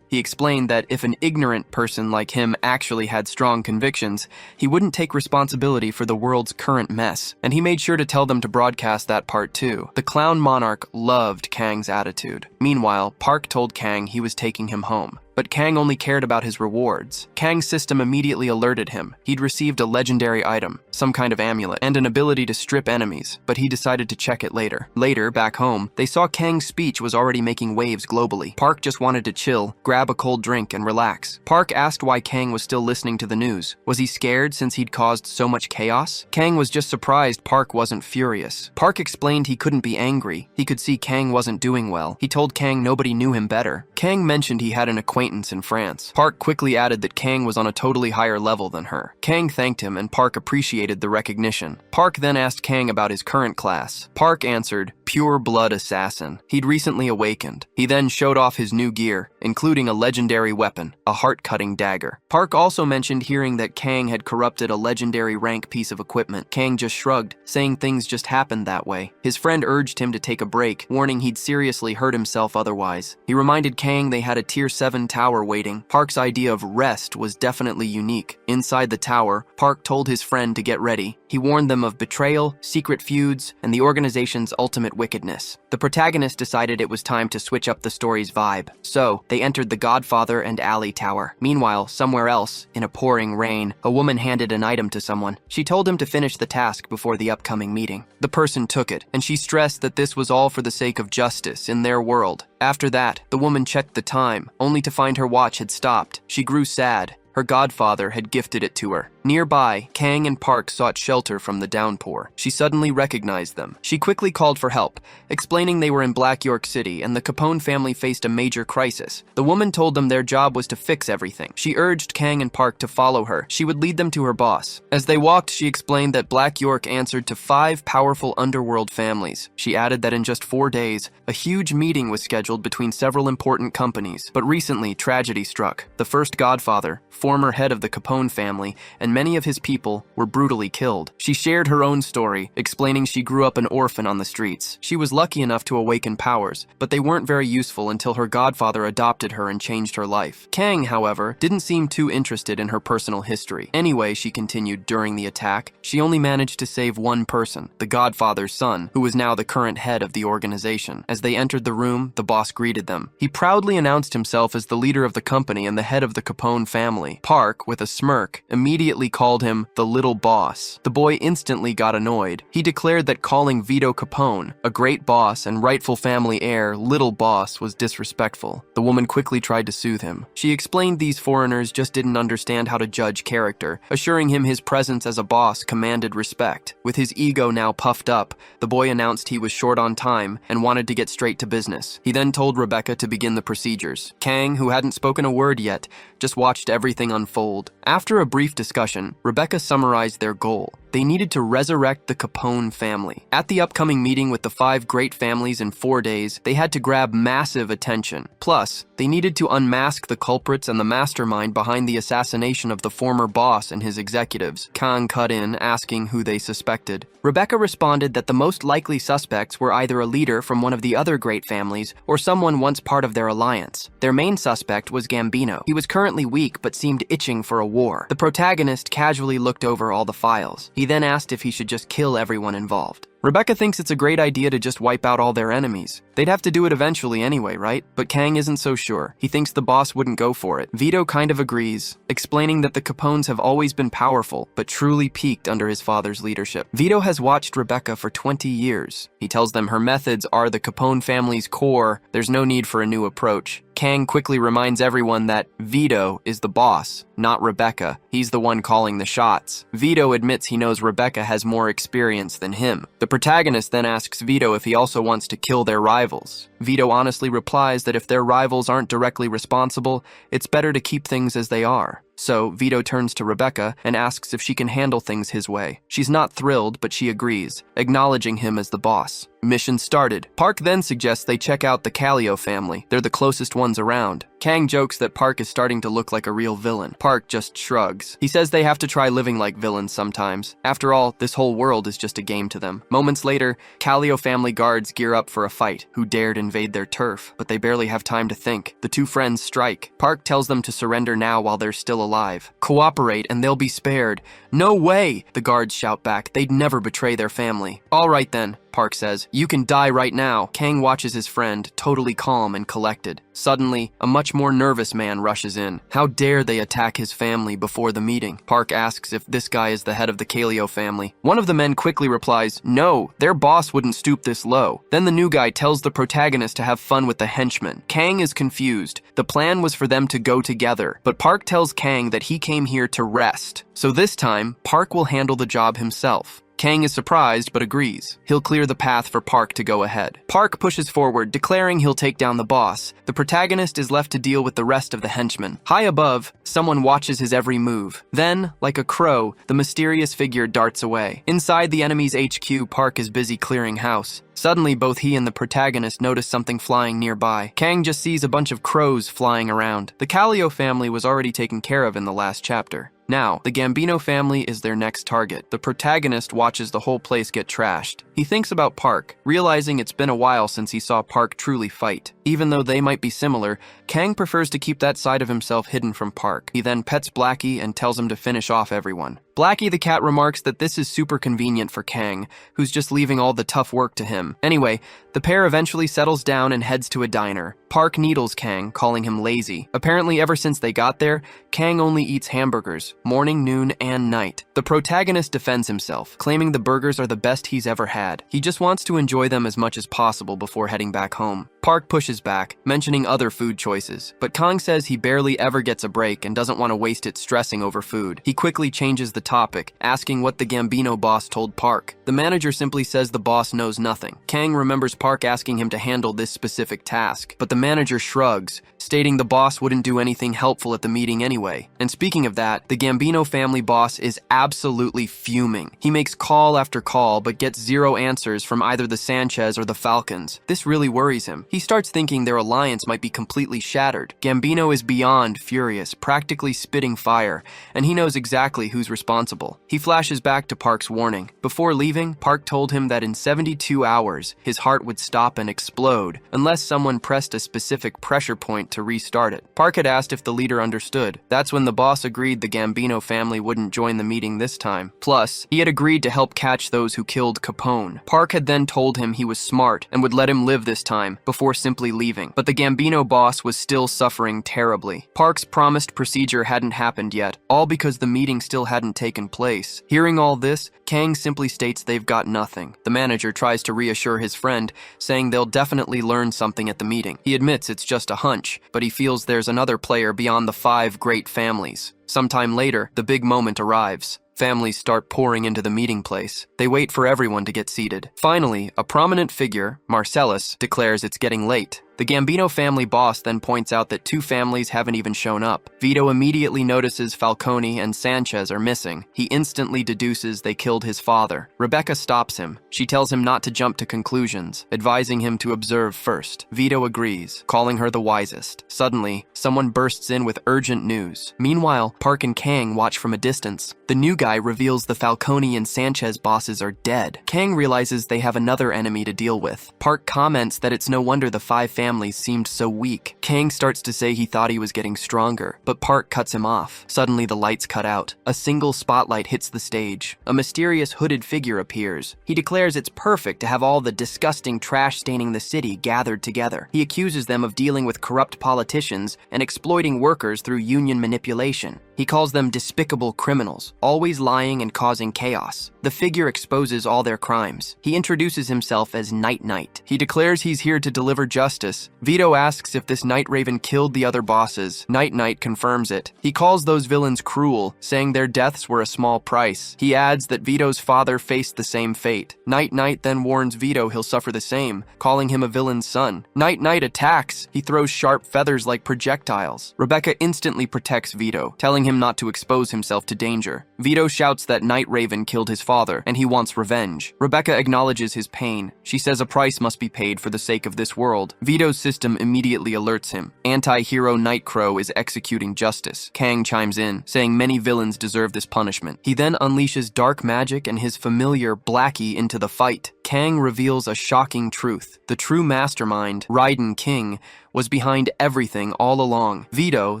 He explained that if an ignorant person like him actually had strong convictions, he wouldn't take responsibility for the world's current mess, and he made sure to tell them to broadcast that part too. The clown monarch loved Kang's attitude. Meanwhile, Park told Kang he was taking him home. But Kang only cared about his rewards. Kang's system immediately alerted him. He'd received a legendary item, some kind of amulet, and an ability to strip enemies, but he decided to check it later. Later, back home, they saw Kang's speech was already making waves globally. Park just wanted to chill, grab a cold drink, and relax. Park asked why Kang was still listening to the news. Was he scared since he'd caused so much chaos? Kang was just surprised Park wasn't furious. Park explained he couldn't be angry. He could see Kang wasn't doing well. He told Kang nobody knew him better. Kang mentioned he had an acquaintance in France. Park quickly added that Kang was on a totally higher level than her. Kang thanked him, and Park appreciated the recognition. Park then asked Kang about his current class. Park answered, pure blood assassin. He'd recently awakened. He then showed off his new gear, including a legendary weapon, a heart-cutting dagger. Park also mentioned hearing that Kang had corrupted a legendary rank piece of equipment. Kang just shrugged, saying things just happened that way. His friend urged him to take a break, warning he'd seriously hurt himself otherwise. He reminded Kang they had a tier 7 tower waiting. Park's idea of rest was definitely unique. Inside the tower, Park told his friend to get ready. He warned them of betrayal, secret feuds, and the organization's ultimate wickedness. The protagonist decided it was time to switch up the story's vibe, so they entered the Godfather and Alley Tower. Meanwhile, somewhere else, in a pouring rain, a woman handed an item to someone. She told him to finish the task before the upcoming meeting. The person took it, and she stressed that this was all for the sake of justice in their world. After that, the woman checked the time, only to find her watch had stopped. She grew sad. Her godfather had gifted it to her. Nearby, Kang and Park sought shelter from the downpour. She suddenly recognized them. She quickly called for help, explaining they were in Black York City and the Capone family faced a major crisis. The woman told them their job was to fix everything. She urged Kang and Park to follow her. She would lead them to her boss. As they walked, she explained that Black York answered to 5 powerful underworld families. She added that in just 4 days, a huge meeting was scheduled between several important companies. But recently, tragedy struck. The first godfather, former head of the Capone family, and many of his people were brutally killed. She shared her own story, explaining she grew up an orphan on the streets. She was lucky enough to awaken powers, but they weren't very useful until her godfather adopted her and changed her life. Kang, however, didn't seem too interested in her personal history. Anyway, she continued, during the attack, she only managed to save one person, the godfather's son, who was now the current head of the organization. As they entered the room, the boss greeted them. He proudly announced himself as the leader of the company and the head of the Capone family. Park, with a smirk, immediately called him the little boss. The boy instantly got annoyed. He declared that calling Vito Capone, a great boss and rightful family heir, little boss was disrespectful. The woman quickly tried to soothe him. She explained these foreigners just didn't understand how to judge character, assuring him his presence as a boss commanded respect. With his ego now puffed up, the boy announced he was short on time and wanted to get straight to business. He then told Rebecca to begin the procedures. Kang, who hadn't spoken a word yet, just watched everything unfold. After a brief discussion, Rebecca summarized their goal. They needed to resurrect the Capone family. At the upcoming meeting with the 5 great families in 4 days, they had to grab massive attention. Plus, they needed to unmask the culprits and the mastermind behind the assassination of the former boss and his executives. Kang cut in, asking who they suspected. Rebecca responded that the most likely suspects were either a leader from one of the other great families or someone once part of their alliance. Their main suspect was Gambino. He was currently weak but seemed itching for a war. The protagonist casually looked over all the files. He then asked if he should just kill everyone involved. Rebecca thinks it's a great idea to just wipe out all their enemies. They'd have to do it eventually anyway, right? But Kang isn't so sure. He thinks the boss wouldn't go for it. Vito kind of agrees, explaining that the Capones have always been powerful, but truly peaked under his father's leadership. Vito has watched Rebecca for 20 years. He tells them her methods are the Capone family's core. There's no need for a new approach. Kang quickly reminds everyone that Vito is the boss, not Rebecca. He's the one calling the shots. Vito admits he knows Rebecca has more experience than him. The protagonist then asks Vito if he also wants to kill their rivals. Vito honestly replies that if their rivals aren't directly responsible, it's better to keep things as they are. So, Vito turns to Rebecca and asks if she can handle things his way. She's not thrilled, but she agrees, acknowledging him as the boss. Mission started. Park then suggests they check out the Callio family. They're the closest ones around. Kang jokes that Park is starting to look like a real villain. Park just shrugs. He says they have to try living like villains sometimes. After all, this whole world is just a game to them. Moments later, Callio family guards gear up for a fight. Who dared invade their turf? But they barely have time to think. The two friends strike. Park tells them to surrender now while they're still alive. Cooperate and they'll be spared. No way! The guards shout back. They'd never betray their family. All right then, Park says. You can die right now. Kang watches his friend, totally calm and collected. Suddenly, a much more nervous man rushes in. How dare they attack his family before the meeting? Park asks if this guy is the head of the Callio family. One of the men quickly replies, no, their boss wouldn't stoop this low. Then the new guy tells the protagonist to have fun with the henchmen. Kang is confused. The plan was for them to go together, but Park tells Kang that he came here to rest. So this time, Park will handle the job himself. Kang is surprised but agrees. He'll clear the path for Park to go ahead. Park pushes forward, declaring he'll take down the boss. The protagonist is left to deal with the rest of the henchmen. High above, someone watches his every move. Then, like a crow, the mysterious figure darts away. Inside the enemy's HQ, Park is busy clearing house. Suddenly, both he and the protagonist notice something flying nearby. Kang just sees a bunch of crows flying around. The Callio family was already taken care of in the last chapter. Now, the Gambino family is their next target. The protagonist watches the whole place get trashed. He thinks about Park, realizing it's been a while since he saw Park truly fight. Even though they might be similar, Kang prefers to keep that side of himself hidden from Park. He then pets Blackie and tells him to finish off everyone. Blackie the cat remarks that this is super convenient for Kang, who's just leaving all the tough work to him. Anyway, the pair eventually settles down and heads to a diner. Park needles Kang, calling him lazy. Apparently, ever since they got there, Kang only eats hamburgers, morning, noon, and night. The protagonist defends himself, claiming the burgers are the best he's ever had. He just wants to enjoy them as much as possible before heading back home. Park pushes back, mentioning other food choices, but Kang says he barely ever gets a break and doesn't want to waste it stressing over food. He quickly changes the topic, asking what the Gambino boss told Park. The manager simply says the boss knows nothing. Kang remembers Park asking him to handle this specific task, but the manager shrugs, stating the boss wouldn't do anything helpful at the meeting anyway. And speaking of that, the Gambino family boss is absolutely fuming. He makes call after call, but gets zero answers from either the Sanchez or the Falcons. This really worries him. He starts thinking their alliance might be completely shattered. Gambino is beyond furious, practically spitting fire, and he knows exactly who's responsible. He flashes back to Park's warning. Before leaving, Park told him that in 72 hours, his heart would stop and explode unless someone pressed a specific pressure point to restart it. Park had asked if the leader understood. That's when the boss agreed the Gambino family wouldn't join the meeting this time. Plus, he had agreed to help catch those who killed Capone. Park had then told him he was smart and would let him live this time before simply leaving. But the Gambino boss was still suffering terribly. Park's promised procedure hadn't happened yet, all because the meeting still hadn't taken place. Hearing all this, Kang simply states they've got nothing. The manager tries to reassure his friend, saying they'll definitely learn something at the meeting. He admits it's just a hunch, but he feels there's another player beyond the 5 great families. Sometime later, the big moment arrives. Families start pouring into the meeting place. They wait for everyone to get seated. Finally, a prominent figure, Marcellus, declares it's getting late. The Gambino family boss then points out that 2 families haven't even shown up. Vito immediately notices Falcone and Sanchez are missing. He instantly deduces they killed his father. Rebecca stops him. She tells him not to jump to conclusions, advising him to observe first. Vito agrees, calling her the wisest. Suddenly, someone bursts in with urgent news. Meanwhile, Park and Kang watch from a distance. The new guy reveals the Falcone and Sanchez bosses are dead. Kang realizes they have another enemy to deal with. Park comments that it's no wonder the 5 families seemed so weak. Kang starts to say he thought he was getting stronger, but Park cuts him off. Suddenly the lights cut out. A single spotlight hits the stage. A mysterious hooded figure appears. He declares it's perfect to have all the disgusting trash staining the city gathered together. He accuses them of dealing with corrupt politicians and exploiting workers through union manipulation. He calls them despicable criminals, always lying and causing chaos. The figure exposes all their crimes. He introduces himself as Night Knight. He declares he's here to deliver justice. Vito asks if this Night Raven killed the other bosses. Night Knight confirms it. He calls those villains cruel, saying their deaths were a small price. He adds that Vito's father faced the same fate. Night Knight then warns Vito he'll suffer the same, calling him a villain's son. Night Knight attacks. He throws sharp feathers like projectiles. Rebecca instantly protects Vito, telling him not to expose himself to danger. Vito shouts that Night Raven killed his father, and he wants revenge. Rebecca acknowledges his pain. She says a price must be paid for the sake of this world. Vito's system immediately alerts him. Anti-hero Nightcrow is executing justice. Kang chimes in, saying many villains deserve this punishment. He then unleashes dark magic and his familiar Blackie into the fight. Kang reveals a shocking truth. The true mastermind, Raiden King, was behind everything all along. Vito,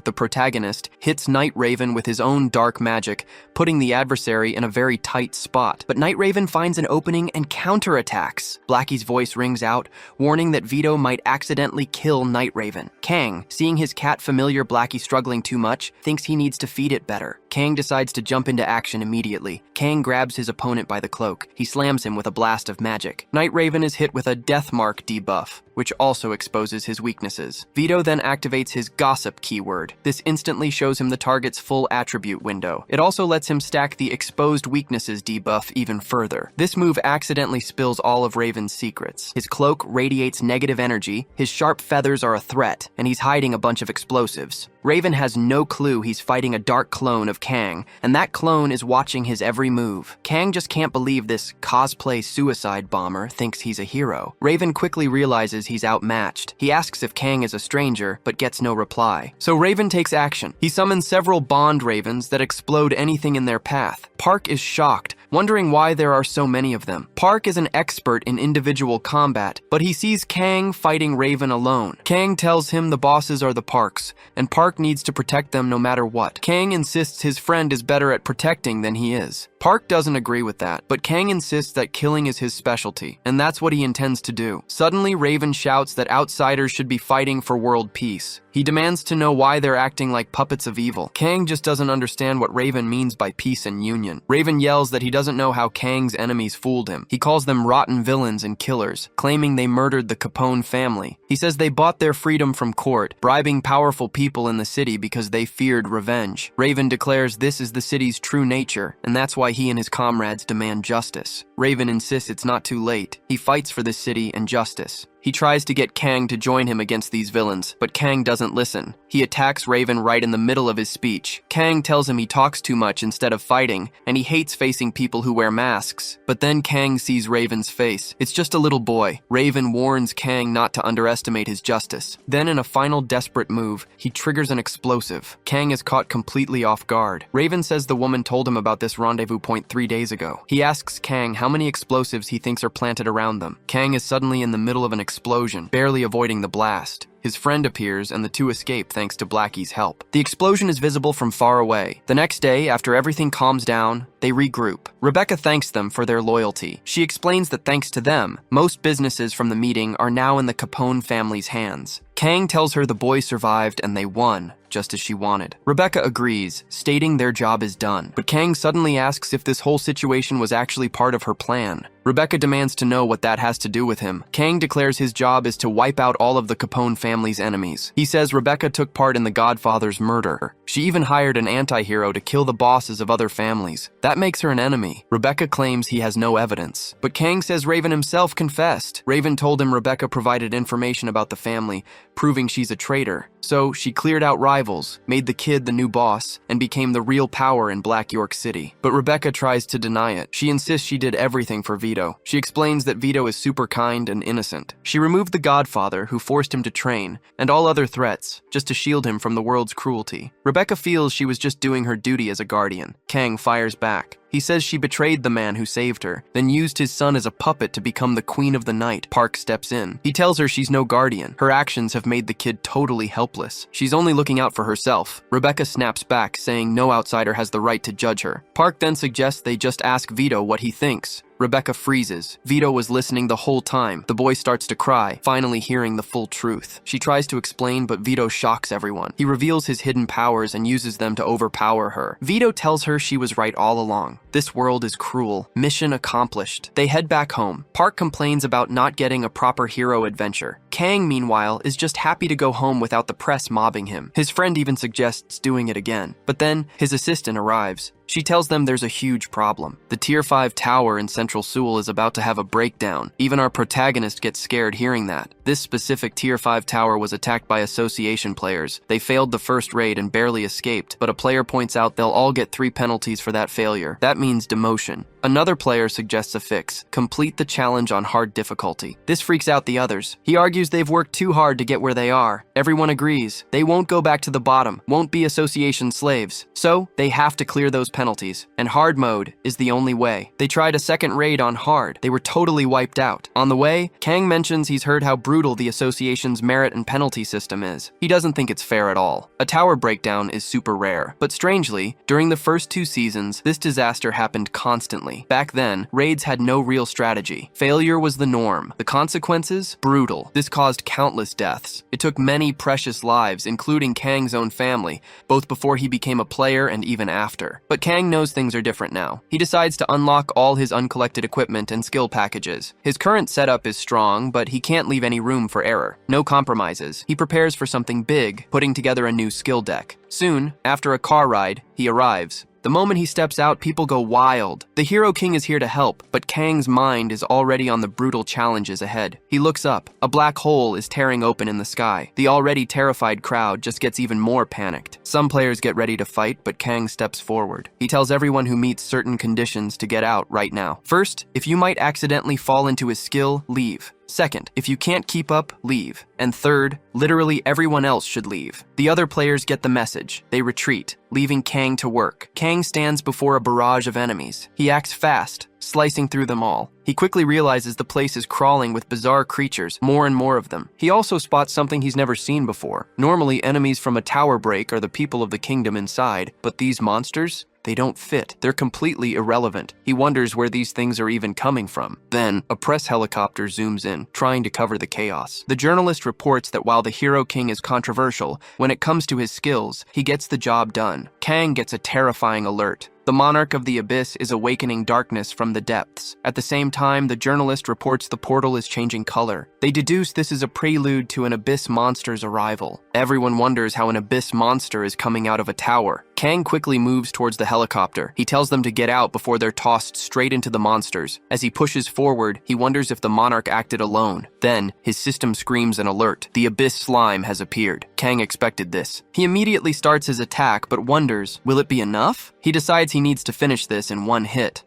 the protagonist, hits Night Raven with his own dark magic, putting the adversary in a very tight spot. But Night Raven finds an opening and counterattacks. Blackie's voice rings out, warning that Vito might accidentally kill Night Raven. Kang, seeing his cat familiar Blackie struggling too much, thinks he needs to feed it better. Kang decides to jump into action immediately. Kang grabs his opponent by the cloak. He slams him with a blast of magic. Night Raven is hit with a Death Mark debuff, which also exposes his weaknesses. Vito then activates his Gossip keyword. This instantly shows him the target's full attribute window. It also lets him stack the Exposed Weaknesses debuff even further. This move accidentally spills all of Raven's secrets. His cloak radiates negative energy, his sharp feathers are a threat, and he's hiding a bunch of explosives. Raven has no clue he's fighting a dark clone of Kang, and that clone is watching his every move. Kang just can't believe this cosplay suicide bomber thinks he's a hero. Raven quickly realizes he's outmatched. He asks if Kang is a stranger, but gets no reply. So Raven takes action. He summons several Bond Ravens that explode anything in their path. Park is shocked, wondering why there are so many of them. Park is an expert in individual combat, but he sees Kang fighting Raven alone. Kang tells him the bosses are the Parks, and Park needs to protect them no matter what. Kang insists his friend is better at protecting than he is. Park doesn't agree with that, but Kang insists that killing is his specialty, and that's what he intends to do. Suddenly, Raven shouts that outsiders should be fighting for world peace. He demands to know why they're acting like puppets of evil. Kang just doesn't understand what Raven means by peace and union. Raven yells that he doesn't know how Kang's enemies fooled him. He calls them rotten villains and killers, claiming they murdered the Capone family. He says they bought their freedom from court, bribing powerful people in the city because they feared revenge. Raven declares this is the city's true nature, and that's why he and his comrades demand justice. Raven insists it's not too late. He fights for this city and justice. He tries to get Kang to join him against these villains, but Kang doesn't listen. He attacks Raven right in the middle of his speech. Kang tells him he talks too much instead of fighting, and he hates facing people who wear masks. But then Kang sees Raven's face. It's just a little boy. Raven warns Kang not to underestimate his justice. Then in a final desperate move, he triggers an explosive. Kang is caught completely off guard. Raven says the woman told him about this rendezvous point 3 days ago. He asks Kang how many explosives he thinks are planted around them. Kang is suddenly in the middle of an explosion, barely avoiding the blast. His friend appears, and the two escape thanks to Blackie's help. The explosion is visible from far away. The next day, after everything calms down, they regroup. Rebecca thanks them for their loyalty. She explains that thanks to them, most businesses from the meeting are now in the Capone family's hands. Kang tells her the boys survived and they won, just as she wanted. Rebecca agrees, stating their job is done. But Kang suddenly asks if this whole situation was actually part of her plan. Rebecca demands to know what that has to do with him. Kang declares his job is to wipe out all of the Capone family's enemies. He says Rebecca took part in the Godfather's murder. She even hired an anti-hero to kill the bosses of other families. That makes her an enemy. Rebecca claims he has no evidence. But Kang says Raven himself confessed. Raven told him Rebecca provided information about the family, proving she's a traitor. So she cleared out rivals, made the kid the new boss, and became the real power in Black York City. But Rebecca tries to deny it. She insists she did everything for Vito. She explains that Vito is super kind and innocent. She removed the Godfather, who forced him to train, and all other threats, just to shield him from the world's cruelty. Rebecca feels she was just doing her duty as a guardian. Kang fires back. He says she betrayed the man who saved her, then used his son as a puppet to become the queen of the night. Park steps in. He tells her she's no guardian. Her actions have made the kid totally helpless. She's only looking out for herself. Rebecca snaps back, saying no outsider has the right to judge her. Park then suggests they just ask Vito what he thinks. Rebecca freezes. Vito was listening the whole time. The boy starts to cry, finally hearing the full truth. She tries to explain, but Vito shocks everyone. He reveals his hidden powers and uses them to overpower her. Vito tells her she was right all along. This world is cruel. Mission accomplished. They head back home. Park complains about not getting a proper hero adventure. Kang, meanwhile, is just happy to go home without the press mobbing him. His friend even suggests doing it again. But then, his assistant arrives. She tells them there's a huge problem. The Tier 5 tower in Central Seoul is about to have a breakdown. Even our protagonist gets scared hearing that. This specific Tier 5 tower was attacked by association players. They failed the first raid and barely escaped, but a player points out they'll all get 3 penalties for that failure. That means demotion. Another player suggests a fix. Complete the challenge on hard difficulty. This freaks out the others. He argues they've worked too hard to get where they are. Everyone agrees. They won't go back to the bottom, won't be association slaves. So, they have to clear those penalties, and hard mode is the only way. They tried a second raid on hard. They were totally wiped out. On the way, Kang mentions he's heard how brutal the association's merit and penalty system is. He doesn't think it's fair at all. A tower breakdown is super rare. But strangely, during the first 2 seasons, this disaster happened constantly. Back then, raids had no real strategy. Failure was the norm. The consequences? Brutal. This caused countless deaths. It took many precious lives, including Kang's own family, both before he became a player and even after. But Kang knows things are different now. He decides to unlock all his uncollected equipment and skill packages. His current setup is strong, but he can't leave any room for error. No compromises. He prepares for something big, putting together a new skill deck. Soon, after a car ride, he arrives. The moment he steps out, people go wild. The Hero King is here to help, but Kang's mind is already on the brutal challenges ahead. He looks up. A black hole is tearing open in the sky. The already terrified crowd just gets even more panicked. Some players get ready to fight, but Kang steps forward. He tells everyone who meets certain conditions to get out right now. First, if you might accidentally fall into his skill, leave. Second, if you can't keep up, leave. And third, literally everyone else should leave. The other players get the message. They retreat, leaving Kang to work. Kang stands before a barrage of enemies. He acts fast, slicing through them all. He quickly realizes the place is crawling with bizarre creatures, more and more of them. He also spots something he's never seen before. Normally, enemies from a tower break are the people of the kingdom inside, but these monsters? They don't fit. They're completely irrelevant. He wonders where these things are even coming from. Then, a press helicopter zooms in, trying to cover the chaos. The journalist reports that while the Hero King is controversial, when it comes to his skills, he gets the job done. Kang gets a terrifying alert. The Monarch of the Abyss is awakening darkness from the depths. At the same time, the journalist reports the portal is changing color. They deduce this is a prelude to an Abyss monster's arrival. Everyone wonders how an Abyss monster is coming out of a tower. Kang quickly moves towards the helicopter. He tells them to get out before they're tossed straight into the monsters. As he pushes forward, he wonders if the Monarch acted alone. Then, his system screams an alert. The Abyss slime has appeared. Kang expected this. He immediately starts his attack, but wonders, will it be enough? He decides he needs to finish this in one hit.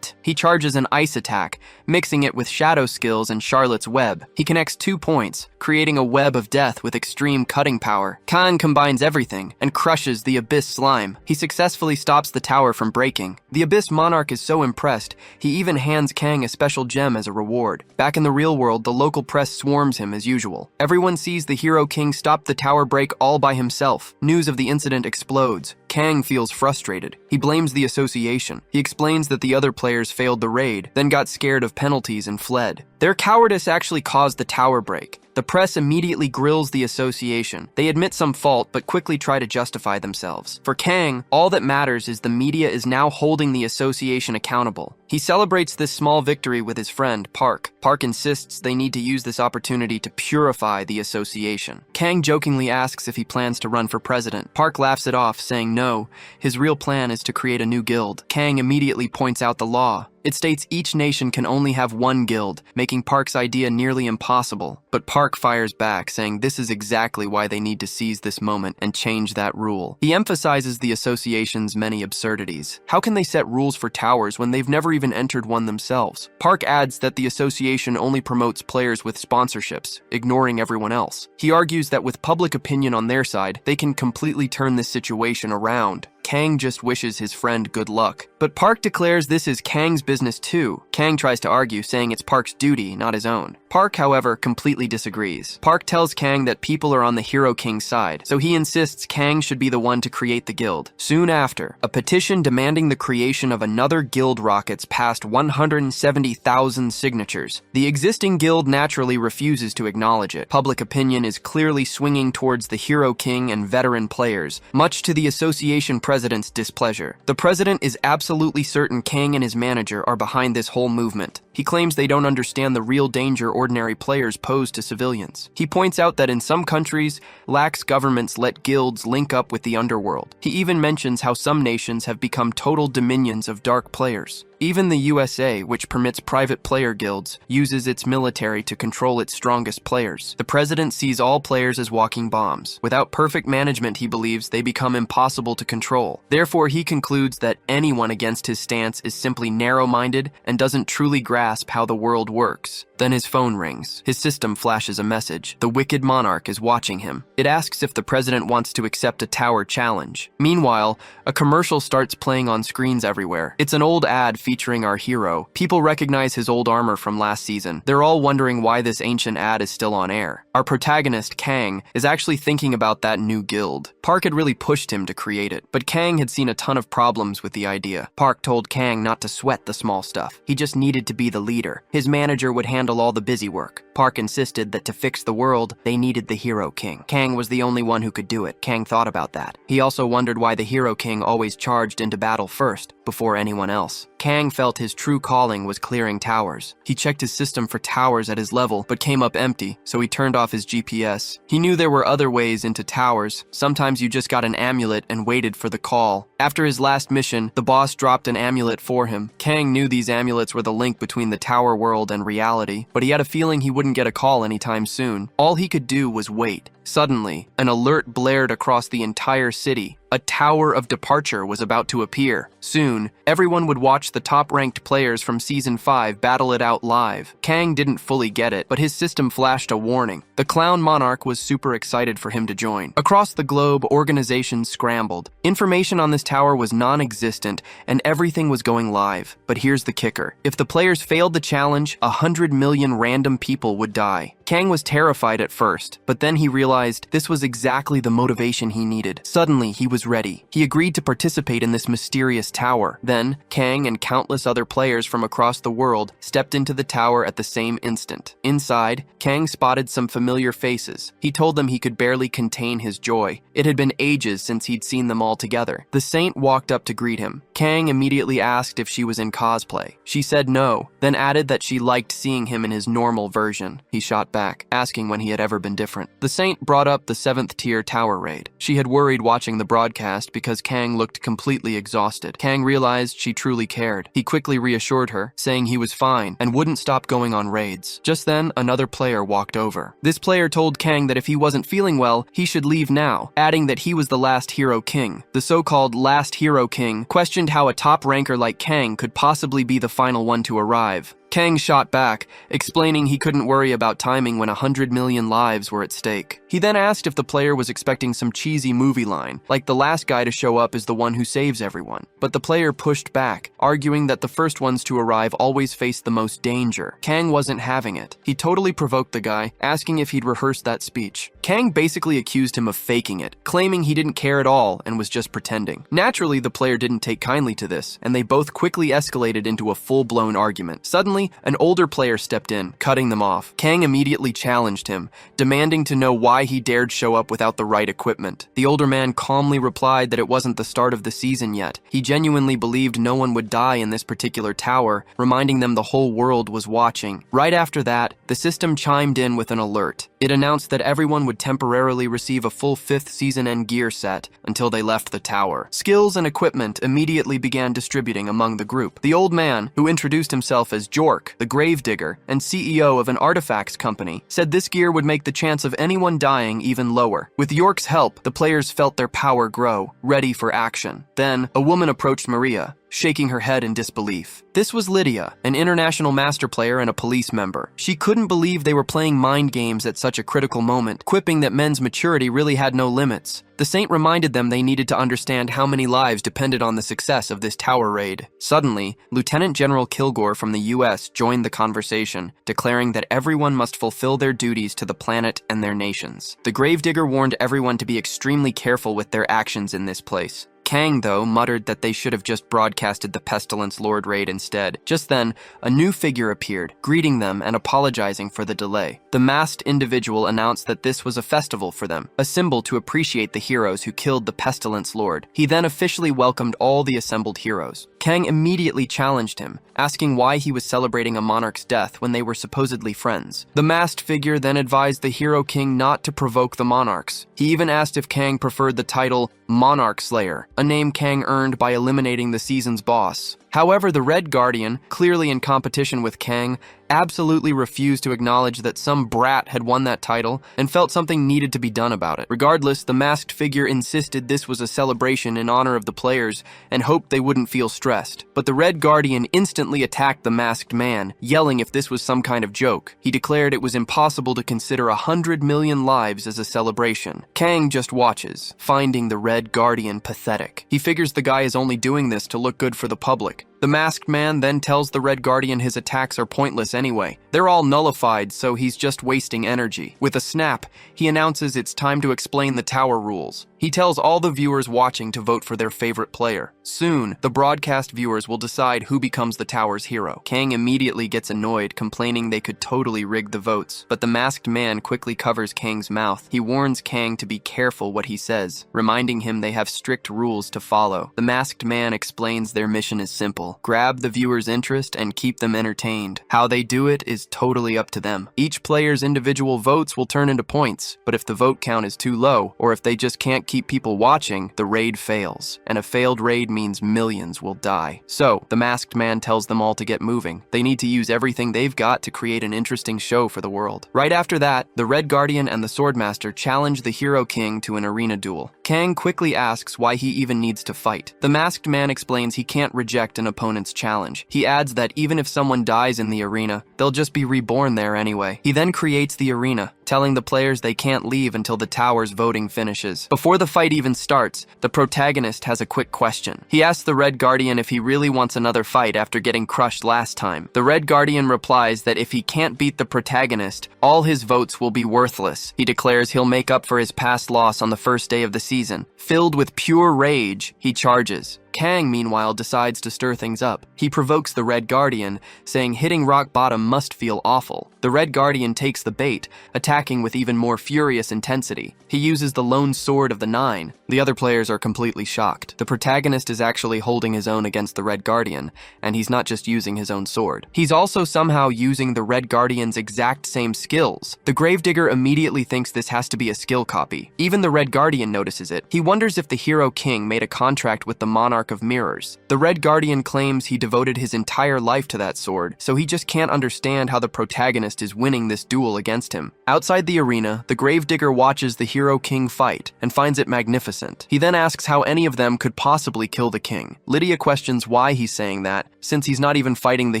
He charges an ice attack, mixing it with shadow skills and Charlotte's web. He connects 2 points, creating a web of death with extreme cutting power. Kang combines everything and crushes the Abyss slime. He successfully stops the tower from breaking. The Abyss Monarch is so impressed, he even hands Kang a special gem as a reward. Back in the real world, the local press swarms him as usual. Everyone sees the Hero King stop the tower break all by himself. News of the incident explodes. Kang feels frustrated. He blames the association. He explains that the other players failed the raid, then got scared of penalties and fled. Their cowardice actually caused the tower break. The press immediately grills the association. They admit some fault, but quickly try to justify themselves. For Kang, all that matters is the media is now holding the association accountable. He celebrates this small victory with his friend, Park. Park insists they need to use this opportunity to purify the association. Kang jokingly asks if he plans to run for president. Park laughs it off, saying no. His real plan is to create a new guild. Kang immediately points out the law. It states each nation can only have one guild, making Park's idea nearly impossible. But Park fires back, saying this is exactly why they need to seize this moment and change that rule. He emphasizes the association's many absurdities. How can they set rules for towers when they've never even entered one themselves? Park adds that the association only promotes players with sponsorships, ignoring everyone else. He argues that with public opinion on their side, they can completely turn this situation around. Kang just wishes his friend good luck. But Park declares this is Kang's business too. Kang tries to argue, saying it's Park's duty, not his own. Park, however, completely disagrees. Park tells Kang that people are on the Hero King's side, so he insists Kang should be the one to create the guild. Soon after, a petition demanding the creation of another guild rockets passed 170,000 signatures. The existing guild naturally refuses to acknowledge it. Public opinion is clearly swinging towards the Hero King and veteran players, much to the association president's displeasure. The president is absolutely certain Kang and his manager are behind this whole movement. He claims they don't understand the real danger ordinary players pose to civilians. He points out that in some countries, lax governments let guilds link up with the underworld. He even mentions how some nations have become total dominions of dark players. Even the USA, which permits private player guilds, uses its military to control its strongest players. The president sees all players as walking bombs. Without perfect management, he believes, they become impossible to control. Therefore, he concludes that anyone against his stance is simply narrow-minded and doesn't truly grasp how the world works. Then his phone rings. His system flashes a message. The wicked monarch is watching him. It asks if the president wants to accept a tower challenge. Meanwhile, a commercial starts playing on screens everywhere. It's an old ad featuring our hero. People recognize his old armor from last season. They're all wondering why this ancient ad is still on air. Our protagonist, Kang, is actually thinking about that new guild. Park had really pushed him to create it, but Kang had seen a ton of problems with the idea. Park told Kang not to sweat the small stuff. He just needed to be the leader. His manager would handle all the busy work. Park insisted that to fix the world, they needed the Hero King. Kang was the only one who could do it. Kang thought about that. He also wondered why the Hero King always charged into battle first, before anyone else. Kang felt his true calling was clearing towers. He checked his system for towers at his level, but came up empty, so he turned off his GPS. He knew there were other ways into towers. Sometimes you just got an amulet and waited for the call. After his last mission, the boss dropped an amulet for him. Kang knew these amulets were the link between the tower world and reality, but he had a feeling he wouldn't get a call anytime soon. All he could do was wait. Suddenly, an alert blared across the entire city. A tower of departure was about to appear. Soon, everyone would watch the top-ranked players from Season 5 battle it out live. Kang didn't fully get it, but his system flashed a warning. The clown monarch was super excited for him to join. Across the globe, organizations scrambled. Information on this tower was non-existent, and everything was going live. But here's the kicker. If the players failed the challenge, 100 million random people would die. Kang was terrified at first, but then he realized this was exactly the motivation he needed. Suddenly, he was ready. He agreed to participate in this mysterious tower. Then, Kang and countless other players from across the world stepped into the tower at the same instant. Inside, Kang spotted some familiar faces. He told them he could barely contain his joy. It had been ages since he'd seen them all together. The saint walked up to greet him. Kang immediately asked if she was in cosplay. She said no, then added that she liked seeing him in his normal version. He shot back, asking when he had ever been different. The saint brought up the 7th tier tower raid. She had worried watching the broadcast because Kang looked completely exhausted. Kang realized she truly cared. He quickly reassured her, saying he was fine and wouldn't stop going on raids. Just then, another player walked over. This player told Kang that if he wasn't feeling well, he should leave now, adding that he was the last hero king. The so-called last hero king questioned how a top ranker like Kang could possibly be the final one to arrive. Kang shot back, explaining he couldn't worry about timing when 100 million lives were at stake. He then asked if the player was expecting some cheesy movie line, like the last guy to show up is the one who saves everyone. But the player pushed back, arguing that the first ones to arrive always face the most danger. Kang wasn't having it. He totally provoked the guy, asking if he'd rehearsed that speech. Kang basically accused him of faking it, claiming he didn't care at all and was just pretending. Naturally, the player didn't take kindly to this, and they both quickly escalated into a full-blown argument. Suddenly, an older player stepped in, cutting them off. Kang immediately challenged him, demanding to know why he dared show up without the right equipment. The older man calmly replied that it wasn't the start of the season yet. He genuinely believed no one would die in this particular tower, reminding them the whole world was watching. Right after that, the system chimed in with an alert. It announced that everyone would temporarily receive a full 5th season end gear set until they left the tower. Skills and equipment immediately began distributing among the group. The old man, who introduced himself as Jork, the gravedigger and CEO of an artifacts company, said this gear would make the chance of anyone dying even lower. With York's help, the players felt their power grow, ready for action. Then, a woman approached Maria, shaking her head in disbelief. This was Lydia, an international master player and a police member. She couldn't believe they were playing mind games at such a critical moment, quipping that men's maturity really had no limits. The saint reminded them they needed to understand how many lives depended on the success of this tower raid. Suddenly, Lieutenant General Kilgore from the US joined the conversation, declaring that everyone must fulfill their duties to the planet and their nations. The gravedigger warned everyone to be extremely careful with their actions in this place. Kang, though, muttered that they should have just broadcasted the Pestilence Lord raid instead. Just then, a new figure appeared, greeting them and apologizing for the delay. The masked individual announced that this was a festival for them, a symbol to appreciate the heroes who killed the Pestilence Lord. He then officially welcomed all the assembled heroes. Kang immediately challenged him, asking why he was celebrating a monarch's death when they were supposedly friends. The masked figure then advised the hero king not to provoke the monarchs. He even asked if Kang preferred the title Monarch Slayer, a name Kang earned by eliminating the season's boss. However, the Red Guardian, clearly in competition with Kang, absolutely refused to acknowledge that some brat had won that title and felt something needed to be done about it. Regardless, the masked figure insisted this was a celebration in honor of the players and hoped they wouldn't feel stressed. But the Red Guardian instantly attacked the masked man, yelling if this was some kind of joke. He declared it was impossible to consider 100 million lives as a celebration. Kang just watches, finding the Red Guardian pathetic. He figures the guy is only doing this to look good for the public. The masked man then tells the Red Guardian his attacks are pointless anyway. They're all nullified, so he's just wasting energy. With a snap, he announces it's time to explain the tower rules. He tells all the viewers watching to vote for their favorite player. Soon, the broadcast viewers will decide who becomes the tower's hero. Kang immediately gets annoyed, complaining they could totally rig the votes. But the masked man quickly covers Kang's mouth. He warns Kang to be careful what he says, reminding him they have strict rules to follow. The masked man explains their mission is simple. simple. Grab the viewer's interest and keep them entertained. How they do it is totally up to them. Each player's individual votes will turn into points, but if the vote count is too low, or if they just can't keep people watching, the raid fails. And a failed raid means millions will die. So, the masked man tells them all to get moving. They need to use everything they've got to create an interesting show for the world. Right after that, the Red Guardian and the Swordmaster challenge the Hero King to an arena duel. Kang quickly asks why he even needs to fight. The masked man explains he can't reject an opponent's challenge. He adds that even if someone dies in the arena, they'll just be reborn there anyway. He then creates the arena, telling the players they can't leave until the tower's voting finishes. Before the fight even starts, the protagonist has a quick question. He asks the Red Guardian if he really wants another fight after getting crushed last time. The Red Guardian replies that if he can't beat the protagonist, all his votes will be worthless. He declares he'll make up for his past loss on the first day of the season. Filled with pure rage, he charges. Kang, meanwhile, decides to stir things up. He provokes the Red Guardian, saying hitting rock bottom must feel awful. The Red Guardian takes the bait, attacking with even more furious intensity. He uses the lone sword of the Nine. The other players are completely shocked. The protagonist is actually holding his own against the Red Guardian, and he's not just using his own sword. He's also somehow using the Red Guardian's exact same skills. The Gravedigger immediately thinks this has to be a skill copy. Even the Red Guardian notices it. He wonders if the Hero King made a contract with the Monarch of Mirrors. The Red Guardian claims he devoted his entire life to that sword, so he just can't understand how the protagonist is winning this duel against him. Outside the arena, the Gravedigger watches the Hero King fight and finds it magnificent. He then asks how any of them could possibly kill the king. Lydia questions why he's saying that, since he's not even fighting the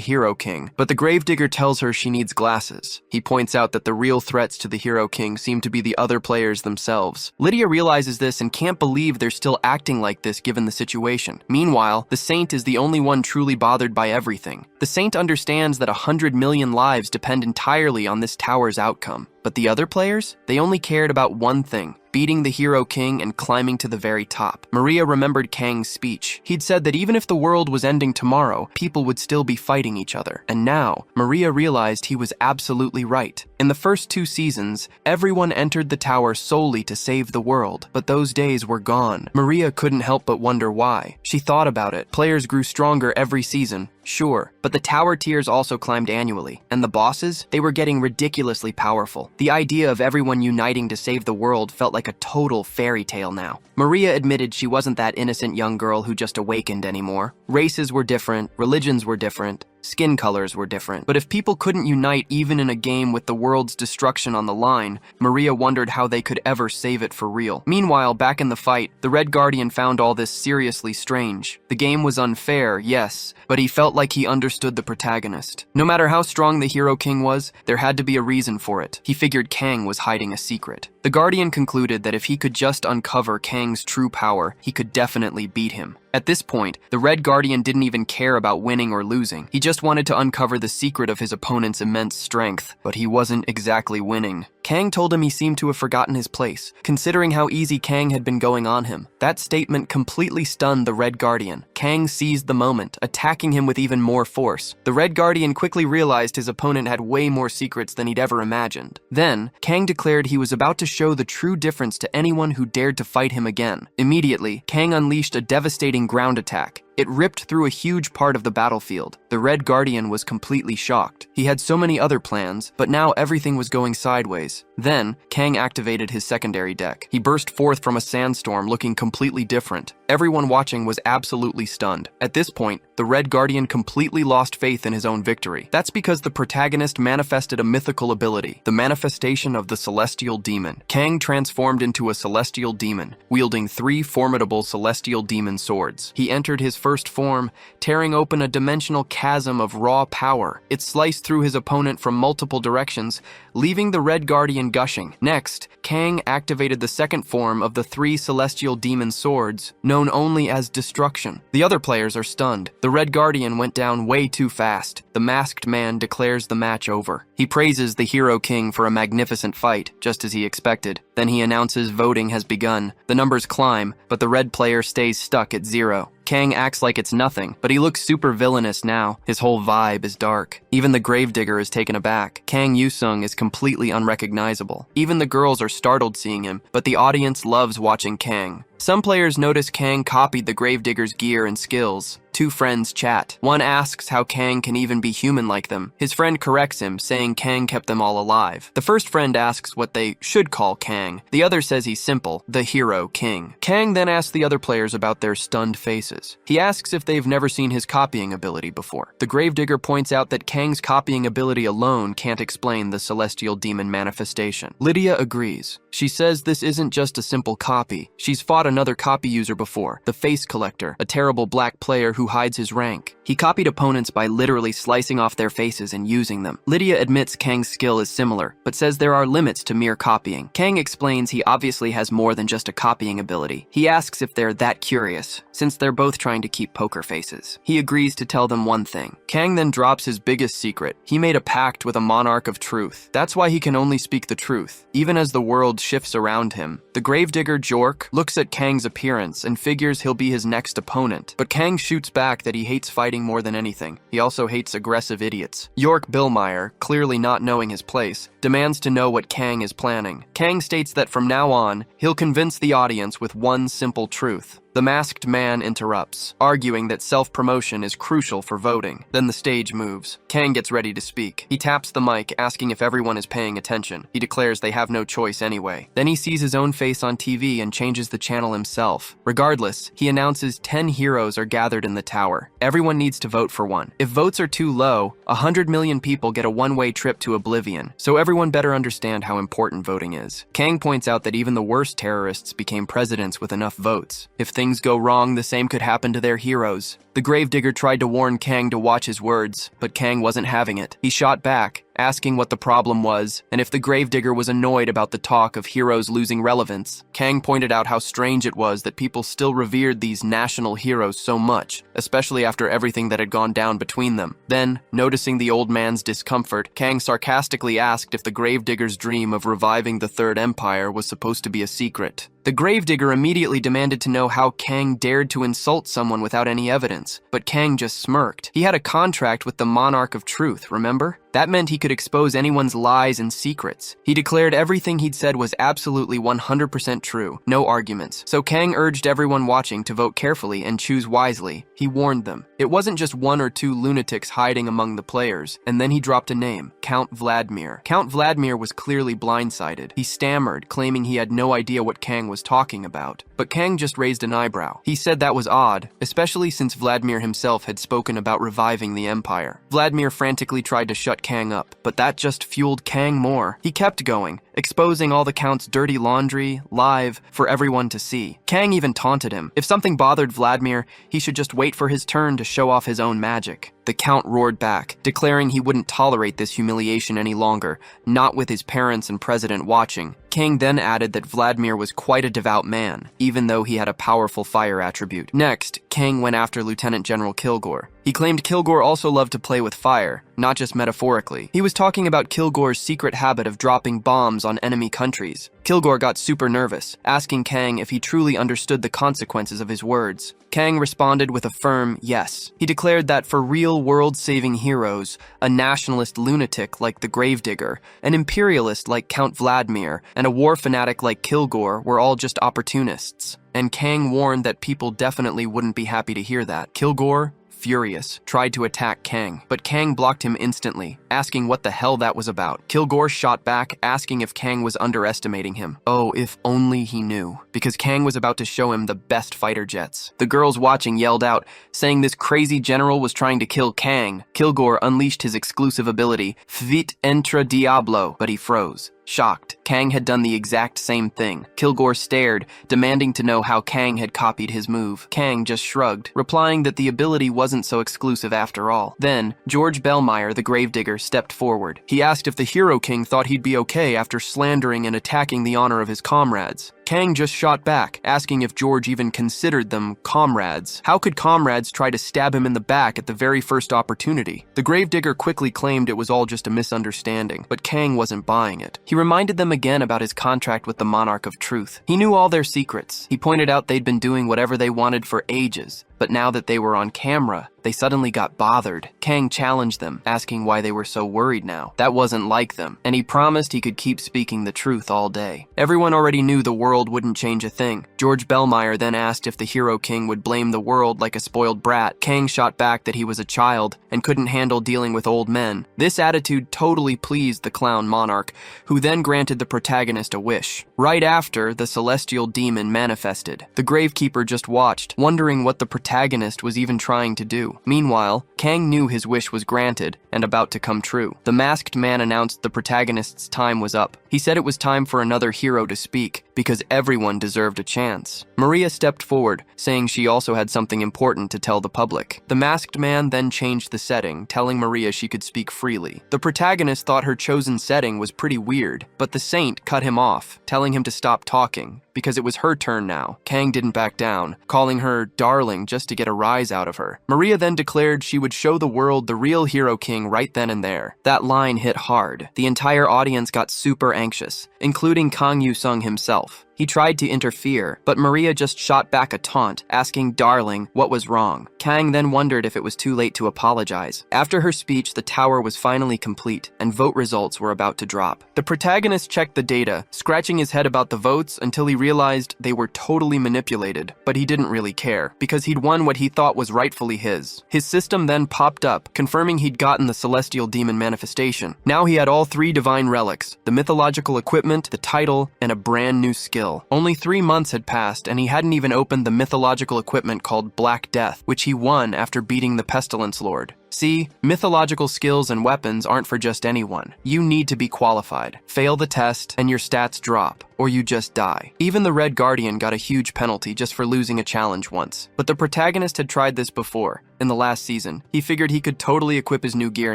Hero King, but the Gravedigger tells her she needs glasses. He points out that the real threats to the Hero King seem to be the other players themselves. Lydia realizes this and can't believe they're still acting like this given the situation. Meanwhile, the Saint is the only one truly bothered by everything. The Saint understands that 100 million lives depend entirely on this tower's outcome. But the other players? They only cared about one thing: beating the Hero King and climbing to the very top. Maria remembered Kang's speech. He'd said that even if the world was ending tomorrow, people would still be fighting each other. And now, Maria realized he was absolutely right. In the first 2 seasons, everyone entered the tower solely to save the world, but those days were gone. Maria couldn't help but wonder why. She thought about it. Players grew stronger every season, sure, but the tower tiers also climbed annually. And the bosses? They were getting ridiculously powerful. The idea of everyone uniting to save the world felt like a total fairy tale now. Maria admitted she wasn't that innocent young girl who just awakened anymore. Races were different, religions were different, skin colors were different. But if people couldn't unite even in a game with the world's destruction on the line, Maria wondered how they could ever save it for real. Meanwhile, back in the fight, the Red Guardian found all this seriously strange. The game was unfair, yes, but he felt like he understood the protagonist. No matter how strong the Hero King was, there had to be a reason for it. He figured Kang was hiding a secret. The Guardian concluded that if he could just uncover Kang's true power, he could definitely beat him. At this point, the Red Guardian didn't even care about winning or losing. He just wanted to uncover the secret of his opponent's immense strength, but he wasn't exactly winning. Kang told him he seemed to have forgotten his place, considering how easy Kang had been going on him. That statement completely stunned the Red Guardian. Kang seized the moment, attacking him with even more force. The Red Guardian quickly realized his opponent had way more secrets than he'd ever imagined. Then, Kang declared he was about to show the true difference to anyone who dared to fight him again. Immediately, Kang unleashed a devastating ground attack. It ripped through a huge part of the battlefield. The Red Guardian was completely shocked. He had so many other plans, but now everything was going sideways. Then, Kang activated his secondary deck. He burst forth from a sandstorm looking completely different. Everyone watching was absolutely stunned. At this point, the Red Guardian completely lost faith in his own victory. That's because the protagonist manifested a mythical ability, the manifestation of the Celestial Demon. Kang transformed into a Celestial Demon, wielding 3 formidable Celestial Demon swords. He entered his first form, tearing open a dimensional chasm of raw power. It sliced through his opponent from multiple directions, leaving the Red Guardian gushing. Next, Kang activated the second form of the 3 Celestial Demon swords, known only as Destruction. The other players are stunned. The Red Guardian went down way too fast. The masked man declares the match over. He praises the Hero King for a magnificent fight, just as he expected. Then he announces voting has begun. The numbers climb, but the red player stays stuck at 0. Kang acts like it's nothing, but he looks super villainous now. His whole vibe is dark. Even the Gravedigger is taken aback. Kang Yusung is completely unrecognizable. Even the girls are startled seeing him, but the audience loves watching Kang. Some players notice Kang copied the Gravedigger's gear and skills. Two friends chat. One asks how Kang can even be human like them. His friend corrects him, saying Kang kept them all alive. The first friend asks what they should call Kang. The other says he's simple, the hero king. Kang then asks the other players about their stunned faces. He asks if they've never seen his copying ability before. The Gravedigger points out that Kang's copying ability alone can't explain the celestial demon manifestation. Lydia agrees. She says this isn't just a simple copy. She's fought another copy user before, the Face Collector, a terrible black player who hides his rank. He copied opponents by literally slicing off their faces and using them. Lydia admits Kang's skill is similar, but says there are limits to mere copying. Kang explains he obviously has more than just a copying ability. He asks if they're that curious, since they're both trying to keep poker faces. He agrees to tell them one thing. Kang then drops his biggest secret. He made a pact with a monarch of truth. That's why he can only speak the truth, even as the world shifts around him. The Gravedigger Jork looks at Kang's appearance and figures he'll be his next opponent, but Kang shoots back that he hates fighting more than anything. He also hates aggressive idiots. York Billmeyer, clearly not knowing his place, demands to know what Kang is planning. Kang states that from now on, he'll convince the audience with one simple truth. The masked man interrupts, arguing that self-promotion is crucial for voting. Then the stage moves. Kang gets ready to speak. He taps the mic, asking if everyone is paying attention. He declares they have no choice anyway. Then he sees his own face on TV and changes the channel himself. Regardless, he announces 10 heroes are gathered in the tower. Everyone needs to vote for one. If votes are too low, 100 million people get a one-way trip to oblivion, so everyone better understand how important voting is. Kang points out that even the worst terrorists became presidents with enough votes. If things go wrong, the same could happen to their heroes. The Gravedigger tried to warn Kang to watch his words, but Kang wasn't having it. He shot back, asking what the problem was, and if the Gravedigger was annoyed about the talk of heroes losing relevance. Kang pointed out how strange it was that people still revered these national heroes so much, especially after everything that had gone down between them. Then, noticing the old man's discomfort, Kang sarcastically asked if the Gravedigger's dream of reviving the Third Empire was supposed to be a secret. The Gravedigger immediately demanded to know how Kang dared to insult someone without any evidence, but Kang just smirked. He had a contract with the Monarch of Truth, remember? That meant he could expose anyone's lies and secrets. He declared everything he'd said was absolutely 100% true, no arguments. So Kang urged everyone watching to vote carefully and choose wisely. He warned them. It wasn't just one or two lunatics hiding among the players, and then he dropped a name, Count Vladimir. Count Vladimir was clearly blindsided. He stammered, claiming he had no idea what Kang was talking about. But Kang just raised an eyebrow. He said that was odd, especially since Vladimir himself had spoken about reviving the Empire. Vladimir frantically tried to shut Kang up, but that just fueled Kang more. He kept going, exposing all the Count's dirty laundry, live, for everyone to see. Kang even taunted him. If something bothered Vladimir, he should just wait for his turn to show off his own magic. The Count roared back, declaring he wouldn't tolerate this humiliation any longer, not with his parents and president watching. Kang then added that Vladimir was quite a devout man, even though he had a powerful fire attribute. Next, Kang went after Lieutenant General Kilgore. He claimed Kilgore also loved to play with fire, not just metaphorically. He was talking about Kilgore's secret habit of dropping bombs on enemy countries. Kilgore got super nervous, asking Kang if he truly understood the consequences of his words. Kang responded with a firm yes. He declared that for real world-saving heroes, a nationalist lunatic like the Gravedigger, an imperialist like Count Vladimir, and a war fanatic like Kilgore were all just opportunists. And Kang warned that people definitely wouldn't be happy to hear that. Kilgore, furious, tried to attack Kang, but Kang blocked him instantly, asking what the hell that was about. Kilgore shot back, asking if Kang was underestimating him. Oh, if only he knew, because Kang was about to show him the best fighter jets. The girls watching yelled out, saying this crazy general was trying to kill Kang. Kilgore unleashed his exclusive ability, Vite Entra Diablo, but he froze. Shocked, Kang had done the exact same thing. Kilgore stared, demanding to know how Kang had copied his move. Kang just shrugged, replying that the ability wasn't so exclusive after all. Then, George Bellmeyer, the Gravedigger, stepped forward. He asked if the Hero King thought he'd be okay after slandering and attacking the honor of his comrades. Kang just shot back, asking if George even considered them comrades. How could comrades try to stab him in the back at the very first opportunity? The Gravedigger quickly claimed it was all just a misunderstanding, but Kang wasn't buying it. He reminded them again about his contract with the Monarch of Truth. He knew all their secrets. He pointed out they'd been doing whatever they wanted for ages, but now that they were on camera, they suddenly got bothered. Kang challenged them, asking why they were so worried now. That wasn't like them, and he promised he could keep speaking the truth all day. Everyone already knew the world wouldn't change a thing. George Bellmeyer then asked if the Hero King would blame the world like a spoiled brat. Kang shot back that he was a child and couldn't handle dealing with old men. This attitude totally pleased the clown Monarch, who then granted the protagonist a wish. Right after, the celestial demon manifested. The Gravekeeper just watched, wondering what the protagonist was even trying to do. Meanwhile, Kang knew his wish was granted and about to come true. The masked man announced the protagonist's time was up. He said it was time for another hero to speak, because everyone deserved a chance. Maria stepped forward, saying she also had something important to tell the public. The masked man then changed the setting, telling Maria she could speak freely. The protagonist thought her chosen setting was pretty weird, but the saint cut him off, telling him to stop talking, because it was her turn now. Kang didn't back down, calling her darling just to get a rise out of her. Maria then declared she would show the world the real Hero King right then and there. That line hit hard. The entire audience got super anxious, including Kang Yu-sung himself. He tried to interfere, but Maria just shot back a taunt, asking darling what was wrong. Kang then wondered if it was too late to apologize. After her speech, the tower was finally complete, and vote results were about to drop. The protagonist checked the data, scratching his head about the votes until he realized they were totally manipulated, but he didn't really care, because he'd won what he thought was rightfully his. His system then popped up, confirming he'd gotten the celestial demon manifestation. Now he had all 3 divine relics, the mythological equipment, the title, and a brand new skill. Only 3 months had passed, and he hadn't even opened the mythological equipment called Black Death, which he won after beating the Pestilence Lord. See, mythological skills and weapons aren't for just anyone. You need to be qualified. Fail the test, and your stats drop, or you just die. Even the Red Guardian got a huge penalty just for losing a challenge once. But the protagonist had tried this before, in the last season. He figured he could totally equip his new gear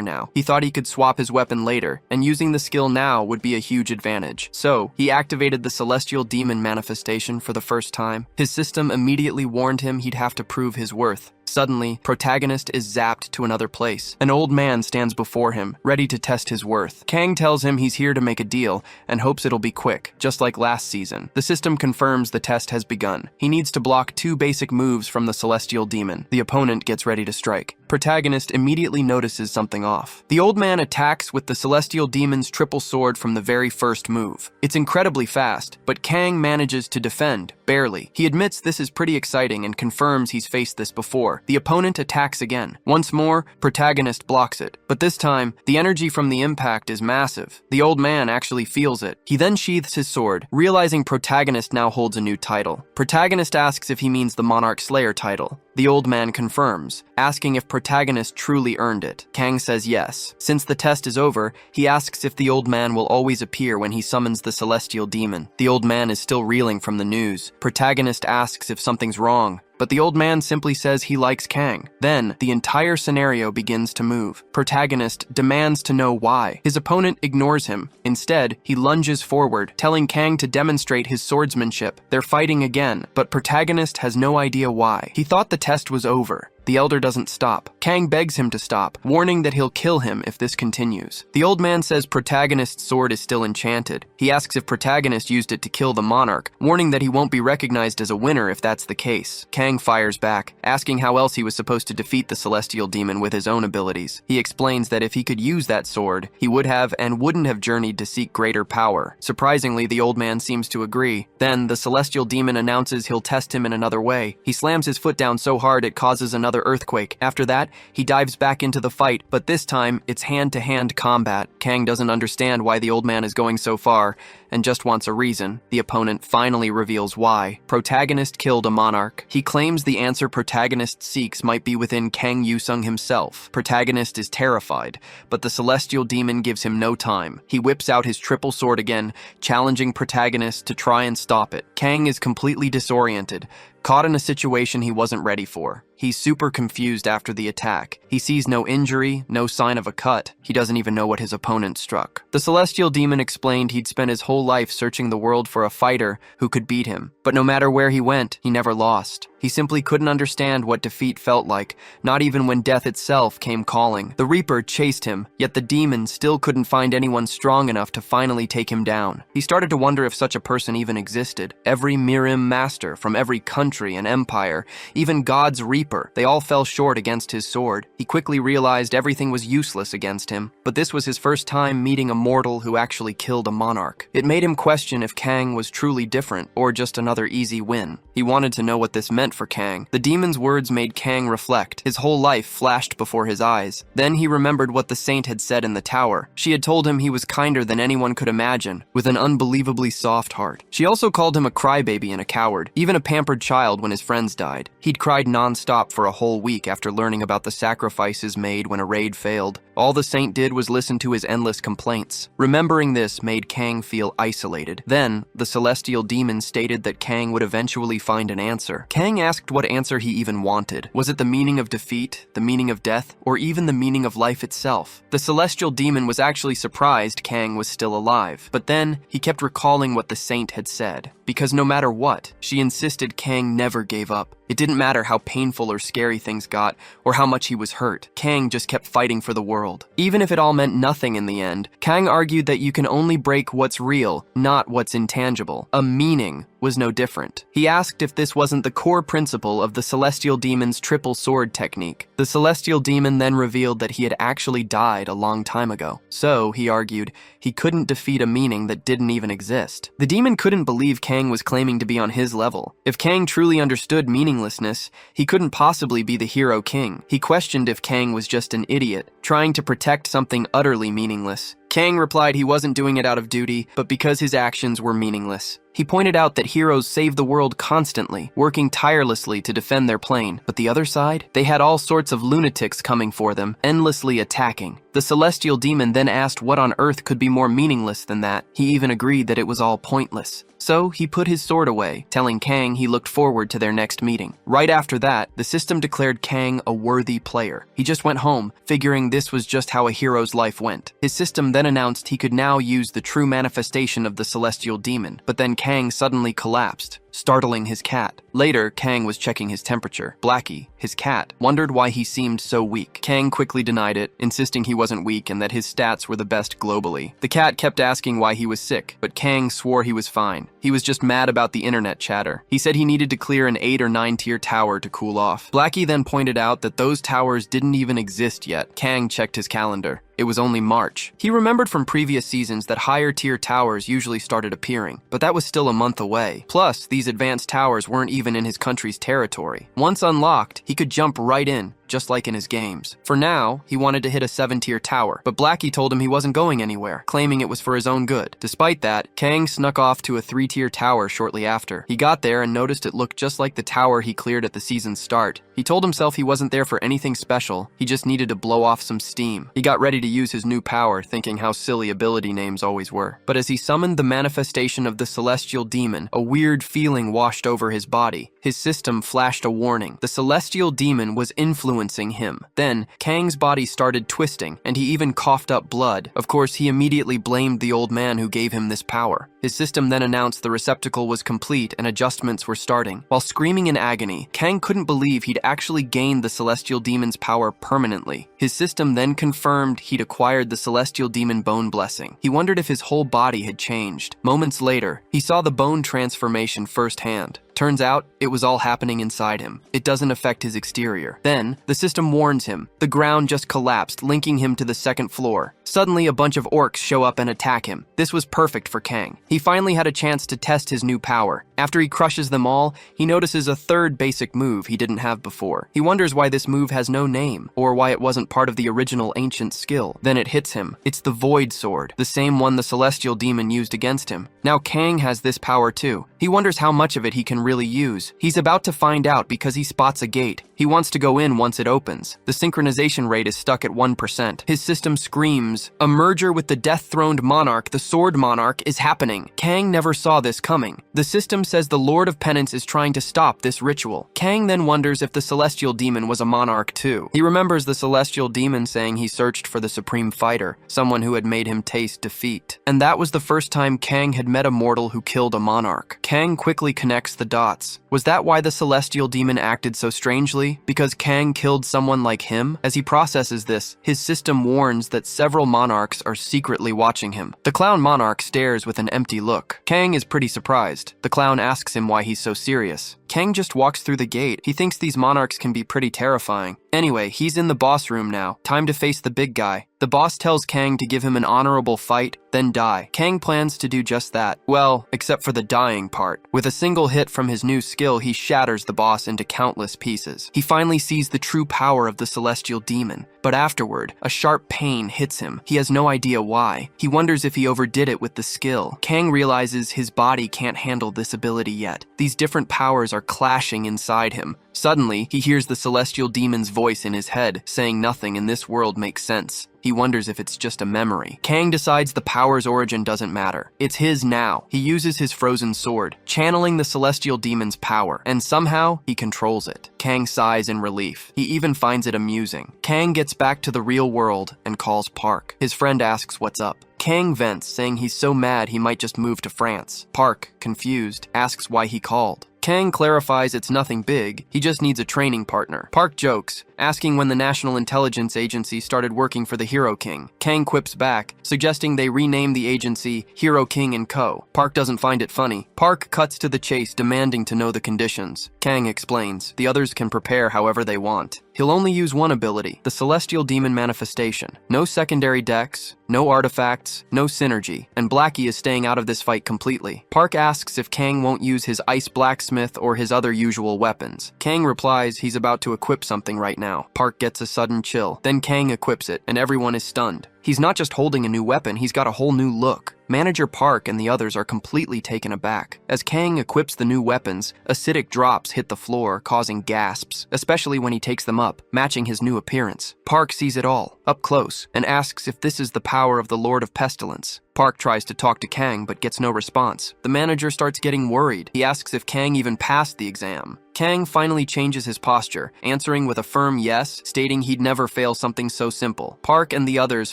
now. He thought he could swap his weapon later, and using the skill now would be a huge advantage. So, he activated the Celestial Demon manifestation for the first time. His system immediately warned him he'd have to prove his worth. Suddenly, protagonist is zapped to another place. An old man stands before him, ready to test his worth. Kang tells him he's here to make a deal and hopes it'll be quick, just like last season. The system confirms the test has begun. He needs to block 2 basic moves from the Celestial Demon. The opponent gets ready to strike. Protagonist immediately notices something off. The old man attacks with the Celestial Demon's triple sword from the very first move. It's incredibly fast, but Kang manages to defend, barely. He admits this is pretty exciting and confirms he's faced this before. The opponent attacks again. Once more, protagonist blocks it. But this time, the energy from the impact is massive. The old man actually feels it. He then sheaths his sword, realizing protagonist now holds a new title. Protagonist asks if he means the Monarch Slayer title. The old man confirms, asking if protagonist truly earned it. Kang says yes. Since the test is over, he asks if the old man will always appear when he summons the Celestial Demon. The old man is still reeling from the news. Protagonist asks if something's wrong, but the old man simply says he likes Kang. Then, the entire scenario begins to move. Protagonist demands to know why. His opponent ignores him. Instead, he lunges forward, telling Kang to demonstrate his swordsmanship. They're fighting again, but protagonist has no idea why. He thought the test was over. The elder doesn't stop. Kang begs him to stop, warning that he'll kill him if this continues. The old man says protagonist's sword is still enchanted. He asks if protagonist used it to kill the monarch, warning that he won't be recognized as a winner if that's the case. Kang fires back, asking how else he was supposed to defeat the celestial demon with his own abilities. He explains that if he could use that sword, he would have and wouldn't have journeyed to seek greater power. Surprisingly, the old man seems to agree. Then, the celestial demon announces he'll test him in another way. He slams his foot down so hard it causes another earthquake. After that, he dives back into the fight, but this time, it's hand-to-hand combat. Kang doesn't understand why the old man is going so far, and just wants a reason. The opponent finally reveals why. Protagonist killed a monarch. He claims the answer protagonist seeks might be within Kang Yu-sung himself. Protagonist is terrified, but the celestial demon gives him no time. He whips out his triple sword again, challenging protagonist to try and stop it. Kang is completely disoriented, caught in a situation he wasn't ready for. He's super confused after the attack. He sees no injury, no sign of a cut. He doesn't even know what his opponent struck. The celestial demon explained he'd spent his whole life searching the world for a fighter who could beat him. But no matter where he went, he never lost. He simply couldn't understand what defeat felt like, not even when death itself came calling. The Reaper chased him, yet the demon still couldn't find anyone strong enough to finally take him down. He started to wonder if such a person even existed. Every Mirim master from every country country, an empire, even God's Reaper. They all fell short against his sword. He quickly realized everything was useless against him, but this was his first time meeting a mortal who actually killed a monarch. It made him question if Kang was truly different or just another easy win. He wanted to know what this meant for Kang. The demon's words made Kang reflect. His whole life flashed before his eyes. Then he remembered what the saint had said in the tower. She had told him he was kinder than anyone could imagine, with an unbelievably soft heart. She also called him a crybaby and a coward, even a pampered child when his friends died. He'd cried non-stop for a whole week after learning about the sacrifices made when a raid failed. All the saint did was listen to his endless complaints. Remembering this made Kang feel isolated. Then, the celestial demon stated that Kang would eventually find an answer. Kang asked what answer he even wanted. Was it the meaning of defeat, the meaning of death, or even the meaning of life itself? The celestial demon was actually surprised Kang was still alive, but then he kept recalling what the saint had said. Because no matter what, she insisted Kang never gave up. It didn't matter how painful or scary things got, or how much he was hurt. Kang just kept fighting for the world. Even if it all meant nothing in the end, Kang argued that you can only break what's real, not what's intangible. A meaning was no different. He asked if this wasn't the core principle of the celestial demon's triple sword technique. The celestial demon then revealed that he had actually died a long time ago. So, he argued, he couldn't defeat a meaning that didn't even exist. The demon couldn't believe Kang was claiming to be on his level. If Kang truly understood meaninglessness, he couldn't possibly be the hero king. He questioned if Kang was just an idiot, trying to protect something utterly meaningless. Kang replied he wasn't doing it out of duty, but because his actions were meaningless. He pointed out that heroes save the world constantly, working tirelessly to defend their plane. But the other side? They had all sorts of lunatics coming for them, endlessly attacking. The celestial demon then asked what on earth could be more meaningless than that. He even agreed that it was all pointless. So he put his sword away, telling Kang he looked forward to their next meeting. Right after that, the system declared Kang a worthy player. He just went home, figuring this was just how a hero's life went. His system then announced he could now use the true manifestation of the celestial demon, but then Kang suddenly collapsed, startling his cat. Later, Kang was checking his temperature. Blackie, his cat, wondered why he seemed so weak. Kang quickly denied it, insisting he wasn't weak and that his stats were the best globally. The cat kept asking why he was sick, but Kang swore he was fine. He was just mad about the internet chatter. He said he needed to clear an 8 or 9 tier tower to cool off. Blackie then pointed out that those towers didn't even exist yet. Kang checked his calendar. It was only March. He remembered from previous seasons that higher tier towers usually started appearing, but that was still a month away. Plus, these advanced towers weren't even in his country's territory. Once unlocked, he could jump right in, just like in his games. For now, he wanted to hit a 7-tier tower, but Blackie told him he wasn't going anywhere, claiming it was for his own good. Despite that, Kang snuck off to a 3-tier tower shortly after. He got there and noticed it looked just like the tower he cleared at the season's start. He told himself he wasn't there for anything special, he just needed to blow off some steam. He got ready to use his new power, thinking how silly ability names always were. But as he summoned the manifestation of the celestial demon, a weird feeling washed over his body. His system flashed a warning. The celestial demon was influencing him. Then, Kang's body started twisting, and he even coughed up blood. Of course, he immediately blamed the old man who gave him this power. His system then announced the receptacle was complete and adjustments were starting. While screaming in agony, Kang couldn't believe he'd actually gained the celestial demon's power permanently. His system then confirmed he'd acquired the celestial demon bone blessing. He wondered if his whole body had changed. Moments later, he saw the bone transformation firsthand. Turns out, it was all happening inside him. It doesn't affect his exterior. Then, the system warns him. The ground just collapsed, linking him to the second floor. Suddenly, a bunch of orcs show up and attack him. This was perfect for Kang. He finally had a chance to test his new power. After he crushes them all, he notices a third basic move he didn't have before. He wonders why this move has no name, or why it wasn't part of the original ancient skill. Then it hits him. It's the Void Sword, the same one the celestial demon used against him. Now Kang has this power too. He wonders how much of it he can really use. He's about to find out because he spots a gate. He wants to go in once it opens. The synchronization rate is stuck at 1%. His system screams, "A merger with the death-throned monarch, the Sword Monarch, is happening." Kang never saw this coming. The system says the Lord of Penance is trying to stop this ritual. Kang then wonders if the celestial demon was a monarch too. He remembers the celestial demon saying he searched for the supreme fighter, someone who had made him taste defeat. And that was the first time Kang had met a mortal who killed a monarch. Kang quickly connects the dots. Was that why the celestial demon acted so strangely? Because Kang killed someone like him? As he processes this, his system warns that several monarchs are secretly watching him. The clown monarch stares with an empty look. Kang is pretty surprised. The clown asks him why he's so serious. Kang just walks through the gate. He thinks these monarchs can be pretty terrifying. Anyway, he's in the boss room now. Time to face the big guy. The boss tells Kang to give him an honorable fight, then die. Kang plans to do just that. Well, except for the dying part. With a single hit from his new skill, he shatters the boss into countless pieces. He finally sees the true power of the celestial demon. But afterward, a sharp pain hits him. He has no idea why. He wonders if he overdid it with the skill. Kang realizes his body can't handle this ability yet. These different powers are clashing inside him. Suddenly, he hears the celestial demon's voice in his head, saying nothing in this world makes sense. He wonders if it's just a memory. Kang decides the power's origin doesn't matter. It's his now. He uses his frozen sword, channeling the celestial demon's power, and somehow, he controls it. Kang sighs in relief. He even finds it amusing. Kang gets back to the real world and calls Park. His friend asks what's up. Kang vents, saying he's so mad he might just move to France. Park, confused, asks why he called. Kang clarifies it's nothing big, he just needs a training partner. Park jokes, asking when the National Intelligence Agency started working for the Hero King. Kang quips back, suggesting they rename the agency Hero King & Co. Park doesn't find it funny. Park cuts to the chase, demanding to know the conditions. Kang explains, the others can prepare however they want. He'll only use one ability, the Celestial Demon Manifestation. No secondary decks, no artifacts, no synergy, and Blackie is staying out of this fight completely. Park asks if Kang won't use his Ice Blacksmith or his other usual weapons. Kang replies he's about to equip something right now. Park gets a sudden chill. Then Kang equips it, and everyone is stunned. He's not just holding a new weapon, he's got a whole new look. Manager Park and the others are completely taken aback. As Kang equips the new weapons, acidic drops hit the floor, causing gasps, especially when he takes them up, matching his new appearance. Park sees it all, up close, and asks if this is the power of the Lord of Pestilence. Park tries to talk to Kang but gets no response. The manager starts getting worried. He asks if Kang even passed the exam. Kang finally changes his posture, answering with a firm yes, stating he'd never fail something so simple. Park and the others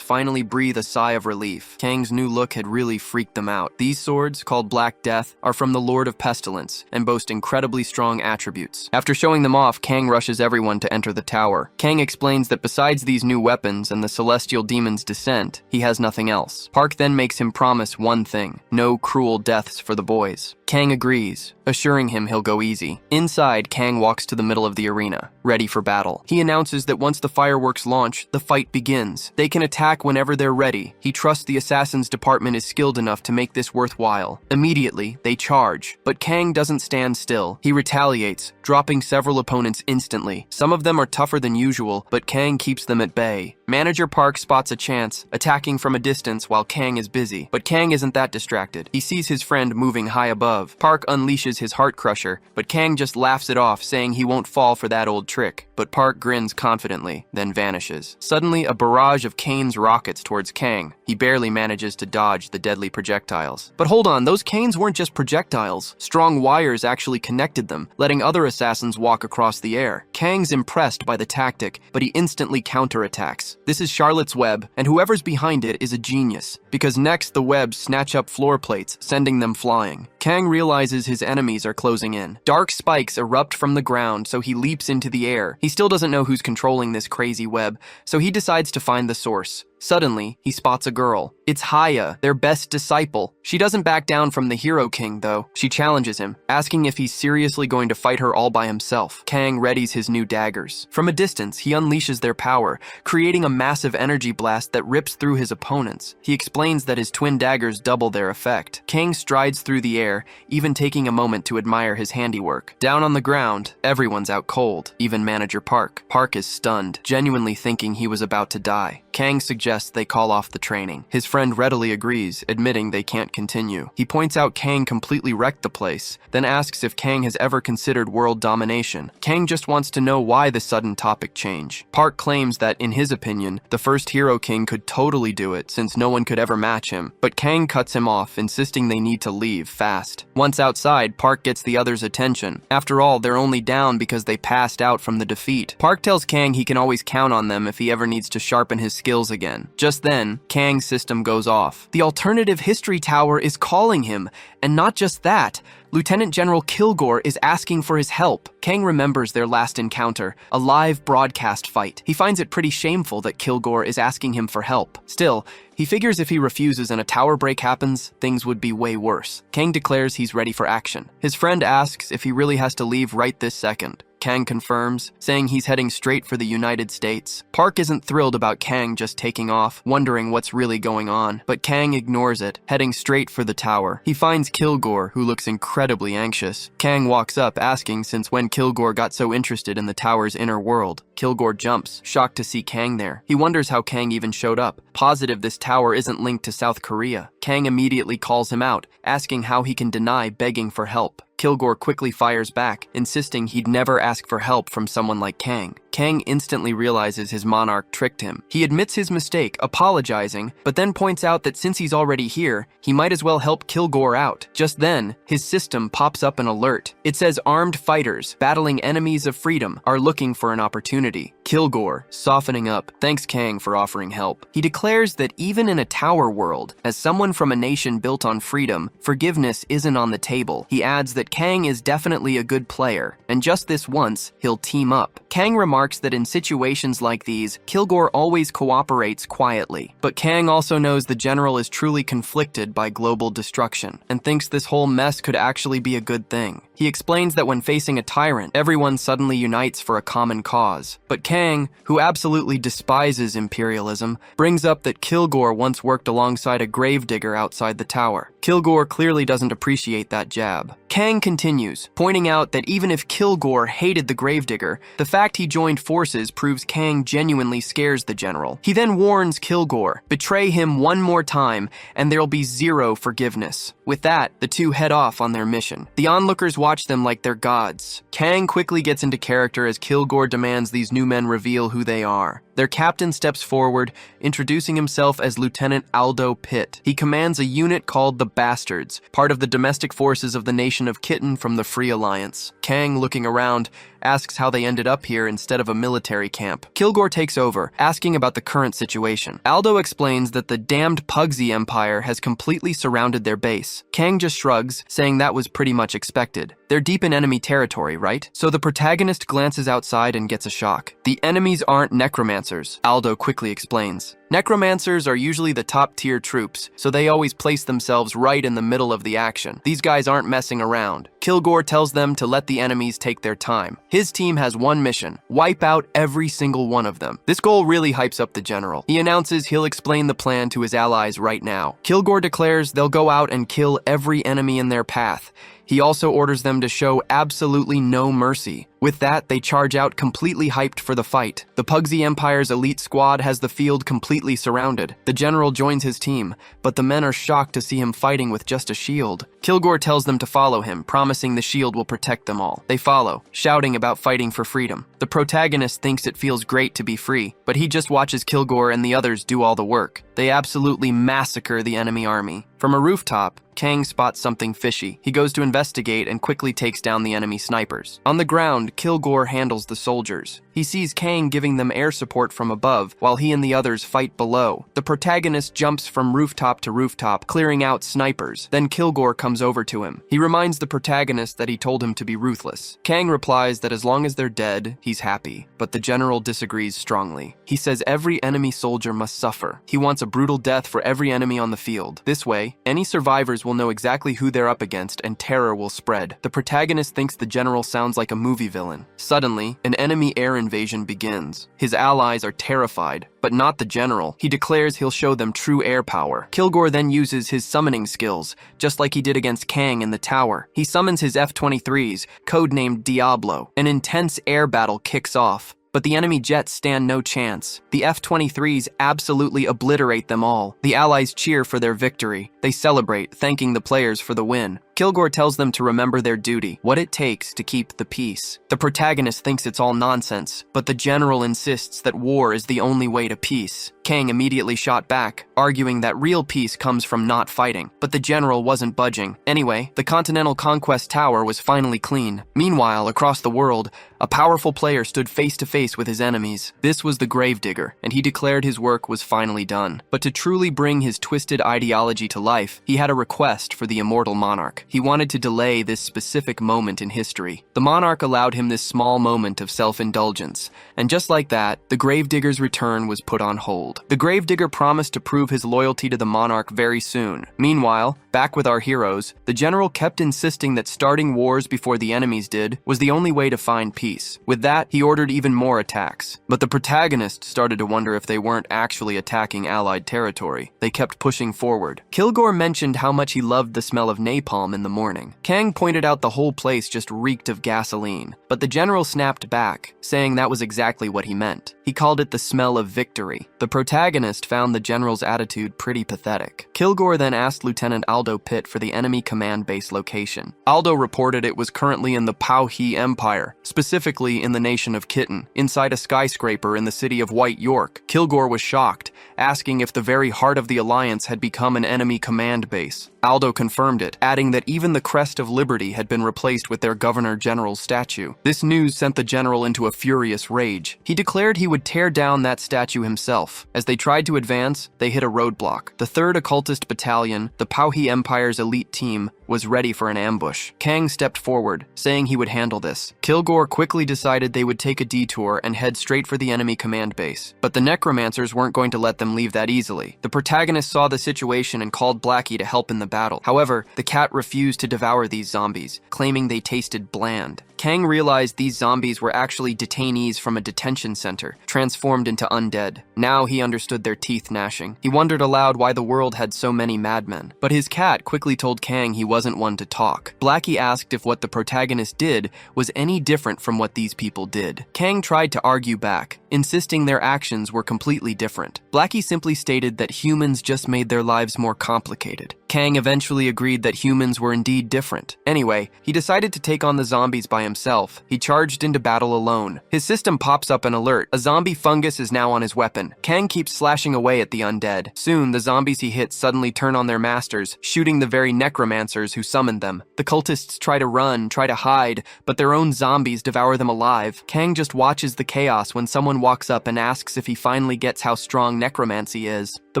finally breathe a sigh of relief. Kang's new look had really freaked them out. These swords, called Black Death, are from the Lord of Pestilence and boast incredibly strong attributes. After showing them off, Kang rushes everyone to enter the tower. Kang explains that besides these new weapons and the celestial demon's descent, he has nothing else. Park then makes him promise one thing: no cruel deaths for the boys. Kang agrees, assuring him he'll go easy. Inside, Kang walks to the middle of the arena, ready for battle. He announces that once the fireworks launch, the fight begins. They can attack whenever they're ready. He trusts the Assassins Department is skilled enough to make this worthwhile. Immediately, they charge. But Kang doesn't stand still. He retaliates, dropping several opponents instantly. Some of them are tougher than usual, but Kang keeps them at bay. Manager Park spots a chance, attacking from a distance while Kang is busy. But Kang isn't that distracted. He sees his friend moving high above. Park unleashes his Heart Crusher, but Kang just laughs it off, saying he won't fall for that old trick. But Park grins confidently, then vanishes. Suddenly, a barrage of canes rockets towards Kang. He barely manages to dodge the deadly projectiles. But hold on, those canes weren't just projectiles. Strong wires actually connected them, letting other assassins walk across the air. Kang's impressed by the tactic, but he instantly counterattacks. This is Charlotte's web, and whoever's behind it is a genius, because next the webs snatch up floor plates, sending them flying. Kang realizes his enemies are closing in. Dark spikes erupt from the ground, so he leaps into the air. He still doesn't know who's controlling this crazy web, so he decides to find the source. Suddenly, he spots a girl. It's Haya, their best disciple. She doesn't back down from the Hero King, though. She challenges him, asking if he's seriously going to fight her all by himself. Kang readies his new daggers. From a distance, he unleashes their power, creating a massive energy blast that rips through his opponents. He explains that his twin daggers double their effect. Kang strides through the air, even taking a moment to admire his handiwork. Down on the ground, everyone's out cold, even Manager Park. Park is stunned, genuinely thinking he was about to die. Kang suggests they call off the training. His friend readily agrees, admitting they can't continue. He points out Kang completely wrecked the place, then asks if Kang has ever considered world domination. Kang just wants to know why the sudden topic change. Park claims that, in his opinion, the first Hero King could totally do it since no one could ever match him, but Kang cuts him off, insisting they need to leave fast. Once outside, Park gets the others' attention. After all, they're only down because they passed out from the defeat. Park tells Kang he can always count on them if he ever needs to sharpen his skills again. Just then, Kang's system goes off. The alternative history tower is calling him, and not just that. Lieutenant General Kilgore is asking for his help. Kang remembers their last encounter, a live broadcast fight. He finds it pretty shameful that Kilgore is asking him for help. Still, he He figures if he refuses and a tower break happens, things would be way worse. Kang declares he's ready for action. His friend asks if he really has to leave right this second. Kang confirms, saying he's heading straight for the United States. Park isn't thrilled about Kang just taking off, wondering what's really going on, but Kang ignores it, heading straight for the tower. He finds Kilgore, who looks incredibly anxious. Kang walks up, asking since when Kilgore got so interested in the tower's inner world. Kilgore jumps, shocked to see Kang there. He wonders how Kang even showed up, positive this tower isn't linked to South Korea. Kang immediately calls him out, asking how he can deny begging for help. Kilgore quickly fires back, insisting he'd never ask for help from someone like Kang. Kang instantly realizes his monarch tricked him. He admits his mistake, apologizing, but then points out that since he's already here, he might as well help Kilgore out. Just then, his system pops up an alert. It says armed fighters, battling enemies of freedom, are looking for an opportunity. Kilgore, softening up, thanks Kang for offering help. He declares that even in a tower world, as someone from a nation built on freedom, forgiveness isn't on the table. He adds that Kang is definitely a good player, and just this once, he'll team up. Kang remarks that in situations like these, Kilgore always cooperates quietly. But Kang also knows the general is truly conflicted by global destruction, and thinks this whole mess could actually be a good thing. He explains that when facing a tyrant, everyone suddenly unites for a common cause. But Kang, who absolutely despises imperialism, brings up that Kilgore once worked alongside a gravedigger outside the tower. Kilgore clearly doesn't appreciate that jab. Kang continues, pointing out that even if Kilgore hated the gravedigger, the fact he joined forces proves Kang genuinely scares the general. He then warns Kilgore, betray him one more time, and there'll be zero forgiveness. With that, the two head off on their mission. The onlookers watch them like they're gods. Kang quickly gets into character as Kilgore demands these new men reveal who they are. Their captain steps forward, introducing himself as Lieutenant Aldo Pitt. He commands a unit called the Bastards, part of the domestic forces of the nation of Kitten from the Free Alliance. Kang, looking around, asks how they ended up here instead of a military camp. Kilgore takes over, asking about the current situation. Aldo explains that the damned Pugsy Empire has completely surrounded their base. Kang just shrugs, saying that was pretty much expected. They're deep in enemy territory, right? So the protagonist glances outside and gets a shock. The enemies aren't necromancers, Aldo quickly explains. Necromancers are usually the top-tier troops, so they always place themselves right in the middle of the action. These guys aren't messing around. Kilgore tells them to let the enemies take their time. His team has one mission: wipe out every single one of them. This goal really hypes up the general. He announces he'll explain the plan to his allies right now. Kilgore declares they'll go out and kill every enemy in their path. He also orders them to show absolutely no mercy. With that, they charge out completely hyped for the fight. The Pugsy Empire's elite squad has the field completely surrounded. The general joins his team, but the men are shocked to see him fighting with just a shield. Kilgore tells them to follow him, promising the shield will protect them all. They follow, shouting about fighting for freedom. The protagonist thinks it feels great to be free, but he just watches Kilgore and the others do all the work. They absolutely massacre the enemy army. From a rooftop, Kang spots something fishy. He goes to investigate and quickly takes down the enemy snipers. On the ground, Kilgore handles the soldiers. He sees Kang giving them air support from above, while he and the others fight below. The protagonist jumps from rooftop to rooftop, clearing out snipers. Then Kilgore comes over to him. He reminds the protagonist that he told him to be ruthless. Kang replies that as long as they're dead, he's happy. But the general disagrees strongly. He says every enemy soldier must suffer. He wants a brutal death for every enemy on the field. This way, any survivors will know exactly who they're up against and terror will spread. The protagonist thinks the general sounds like a movie villain. Suddenly, an enemy air invasion begins. His allies are terrified, but not the general. He declares he'll show them true air power. Kilgore then uses his summoning skills, just like he did against Kang in the tower. He summons his F-23s, codenamed Diablo. An intense air battle kicks off. But the enemy jets stand no chance. The F-23s absolutely obliterate them all. The allies cheer for their victory. They celebrate, thanking the players for the win. Kilgore tells them to remember their duty, what it takes to keep the peace. The protagonist thinks it's all nonsense, but the general insists that war is the only way to peace. Kang immediately shot back, arguing that real peace comes from not fighting, but the general wasn't budging. Anyway, the Continental Conquest Tower was finally clean. Meanwhile, across the world, a powerful player stood face to face with his enemies. This was the Gravedigger, and he declared his work was finally done. But to truly bring his twisted ideology to life, he had a request for the immortal monarch. He wanted to delay this specific moment in history. The monarch allowed him this small moment of self-indulgence, and just like that, the gravedigger's return was put on hold. The gravedigger promised to prove his loyalty to the monarch very soon. Meanwhile, back with our heroes, the general kept insisting that starting wars before the enemies did was the only way to find peace. With that, he ordered even more attacks. But the protagonist started to wonder if they weren't actually attacking allied territory. They kept pushing forward. Kilgore mentioned how much he loved the smell of napalm in the morning. Kang pointed out the whole place just reeked of gasoline, but the general snapped back, saying that was exactly what he meant. He called it the smell of victory. The protagonist found the general's attitude pretty pathetic. Kilgore then asked Lieutenant Aldo Pitt for the enemy command base location. Aldo reported it was currently in the Pauhi Empire, specifically in the nation of Kitten, inside a skyscraper in the city of White York. Kilgore was shocked, asking if the very heart of the Alliance had become an enemy command base. Aldo confirmed it, adding that even the crest of Liberty had been replaced with their Governor-General's statue. This news sent the general into a furious rage. He declared he would tear down that statue himself. As they tried to advance, they hit a roadblock. The 3rd Occultist Battalion, the Pauhi Empire's elite team, was ready for an ambush. Kang stepped forward, saying he would handle this. Kilgore quickly decided they would take a detour and head straight for the enemy command base. But the necromancers weren't going to let them leave that easily. The protagonist saw the situation and called Blackie to help in the battle. However, the cat refused to devour these zombies, claiming they tasted bland. Kang realized these zombies were actually detainees from a detention center, transformed into undead. Now he understood their teeth gnashing. He wondered aloud why the world had so many madmen. But his cat quickly told Kang he wasn't one to talk. Blackie asked if what the protagonist did was any different from what these people did. Kang tried to argue back, insisting their actions were completely different. Blackie simply stated that humans just made their lives more complicated. Kang eventually agreed that humans were indeed different. Anyway, he decided to take on the zombies by himself. He charged into battle alone. His system pops up an alert. A zombie fungus is now on his weapon. Kang keeps slashing away at the undead. Soon, the zombies he hits suddenly turn on their masters, shooting the very necromancers who summoned them. The cultists try to run, try to hide, but their own zombies devour them alive. Kang just watches the chaos when someone walks up and asks if he finally gets how strong necromancy is. The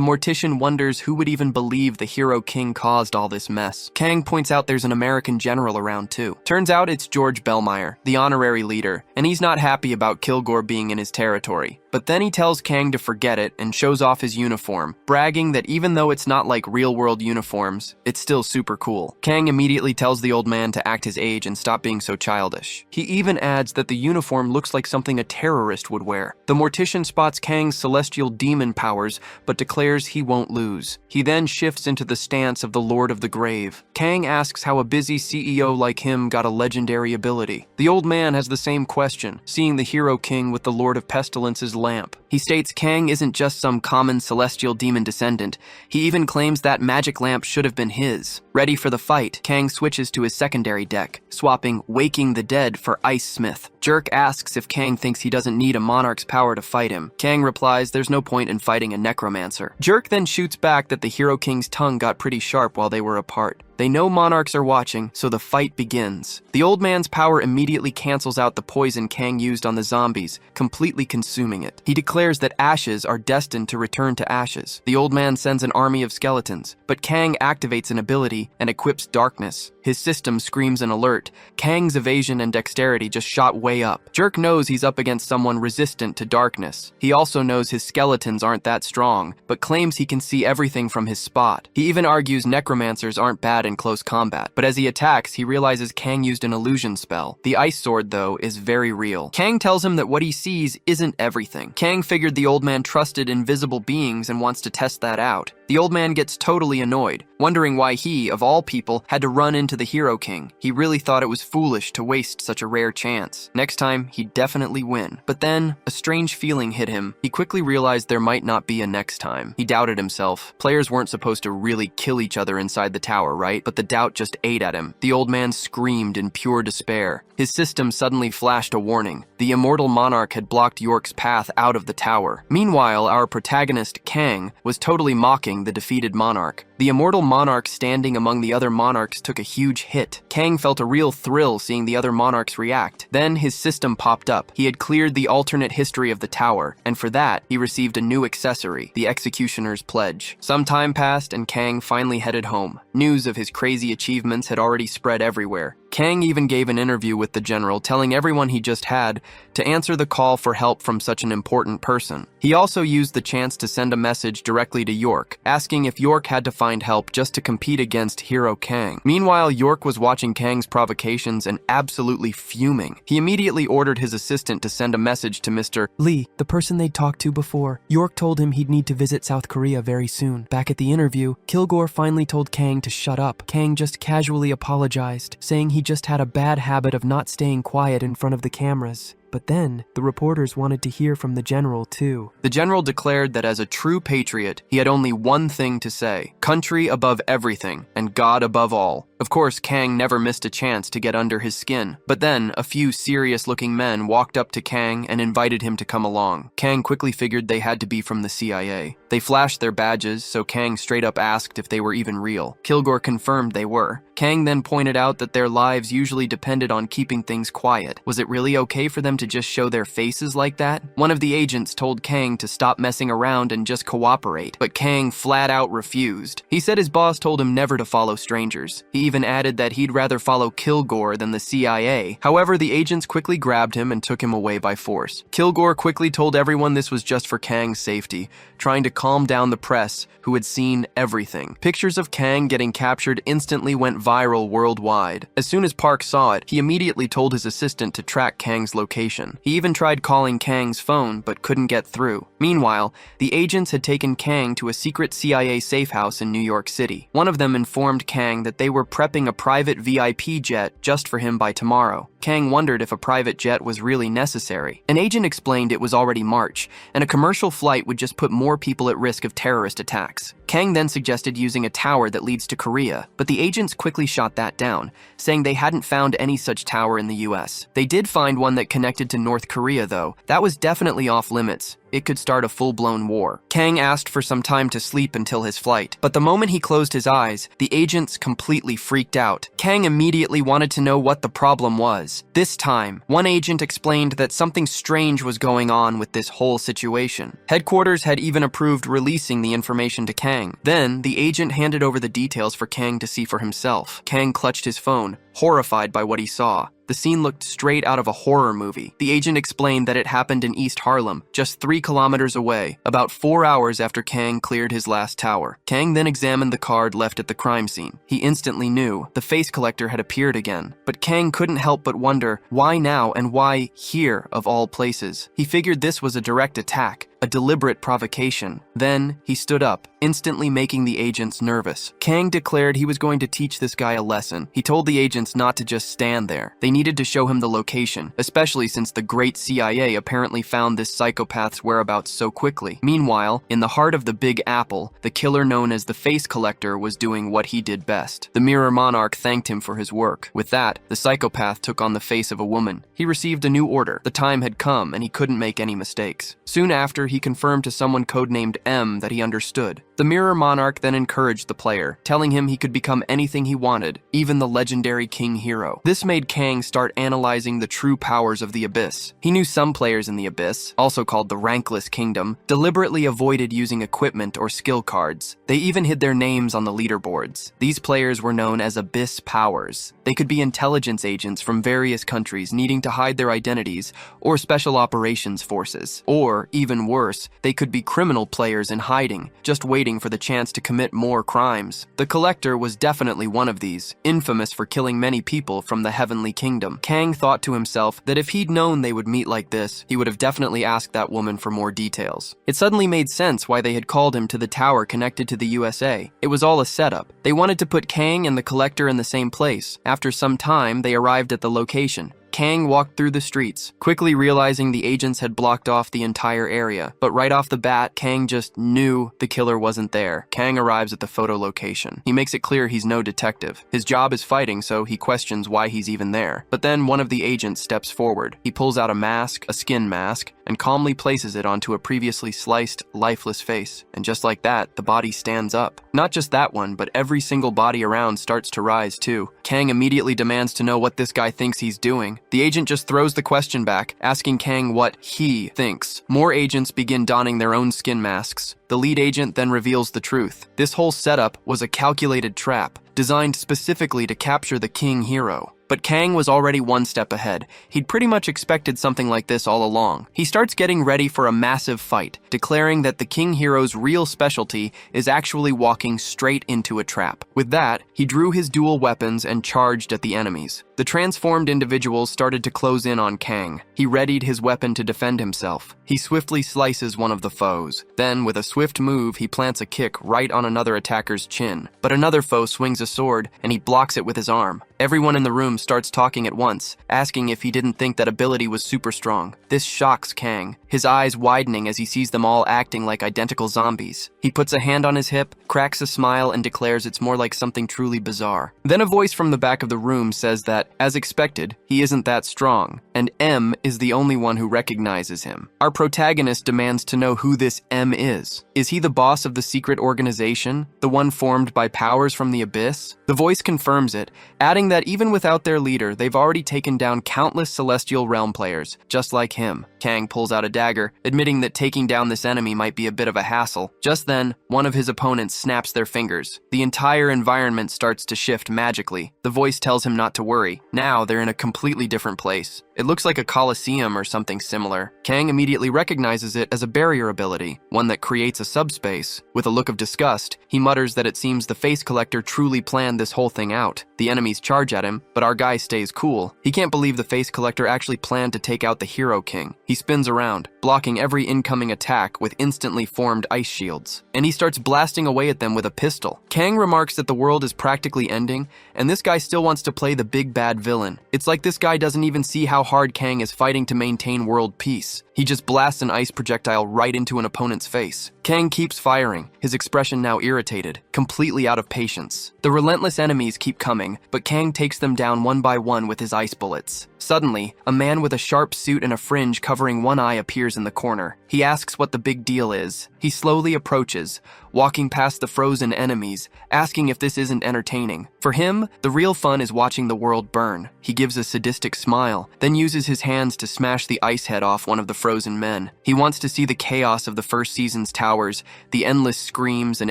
mortician wonders who would even believe the hero king caused all this mess. Kang points out there's an American general around too. Turns out it's George Bellmeyer, the honorary leader, and he's not happy about Kilgore being in his territory. But then he tells Kang to forget it and shows off his uniform, bragging that even though it's not like real-world uniforms, it's still super cool. Kang immediately tells the old man to act his age and stop being so childish. He even adds that the uniform looks like something a terrorist would wear. The mortician spots Kang's celestial demon powers, but declares he won't lose. He then shifts into the stance of the Lord of the Grave. Kang asks how a busy CEO like him got a legendary ability. The old man has the same question, seeing the hero king with the Lord of Pestilence's lamp. He states Kang isn't just some common celestial demon descendant. He even claims that magic lamp should have been his. Ready for the fight, Kang switches to his secondary deck, swapping Waking the Dead for Ice Smith. Jerk asks if Kang thinks he doesn't need a monarch's power to fight him. Kang replies there's no point in fighting a necromancer. Jerk then shoots back that the hero king's tongue got pretty sharp while they were apart. They know monarchs are watching, so the fight begins. The old man's power immediately cancels out the poison Kang used on the zombies, completely consuming it. He declares that ashes are destined to return to ashes. The old man sends an army of skeletons, but Kang activates an ability and equips darkness. His system screams an alert. Kang's evasion and dexterity just shot way up. Jerk knows he's up against someone resistant to darkness. He also knows his skeletons aren't that strong, but claims he can see everything from his spot. He even argues necromancers aren't bad in close combat, but as he attacks, he realizes Kang used an illusion spell. The ice sword, though, is very real. Kang tells him that what he sees isn't everything. Kang figured the old man trusted invisible beings and wants to test that out. The old man gets totally annoyed, wondering why he, of all people, had to run into the hero king. He really thought it was foolish to waste such a rare chance. Next time, he'd definitely win. But then, a strange feeling hit him. He quickly realized there might not be a next time. He doubted himself. Players weren't supposed to really kill each other inside the tower, right? But the doubt just ate at him. The old man screamed in pure despair. His system suddenly flashed a warning. The immortal monarch had blocked York's path out of the tower. Meanwhile, our protagonist, Kang, was totally mocking the defeated monarch. The immortal monarch standing among the other monarchs took a huge hit. Kang felt a real thrill seeing the other monarchs react. Then his system popped up. He had cleared the alternate history of the tower, and for that, he received a new accessory, the Executioner's Pledge. Some time passed, and Kang finally headed home. News of his crazy achievements had already spread everywhere. Kang even gave an interview with the general, telling everyone he just had to answer the call for help from such an important person. He also used the chance to send a message directly to York, asking if York had to find help just to compete against hero Kang. Meanwhile, York was watching Kang's provocations and absolutely fuming. He immediately ordered his assistant to send a message to Mr. Lee, the person they'd talked to before. York told him he'd need to visit South Korea very soon. Back at the interview, Kilgore finally told Kang to shut up. Kang just casually apologized, saying he just had a bad habit of not staying quiet in front of the cameras. But then, the reporters wanted to hear from the general too. The general declared that as a true patriot, he had only one thing to say: country above everything, and God above all. Of course, Kang never missed a chance to get under his skin. But then, a few serious-looking men walked up to Kang and invited him to come along. Kang quickly figured they had to be from the CIA. They flashed their badges, so Kang straight up asked if they were even real. Kilgore confirmed they were. Kang then pointed out that their lives usually depended on keeping things quiet. Was it really okay for them to just show their faces like that? One of the agents told Kang to stop messing around and just cooperate, but Kang flat out refused. He said his boss told him never to follow strangers. He even added that he'd rather follow Kilgore than the CIA. However, the agents quickly grabbed him and took him away by force. Kilgore quickly told everyone this was just for Kang's safety, trying to calm down the press, who had seen everything. Pictures of Kang getting captured instantly went viral worldwide. As soon as Park saw it, he immediately told his assistant to track Kang's location. He even tried calling Kang's phone, but couldn't get through. Meanwhile, the agents had taken Kang to a secret CIA safe house in New York City. One of them informed Kang that they were prepping a private VIP jet just for him by tomorrow. Kang wondered if a private jet was really necessary. An agent explained it was already March, and a commercial flight would just put more people at risk of terrorist attacks. Kang then suggested using a tower that leads to Korea, but the agents quickly shot that down, saying they hadn't found any such tower in the US. They did find one that connected to North Korea, though. That was definitely off limits. It could start a full-blown war. Kang asked for some time to sleep until his flight, but the moment he closed his eyes, the agents completely freaked out. Kang immediately wanted to know what the problem was. This time, one agent explained that something strange was going on with this whole situation. Headquarters had even approved releasing the information to Kang. Then, the agent handed over the details for Kang to see for himself. Kang clutched his phone, horrified by what he saw. The scene looked straight out of a horror movie. The agent explained that it happened in East Harlem, just 3 kilometers away, about 4 hours after Kang cleared his last tower. Kang then examined the card left at the crime scene. He instantly knew the face collector had appeared again. But Kang couldn't help but wonder, why now and why here of all places? He figured this was a direct attack, a deliberate provocation. Then, he stood up, instantly making the agents nervous. Kang declared he was going to teach this guy a lesson. He told the agents not to just stand there. They needed to show him the location, especially since the great CIA apparently found this psychopath's whereabouts so quickly. Meanwhile, in the heart of the Big Apple, the killer known as the Face Collector was doing what he did best. The Mirror Monarch thanked him for his work. With that, the psychopath took on the face of a woman. He received a new order. The time had come, and he couldn't make any mistakes. Soon after, he confirmed to someone codenamed M that he understood. The Mirror Monarch then encouraged the player, telling him he could become anything he wanted, even the legendary King Hero. This made Kang start analyzing the true powers of the Abyss. He knew some players in the Abyss, also called the Rankless Kingdom, deliberately avoided using equipment or skill cards. They even hid their names on the leaderboards. These players were known as Abyss Powers. They could be intelligence agents from various countries needing to hide their identities, or special operations forces. Or, even worse, they could be criminal players in hiding, just waiting for the chance to commit more crimes. The Collector was definitely one of these, infamous for killing many people from the Heavenly Kingdom. Kang thought to himself that if he'd known they would meet like this, he would have definitely asked that woman for more details. It suddenly made sense why they had called him to the tower connected to the USA. It was all a setup. They wanted to put Kang and the Collector in the same place. After some time, they arrived at the location. Kang walked through the streets, quickly realizing the agents had blocked off the entire area. But right off the bat, Kang just knew the killer wasn't there. Kang arrives at the photo location. He makes it clear he's no detective. His job is fighting, so he questions why he's even there. But then one of the agents steps forward. He pulls out a mask, a skin mask, and calmly places it onto a previously sliced, lifeless face. And just like that, the body stands up. Not just that one, but every single body around starts to rise too. Kang immediately demands to know what this guy thinks he's doing. The agent just throws the question back, asking Kang what he thinks. More agents begin donning their own skin masks. The lead agent then reveals the truth. This whole setup was a calculated trap, designed specifically to capture the king hero. But Kang was already one step ahead. He'd pretty much expected something like this all along. He starts getting ready for a massive fight, declaring that the king hero's real specialty is actually walking straight into a trap. With that, he drew his dual weapons and charged at the enemies. The transformed individuals started to close in on Kang. He readied his weapon to defend himself. He swiftly slices one of the foes. Then, with a swift move, he plants a kick right on another attacker's chin. But another foe swings a sword, and he blocks it with his arm. Everyone in the room starts talking at once, asking if he didn't think that ability was super strong. This shocks Kang, his eyes widening as he sees them all acting like identical zombies. He puts a hand on his hip, cracks a smile, and declares it's more like something truly bizarre. Then a voice from the back of the room says that, as expected, he isn't that strong, and M is the only one who recognizes him. Our protagonist demands to know who this M is. Is he the boss of the secret organization, the one formed by powers from the abyss? The voice confirms it, adding that even without their leader, they've already taken down countless Celestial Realm players, just like him. Kang pulls out a dagger, admitting that taking down this enemy might be a bit of a hassle. Just then, one of his opponents snaps their fingers. The entire environment starts to shift magically. The voice tells him not to worry. Now they're in a completely different place. It looks like a coliseum or something similar. Kang immediately recognizes it as a barrier ability, one that creates a subspace. With a look of disgust, he mutters that it seems the face collector truly planned this whole thing out. The enemies charge at him, but our guy stays cool. He can't believe the face collector actually planned to take out the hero king. He spins around, blocking every incoming attack with instantly formed ice shields. And he starts blasting away at them with a pistol. Kang remarks that the world is practically ending, and this guy still wants to play the big bad villain. It's like this guy doesn't even see how hard Kang is fighting to maintain world peace. He just blasts an ice projectile right into an opponent's face. Kang keeps firing, his expression now irritated, completely out of patience. The relentless enemies keep coming, but Kang takes them down one by one with his ice bullets. Suddenly, a man with a sharp suit and a fringe covering one eye appears in the corner. He asks what the big deal is. He slowly approaches, walking past the frozen enemies, asking if this isn't entertaining. For him, the real fun is watching the world burn. He gives a sadistic smile, then uses his hands to smash the ice head off one of the frozen men. He wants to see the chaos of the first season's towers, the endless screams, and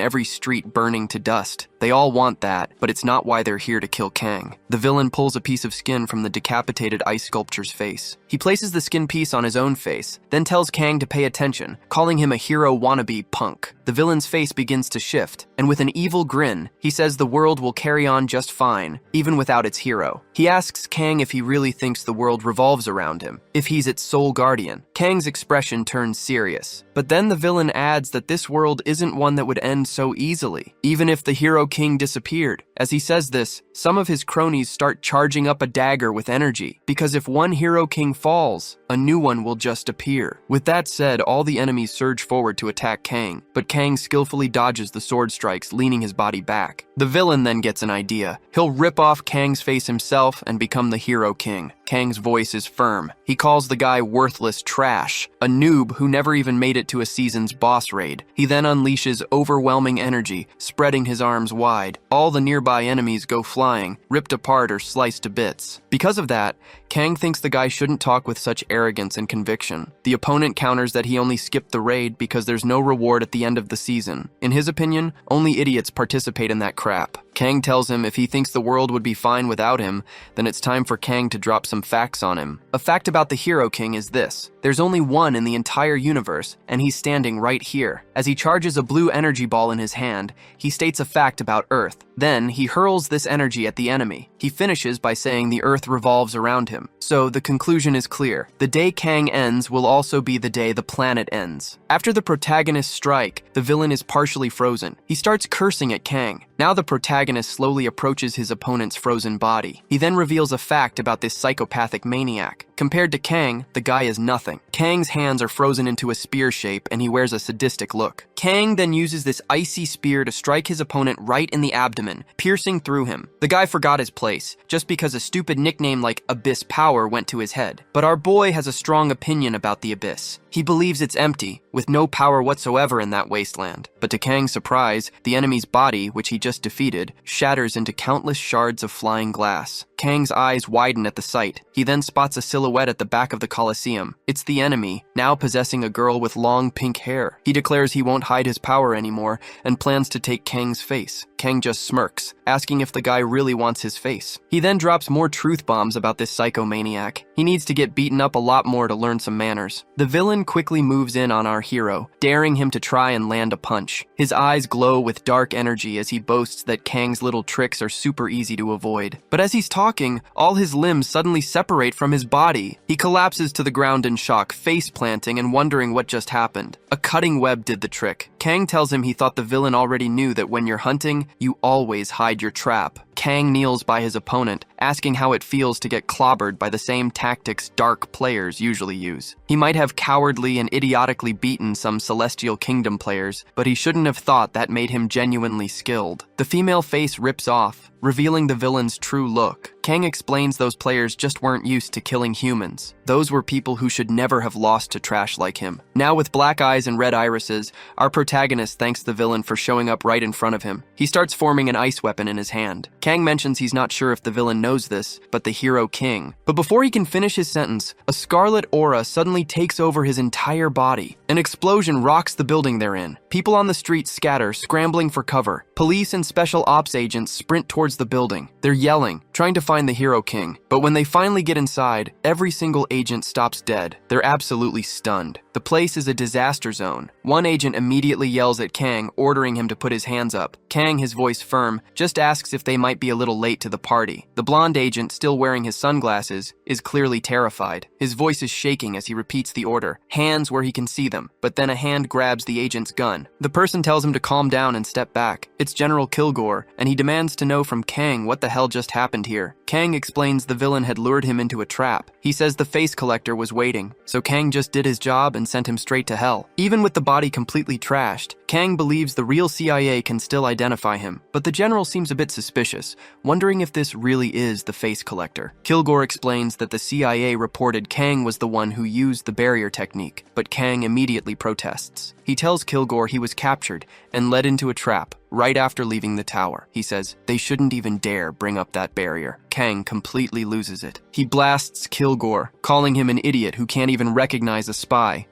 every street burning to dust. They all want that, but it's not why they're here to kill Kang. The villain pulls a piece of skin from the decapitated ice sculpture's face. He places the skin piece on his own face, then tells Kang to pay attention, calling him a hero wannabe punk. The villain's face begins to shift, and with an evil grin, he says the world will carry on just fine, even without its hero. He asks Kang if he really thinks the world revolves around him, if he's its sole guardian. Kang's expression turns serious, but then the villain adds that this world isn't one that would end so easily, even if the hero king disappeared. As he says this, some of his cronies start charging up a dagger with energy, because if one hero king falls, a new one will just appear. With that said, all the enemies surge forward to attack Kang, but Kang skillfully dodges the sword strikes, leaning his body back. The villain then gets an idea. He'll rip off Kang's face himself and become the hero king. Kang's voice is firm. He calls the guy worthless trash, a noob who never even made it to a season's boss raid. He then unleashes overwhelming energy, spreading his arms wide. All the nearby enemies go flying, ripped apart or sliced to bits. Because of that, Kang thinks the guy shouldn't talk with such arrogance and conviction. The opponent counters that he only skipped the raid because there's no reward at the end of the season. In his opinion, only idiots participate in that crap. Kang tells him if he thinks the world would be fine without him, then it's time for Kang to drop some facts on him. A fact about the Hero King is this: there's only one in the entire universe, and he's standing right here. As he charges a blue energy ball in his hand, he states a fact about Earth. Then, he hurls this energy at the enemy. He finishes by saying the Earth revolves around him. So, the conclusion is clear. The day Kang ends will also be the day the planet ends. After the protagonist's strike, the villain is partially frozen. He starts cursing at Kang. Now the protagonist slowly approaches his opponent's frozen body. He then reveals a fact about this psychopathic maniac. Compared to Kang, the guy is nothing. Kang's hands are frozen into a spear shape, and he wears a sadistic look. Kang then uses this icy spear to strike his opponent right in the abdomen, piercing through him. The guy forgot his place, just because a stupid nickname like Abyss Power went to his head. But our boy has a strong opinion about the Abyss. He believes it's empty, with no power whatsoever in that wasteland. But to Kang's surprise, the enemy's body, which he just defeated, shatters into countless shards of flying glass. Kang's eyes widen at the sight. He then spots a silhouette at the back of the Colosseum. It's the enemy, now possessing a girl with long pink hair. He declares he won't hide his power anymore and plans to take Kang's face. Kang just smirks, asking if the guy really wants his face. He then drops more truth bombs about this psychomaniac. He needs to get beaten up a lot more to learn some manners. The villain quickly moves in on our hero, daring him to try and land a punch. His eyes glow with dark energy as he boasts that Kang's little tricks are super easy to avoid. But as he's talking, all his limbs suddenly separate from his body. He collapses to the ground in shock, face planting and wondering what just happened. A cutting web did the trick. Kang tells him he thought the villain already knew that when you're hunting, you always hide your trap. Kang kneels by his opponent, asking how it feels to get clobbered by the same tactics dark players usually use. He might have cowardly and idiotically beaten some Celestial Kingdom players, but he shouldn't have thought that made him genuinely skilled. The female face rips off, revealing the villain's true look. Kang explains those players just weren't used to killing humans. Those were people who should never have lost to trash like him. Now with black eyes and red irises, our protagonist thanks the villain for showing up right in front of him. He starts forming an ice weapon in his hand. Kang mentions he's not sure if the villain knows this, but the hero king. But before he can finish his sentence, a scarlet aura suddenly takes over his entire body. An explosion rocks the building they're in. People on the street scatter, scrambling for cover. Police and special ops agents sprint towards the building. They're yelling, trying to find the hero king. But when they finally get inside, every single agent stops dead. They're absolutely stunned. The place is a disaster zone. One agent immediately yells at Kang, ordering him to put his hands up. Kang, his voice firm, just asks if they might be a little late to the party. The blonde agent, still wearing his sunglasses, is clearly terrified. His voice is shaking as he repeats the order, hands where he can see them, but then a hand grabs the agent's gun. The person tells him to calm down and step back. It's General Kilgore, and he demands to know from Kang what the hell just happened here. Kang explains the villain had lured him into a trap. He says the face collector was waiting, so Kang just did his job and sent him straight to hell. Even with the body completely trashed, Kang believes the real CIA can still identify him, but the general seems a bit suspicious, wondering if this really is the face collector. Kilgore explains that the CIA reported Kang was the one who used the barrier technique, but Kang immediately protests. He tells Kilgore he was captured and led into a trap right after leaving the tower. He says they shouldn't even dare bring up that barrier. Kang completely loses it. He blasts Kilgore, calling him an idiot who can't even recognize a spy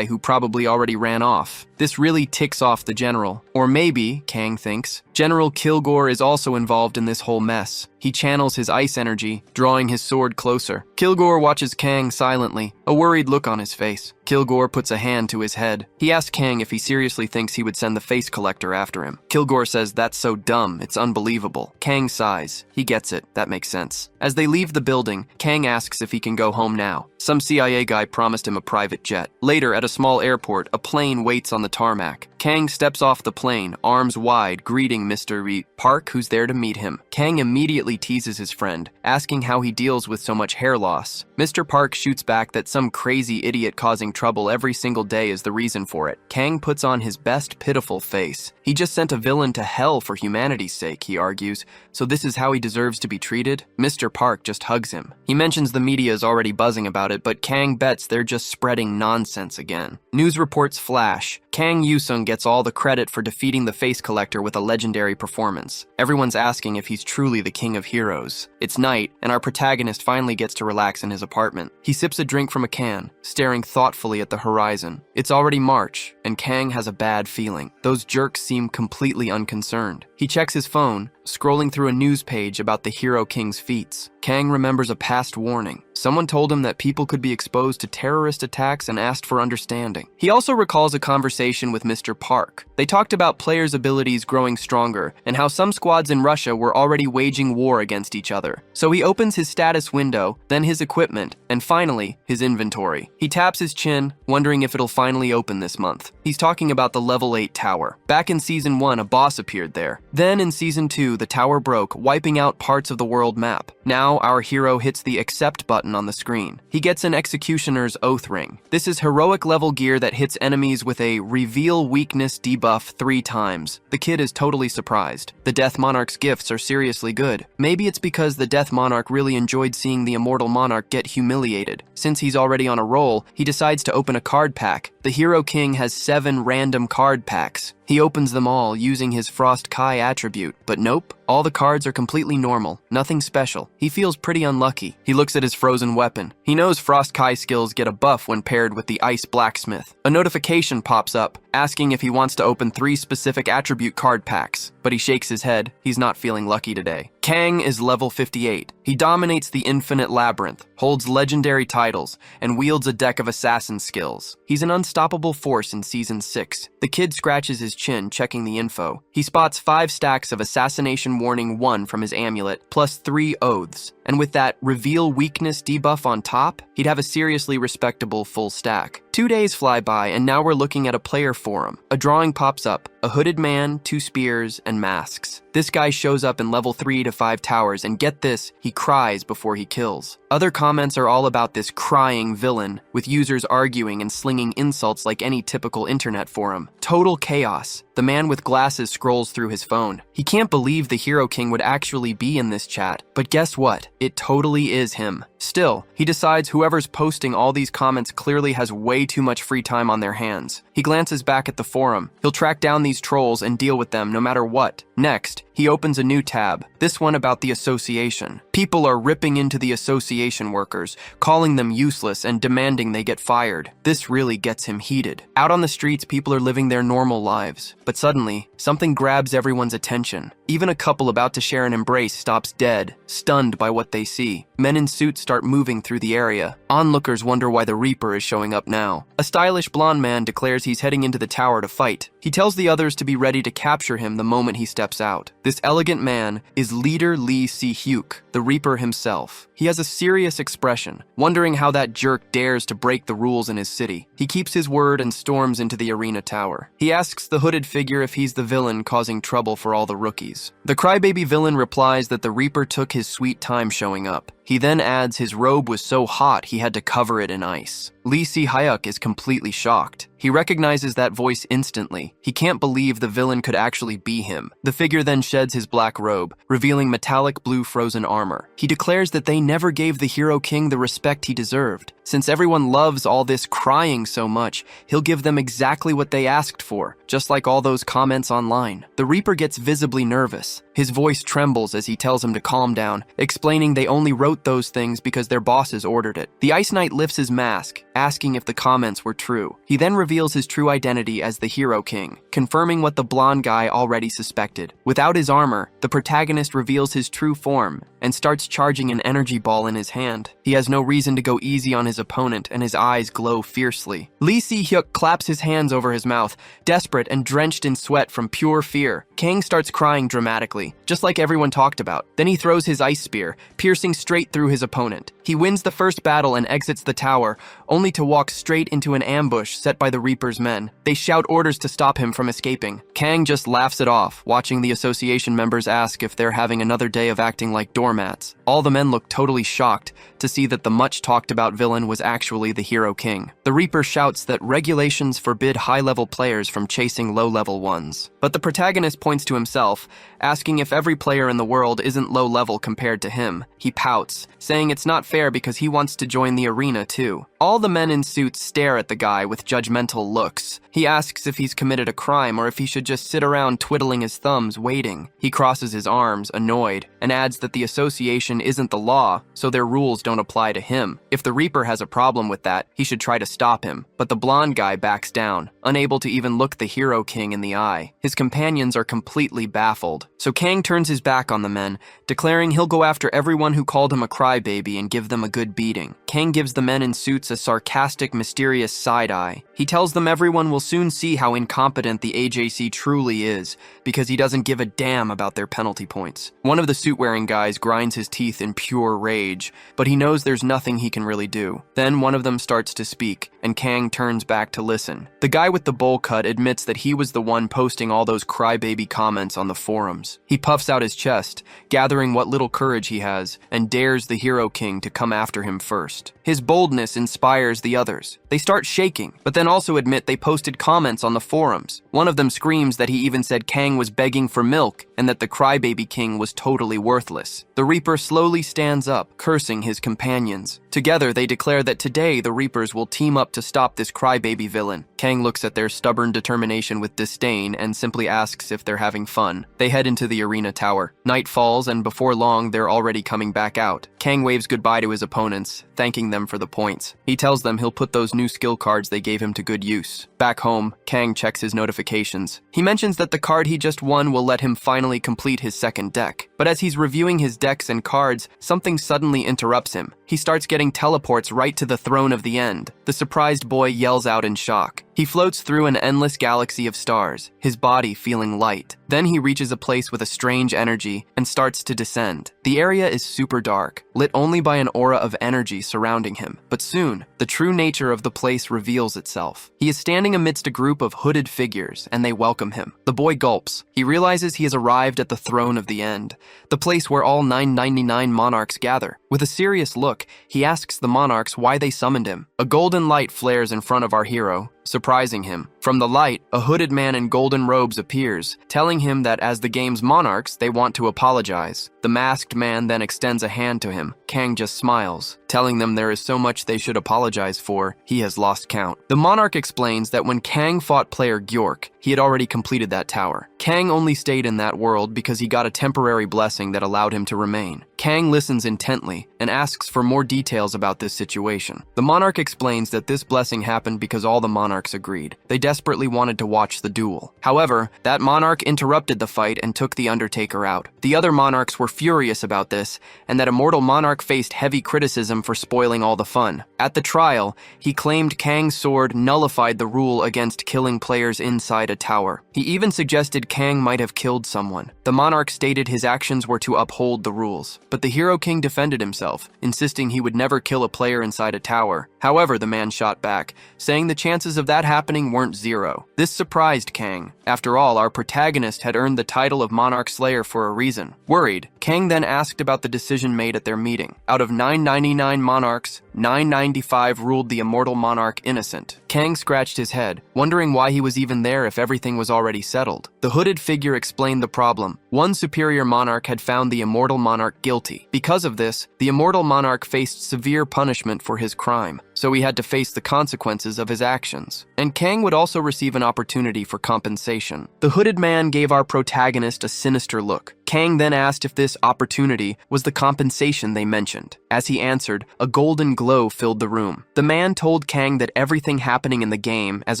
who probably already ran off. This really ticks off the general. Or maybe, Kang thinks, General Kilgore is also involved in this whole mess. He channels his ice energy, drawing his sword closer. Kilgore watches Kang silently, a worried look on his face. Kilgore puts a hand to his head. He asks Kang if he seriously thinks he would send the face collector after him. Kilgore says that's so dumb, it's unbelievable. Kang sighs. He gets it, that makes sense. As they leave the building, Kang asks if he can go home now. Some CIA guy promised him a private jet. Later, at a small airport, a plane waits on the tarmac. Kang steps off the plane, arms wide, greeting Mr. Park, who's there to meet him. Kang immediately teases his friend, asking how he deals with so much hair loss. Mr. Park shoots back that some crazy idiot causing trouble every single day is the reason for it. Kang puts on his best pitiful face. He just sent a villain to hell for humanity's sake, he argues, so this is how he deserves to be treated? Mr. Park just hugs him. He mentions the media is already buzzing about it, but Kang bets they're just spreading nonsense again. News reports flash. Kang Yusung gets all the credit for defeating the face collector with a legendary performance. Everyone's asking if he's truly the king of heroes. It's night, and our protagonist finally gets to relax in his apartment. He sips a drink from a can, staring thoughtfully at the horizon. It's already March, and Kang has a bad feeling. Those jerks seem completely unconcerned. He checks his phone, scrolling through a news page about the Hero King's feats. Kang remembers a past warning. Someone told him that people could be exposed to terrorist attacks and asked for understanding. He also recalls a conversation with Mr. Park. They talked about players' abilities growing stronger and how some squads in Russia were already waging war against each other. So he opens his status window, then his equipment, and finally, his inventory. He taps his chin, wondering if it'll finally open this month. He's talking about the level 8 tower. Back in Season 1, a boss appeared there. Then in Season 2, the tower broke, wiping out parts of the world map. Now, our hero hits the accept button on the screen. He gets an executioner's oath ring. This is heroic level gear that hits enemies with a reveal weakness debuff 3 times. The kid is totally surprised. The Death Monarch's gifts are seriously good. Maybe it's because the Death Monarch really enjoyed seeing the immortal monarch get humiliated. Since he's already on a roll, he decides to open a card pack. The Hero King has 7 random card packs. He opens them all using his Frost Kai attribute, but nope, all the cards are completely normal, nothing special. He feels pretty unlucky. He looks at his frozen weapon. He knows Frost Kai skills get a buff when paired with the Ice Blacksmith. A notification pops up, asking if he wants to open 3 specific attribute card packs, but he shakes his head. He's not feeling lucky today. Kang is level 58. He dominates the Infinite Labyrinth, holds legendary titles, and wields a deck of assassin skills. He's an unstoppable force in Season 6. The kid scratches his chin, checking the info. He spots 5 stacks of Assassination Warning 1 from his amulet, plus 3 oaths. And with that reveal weakness debuff on top, he'd have a seriously respectable full stack. 2 days fly by, and now we're looking at a player forum. A drawing pops up, a hooded man, 2 spears, and masks. This guy shows up in level 3 to 5 towers, and get this, he cries before he kills. Other comments are all about this crying villain, with users arguing and slinging insults like any typical internet forum. Total chaos. The man with glasses scrolls through his phone. He can't believe the Hero King would actually be in this chat, but guess what? It totally is him. Still, he decides whoever's posting all these comments clearly has way too much free time on their hands. He glances back at the forum. He'll track down these trolls and deal with them no matter what. Next, he opens a new tab, this one about the association. People are ripping into the association workers, calling them useless and demanding they get fired. This really gets him heated. Out on the streets, people are living their normal lives. But suddenly, something grabs everyone's attention. Even a couple about to share an embrace stops dead, stunned by what they see. Men in suits start moving through the area. Onlookers wonder why the Reaper is showing up now. A stylish blonde man declares he's heading into the tower to fight. He tells the others to be ready to capture him the moment he steps out. This elegant man is leader Lee Si-hyuk, the Reaper himself. He has a serious expression, wondering how that jerk dares to break the rules in his city. He keeps his word and storms into the arena tower. He asks the hooded figure if he's the villain causing trouble for all the rookies. The crybaby villain replies that the Reaper took his sweet time showing up. He then adds his robe was so hot he had to cover it in ice. Lee Si-hyuk is completely shocked. He recognizes that voice instantly. He can't believe the villain could actually be him. The figure then sheds his black robe, revealing metallic blue frozen armor. He declares that they never gave the Hero King the respect he deserved. Since everyone loves all this crying so much, he'll give them exactly what they asked for, just like all those comments online. The Reaper gets visibly nervous. His voice trembles as he tells him to calm down, explaining they only wrote those things because their bosses ordered it. The Ice Knight lifts his mask, asking if the comments were true. He then reveals his true identity as the Hero King, confirming what the blonde guy already suspected. Without his armor, the protagonist reveals his true form and starts charging an energy ball in his hand. He has no reason to go easy on his opponent, and his eyes glow fiercely. Lee Si-hyuk claps his hands over his mouth, desperate and drenched in sweat from pure fear. Kang starts crying dramatically, just like everyone talked about. Then he throws his ice spear, piercing straight through his opponent. He wins the first battle and exits the tower, only to walk straight into an ambush set by the Reaper's men. They shout orders to stop him from escaping. Kang just laughs it off, watching the association members ask if they're having another day of acting like doormats. All the men look totally shocked to see that the much-talked-about villain was actually the Hero King. The Reaper shouts that regulations forbid high-level players from chasing low-level ones. But the protagonist points to himself, asking if every player in the world isn't low-level compared to him. He pouts, saying it's not fair because he wants to join the arena too. All the men in suits stare at the guy with judgmental looks. He asks if he's committed a crime or if he should just sit around twiddling his thumbs waiting. He crosses his arms, annoyed, and adds that the association isn't the law, so their rules don't apply to him. If the Reaper has a problem with that, he should try to stop him. But the blonde guy backs down, unable to even look the Hero King in the eye. His companions are completely baffled. So Kang turns his back on the men, declaring he'll go after everyone who called him a crybaby and give them a good beating. Kang gives the men in suits a sarcastic, mysterious side-eye. He tells them everyone will soon see how incompetent the AJC truly is, because he doesn't give a damn about their penalty points. One of the suit-wearing guys grinds his teeth in pure rage, but he knows there's nothing he can really do. Then one of them starts to speak, and Kang turns back to listen. The guy with the bowl cut admits that he was the one posting all those crybaby comments on the forums. He puffs out his chest, gathering what little courage he has, and dares the Hero King to come after him first. His boldness inspires the others. They start shaking, but then also admit they posted comments on the forums. One of them screams that he even said Kang was begging for milk and that the crybaby king was totally worthless. The Reaper slowly stands up, cursing his companions. Together, they declare that today the Reapers will team up to stop this crybaby villain. Kang looks at their stubborn determination with disdain and simply asks if they're having fun. They head into the arena tower. Night falls, and before long, they're already coming back out. Kang waves goodbye to his opponents, thanking them for the points. He tells them he'll put those new skill cards they gave him to good use. Back home, Kang checks his notifications. He mentions that the card he just won will let him finally complete his second deck. But as he's reviewing his decks and cards, something suddenly interrupts him. He starts getting teleports right to the throne of the end. The surprised boy yells out in shock. He floats through an endless galaxy of stars, his body feeling light. Then he reaches a place with a strange energy and starts to descend. The area is super dark, lit only by an aura of energy surrounding him. But soon, the true nature of the place reveals itself. He is standing amidst a group of hooded figures, and they welcome him. The boy gulps. He realizes he has arrived at the throne of the end, the place where all 999 monarchs gather. With a serious look, he asks the monarchs why they summoned him. A golden light flares in front of our hero, surprising him. From the light, a hooded man in golden robes appears, telling him that as the game's monarchs, they want to apologize. The masked man then extends a hand to him. Kang just smiles, telling them there is so much they should apologize for, he has lost count. The monarch explains that when Kang fought player Gyork, he had already completed that tower. Kang only stayed in that world because he got a temporary blessing that allowed him to remain. Kang listens intently and asks for more details about this situation. The monarch explains that this blessing happened because all the monarchs agreed. They desperately wanted to watch the duel. However, that monarch interrupted the fight and took the Undertaker out. The other monarchs were furious about this, and that immortal monarch faced heavy criticism for spoiling all the fun. At the trial, he claimed Kang's sword nullified the rule against killing players inside a tower. He even suggested Kang might have killed someone. The monarch stated his actions were to uphold the rules, but the Hero King defended himself, insisting he would never kill a player inside a tower. However, the man shot back, saying the chances of that happening weren't zero. This surprised Kang. After all, our protagonist had earned the title of Monarch Slayer for a reason. Worried, Kang then asked about the decision made at their meeting. Out of 999 monarchs, 995 ruled the immortal monarch innocent. Kang scratched his head, wondering why he was even there if everything was already settled. The hooded figure explained the problem. One superior monarch had found the immortal monarch guilty. Because of this, the immortal monarch faced severe punishment for his crime, so he had to face the consequences of his actions. And Kang would also receive an opportunity for compensation. The hooded man gave our protagonist a sinister look. Kang then asked if this opportunity was the compensation they mentioned. As he answered, a golden glow filled the room. The man told Kang that everything happening in the game, as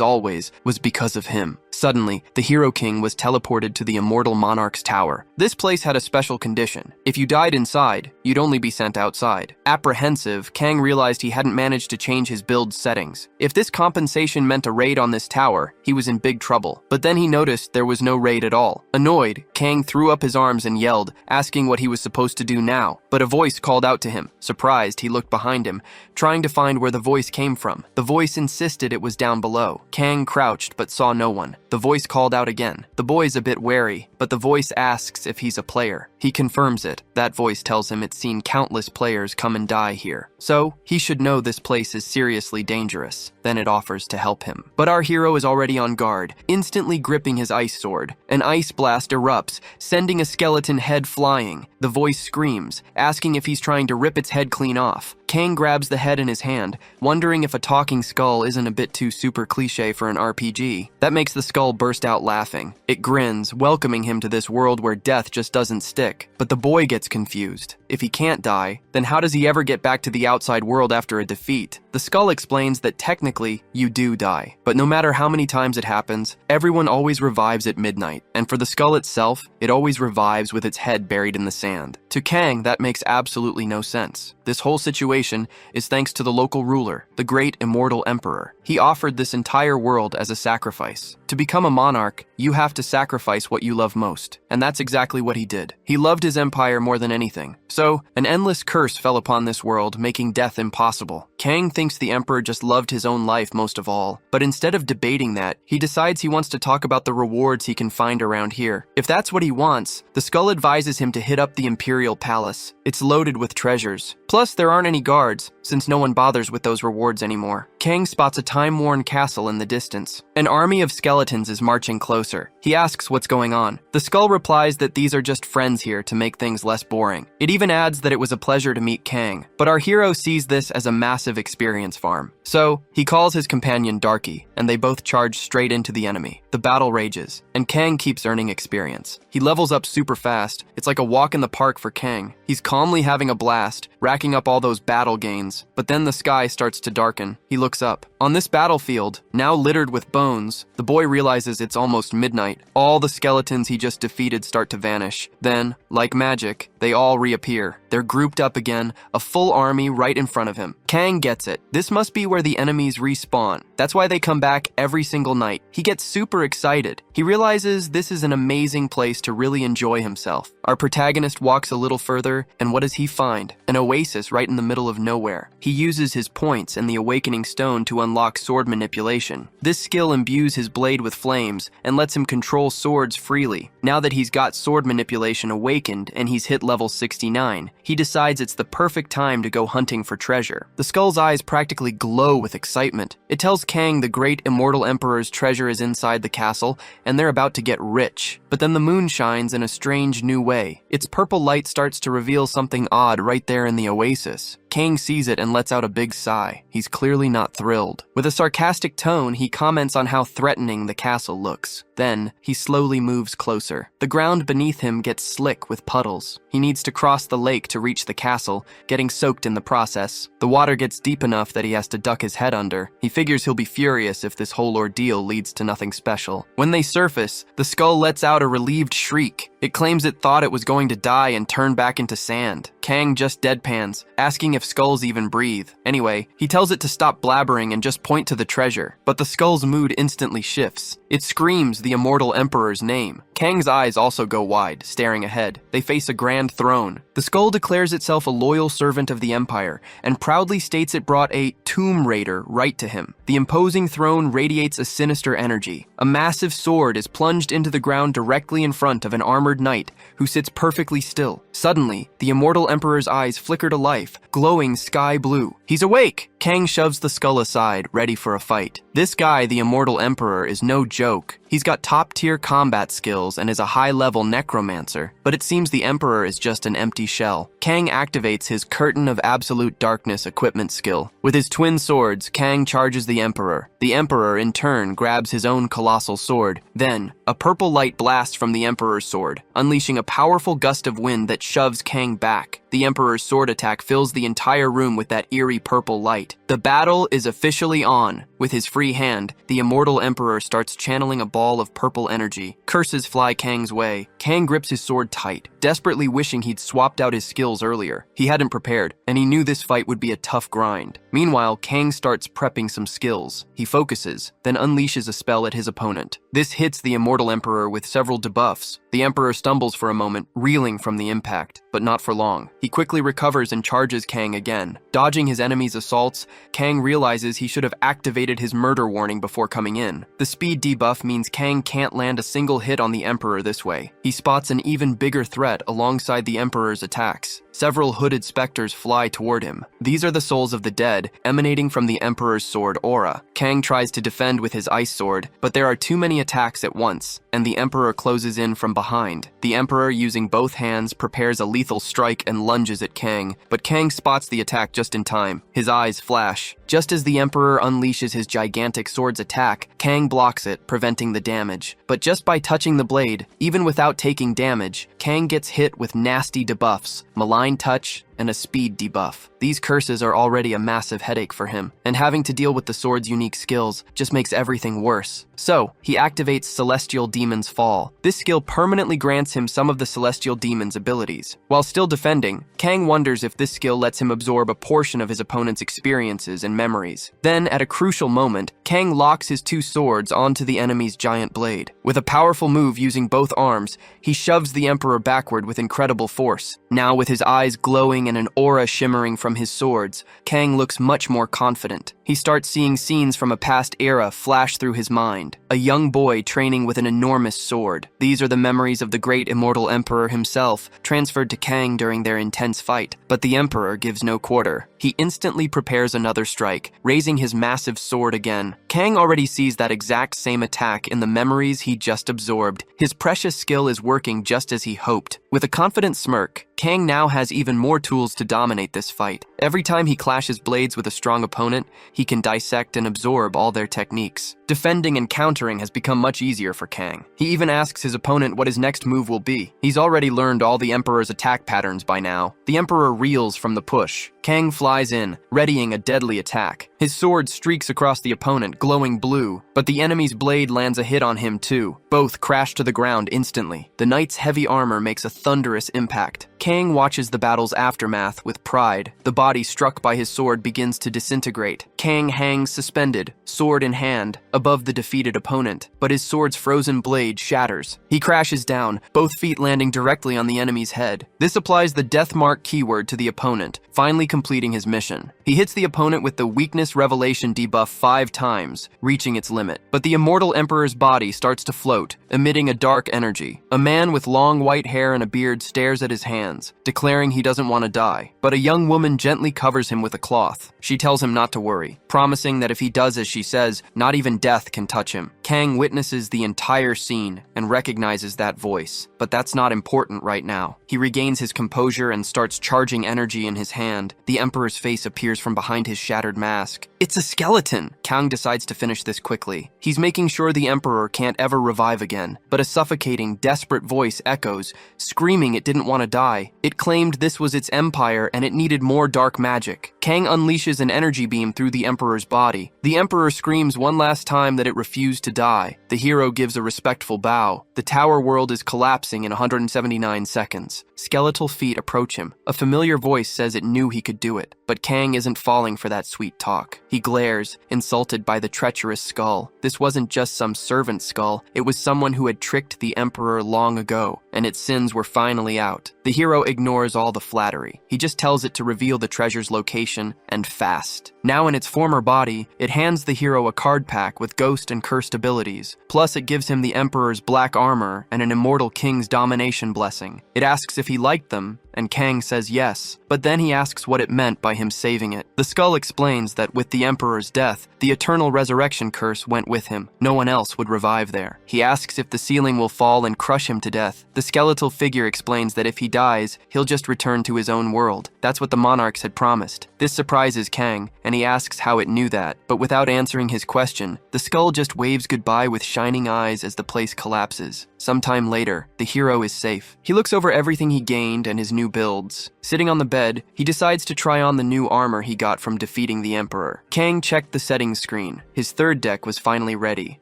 always, was because of him. Suddenly, the Hero King was teleported to the immortal monarch's tower. This place had a special condition. If you died inside, you'd only be sent outside. Apprehensive, Kang realized he hadn't managed to change his build settings. If this compensation meant a raid on this tower, he was in big trouble. But then he noticed there was no raid at all. Annoyed, Kang threw up his arms and yelled, asking what he was supposed to do now. But a voice called out to him. Surprised, he looked behind him, trying to find where the voice came from. The voice insisted it was down below. Kang crouched but saw no one. The voice called out again. The boy's a bit wary, but the voice asks if he's a player. He confirms it. That voice tells him it's seen countless players come and die here. So, he should know this place is seriously dangerous. Then it offers to help him. But our hero is already on guard, instantly gripping his ice sword. An ice blast erupts, sending a skeleton head flying. The voice screams, asking if he's trying to rip its head clean off. Kang grabs the head in his hand, wondering if a talking skull isn't a bit too super cliche for an RPG. That makes the skull burst out laughing. It grins, welcoming him to this world where death just doesn't stick. But the boy gets confused. If he can't die, then how does he ever get back to the outside world after a defeat? The skull explains that technically, you do die. But no matter how many times it happens, everyone always revives at midnight. And for the skull itself, it always revives with its head buried in the sand. To Kang, that makes absolutely no sense. This whole situation is thanks to the local ruler, the great immortal emperor. He offered this entire world as a sacrifice. To become a monarch, you have to sacrifice what you love most, and that's exactly what he did. He loved his empire more than anything. So, an endless curse fell upon this world, making death impossible. Kang thinks the emperor just loved his own life most of all, but instead of debating that, he decides he wants to talk about the rewards he can find around here. If that's what he wants, the skull advises him to hit up the imperial palace. It's loaded with treasures. Plus, there aren't any guards, since no one bothers with those rewards anymore. Kang spots a time-worn castle in the distance. An army of skeletons is marching closer. He asks what's going on. The skull replies that these are just friends here to make things less boring. It even adds that it was a pleasure to meet Kang, but our hero sees this as a massive experience farm. So, he calls his companion Darky, and they both charge straight into the enemy. The battle rages, and Kang keeps earning experience. He levels up super fast. It's like a walk in the park for Kang. He's calmly having a blast, racking up all those battle gains, but then the sky starts to darken. He looks up. On this battlefield, now littered with bones, the boy realizes it's almost midnight. All the skeletons he just defeated start to vanish. Then, like magic, they all reappear. They're grouped up again, a full army right in front of him. Kang gets it. This must be where the enemies respawn. That's why they come back every single night. He gets super excited. He realizes this is an amazing place to really enjoy himself. Our protagonist walks a little further, and what does he find? An oasis right in the middle of nowhere. He uses his points and the awakening stone to unlock sword manipulation. This skill imbues his blade with flames and lets him control swords freely. Now that he's got sword manipulation awakened and he's hit level 69, he decides it's the perfect time to go hunting for treasure. The skull's eyes practically glow with excitement. It tells Kang the great immortal emperor's treasure is inside the castle and they're about to get rich. But then the moon shines in a strange new way. Its purple light starts to reveal something odd right there in the oasis. Kang sees it and lets out a big sigh. He's clearly not thrilled. With a sarcastic tone, he comments on how threatening the castle looks. Then, he slowly moves closer. The ground beneath him gets slick with puddles. He needs to cross the lake to reach the castle, getting soaked in the process. The water gets deep enough that he has to duck his head under. He figures he'll be furious if this whole ordeal leads to nothing special. When they surface, the skull lets out a relieved shriek. It claims it thought it was going to die and turn back into sand. Kang just deadpans, asking if skulls even breathe. Anyway, he tells it to stop blabbering and just point to the treasure. But the skull's mood instantly shifts. It screams the immortal emperor's name. Kang's eyes also go wide, staring ahead. They face a grand throne. The skull declares itself a loyal servant of the empire and proudly states it brought a tomb raider right to him. The imposing throne radiates a sinister energy. A massive sword is plunged into the ground directly in front of an armored knight who sits perfectly still. Suddenly, the immortal emperor's eyes flicker to life, glowing sky blue. He's awake! Kang shoves the skull aside, ready for a fight. This guy, the immortal emperor, is no joke. He's got top-tier combat skills and is a high-level necromancer, but it seems the emperor is just an empty shell. Kang activates his Curtain of Absolute Darkness equipment skill. With his twin swords, Kang charges the emperor. The emperor, in turn, grabs his own colossal sword. Then, a purple light blasts from the emperor's sword, unleashing a powerful gust of wind that shoves Kang back. The emperor's sword attack fills the entire room with that eerie purple light. The battle is officially on. With his free hand, the immortal emperor starts channeling a ball of purple energy. Curses fly Kang's way. Kang grips his sword tight, desperately wishing he'd swapped out his skills earlier. He hadn't prepared, and he knew this fight would be a tough grind. Meanwhile, Kang starts prepping some skills. He focuses, then unleashes a spell at his opponent. This hits the immortal emperor with several debuffs. The emperor stumbles for a moment, reeling from the impact, but not for long. He quickly recovers and charges Kang again. Dodging his enemy's assaults, Kang realizes he should have activated his murder warning before coming in. The speed debuff means Kang can't land a single hit on the emperor this way. He spots an even bigger threat alongside the emperor's attacks. Several hooded specters fly toward him. These are the souls of the dead, emanating from the emperor's sword aura. Kang tries to defend with his ice sword, but there are too many attacks at once, and the emperor closes in from behind. The emperor, using both hands, prepares a lethal strike and lunges at Kang, but Kang spots the attack just in time. His eyes flash. Just as the emperor unleashes his gigantic sword's attack, Kang blocks it, preventing the damage. But just by touching the blade, even without taking damage, Kang gets hit with nasty debuffs, malign touch, and a speed debuff. These curses are already a massive headache for him, and having to deal with the sword's unique skills just makes everything worse. So, he activates Celestial Demon's Fall. This skill permanently grants him some of the Celestial Demon's abilities. While still defending, Kang wonders if this skill lets him absorb a portion of his opponent's experiences and memories. Then, at a crucial moment, Kang locks his two swords onto the enemy's giant blade. With a powerful move using both arms, he shoves the Emperor backward with incredible force. Now, with his eyes glowing and an aura shimmering from his swords, Kang looks much more confident. He starts seeing scenes from a past era flash through his mind. A young boy training with an enormous sword. These are the memories of the great immortal Emperor himself, transferred to Kang during their intense fight. But the Emperor gives no quarter. He instantly prepares another strike, raising his massive sword again. Kang already sees that exact same attack in the memories he just absorbed. His precious skill is working just as he hoped. With a confident smirk, Kang now has even more tools to dominate this fight. Every time he clashes blades with a strong opponent, he can dissect and absorb all their techniques. Defending and countering has become much easier for Kang. He even asks his opponent what his next move will be. He's already learned all the Emperor's attack patterns by now. The Emperor reels from the push. Kang flies in, readying a deadly attack. His sword streaks across the opponent, glowing blue, but the enemy's blade lands a hit on him too. Both crash to the ground instantly. The knight's heavy armor makes a thunderous impact. Kang watches the battle's aftermath with pride. The body struck by his sword begins to disintegrate. Kang hangs suspended, sword in hand, above the defeated opponent, but his sword's frozen blade shatters. He crashes down, both feet landing directly on the enemy's head. This applies the death mark keyword to the opponent, finally completing his mission. He hits the opponent with the weakness revelation debuff 5 times, reaching its limit. But the immortal Emperor's body starts to float, emitting a dark energy. A man with long white hair and a beard stares at his hands, declaring he doesn't want to die. But a young woman gently covers him with a cloth. She tells him not to worry, promising that if he does as she says, not even death can touch him. Kang witnesses the entire scene and recognizes that voice, but that's not important right now. He regains his composure and starts charging energy in his hand. The Emperor's face appears from behind his shattered mask. It's a skeleton! Kang decides to finish this quickly. He's making sure the Emperor can't ever revive again, but a suffocating, desperate voice echoes, screaming it didn't want to die. It claimed this was its empire and it needed more dark magic. Kang unleashes an energy beam through the Emperor's body. The Emperor screams one last time that it refused to die. The hero gives a respectful bow. The tower world is collapsing in 179 seconds. Skeletal feet approach him. A familiar voice says it knew he could do it, but Kang isn't falling for that sweet talk. He glares, insulted by the treacherous skull. This wasn't just some servant skull, it was someone who had tricked the Emperor long ago, and its sins were finally out. The hero ignores all the flattery. He just tells it to reveal the treasure's location, and fast. Now in its former body, it hands the hero a card pack with ghost and cursed abilities. Plus it gives him the Emperor's black armor and an immortal king's domination blessing. It asks if he liked them, and Kang says yes, but then he asks what it meant by him saving it. The skull explains that with the Emperor's death, the eternal resurrection curse went with him. No one else would revive there. He asks if the ceiling will fall and crush him to death. The skeletal figure explains that if he dies, he'll just return to his own world. That's what the monarchs had promised. This surprises Kang, and he asks how it knew that, but without answering his question, the skull just waves goodbye with shining eyes as the place collapses. Sometime later, the hero is safe. He looks over everything he gained and his new builds. Sitting on the bed, he decides to try on the new armor he got from defeating the Emperor. Kang checked the settings screen. His third deck was finally ready.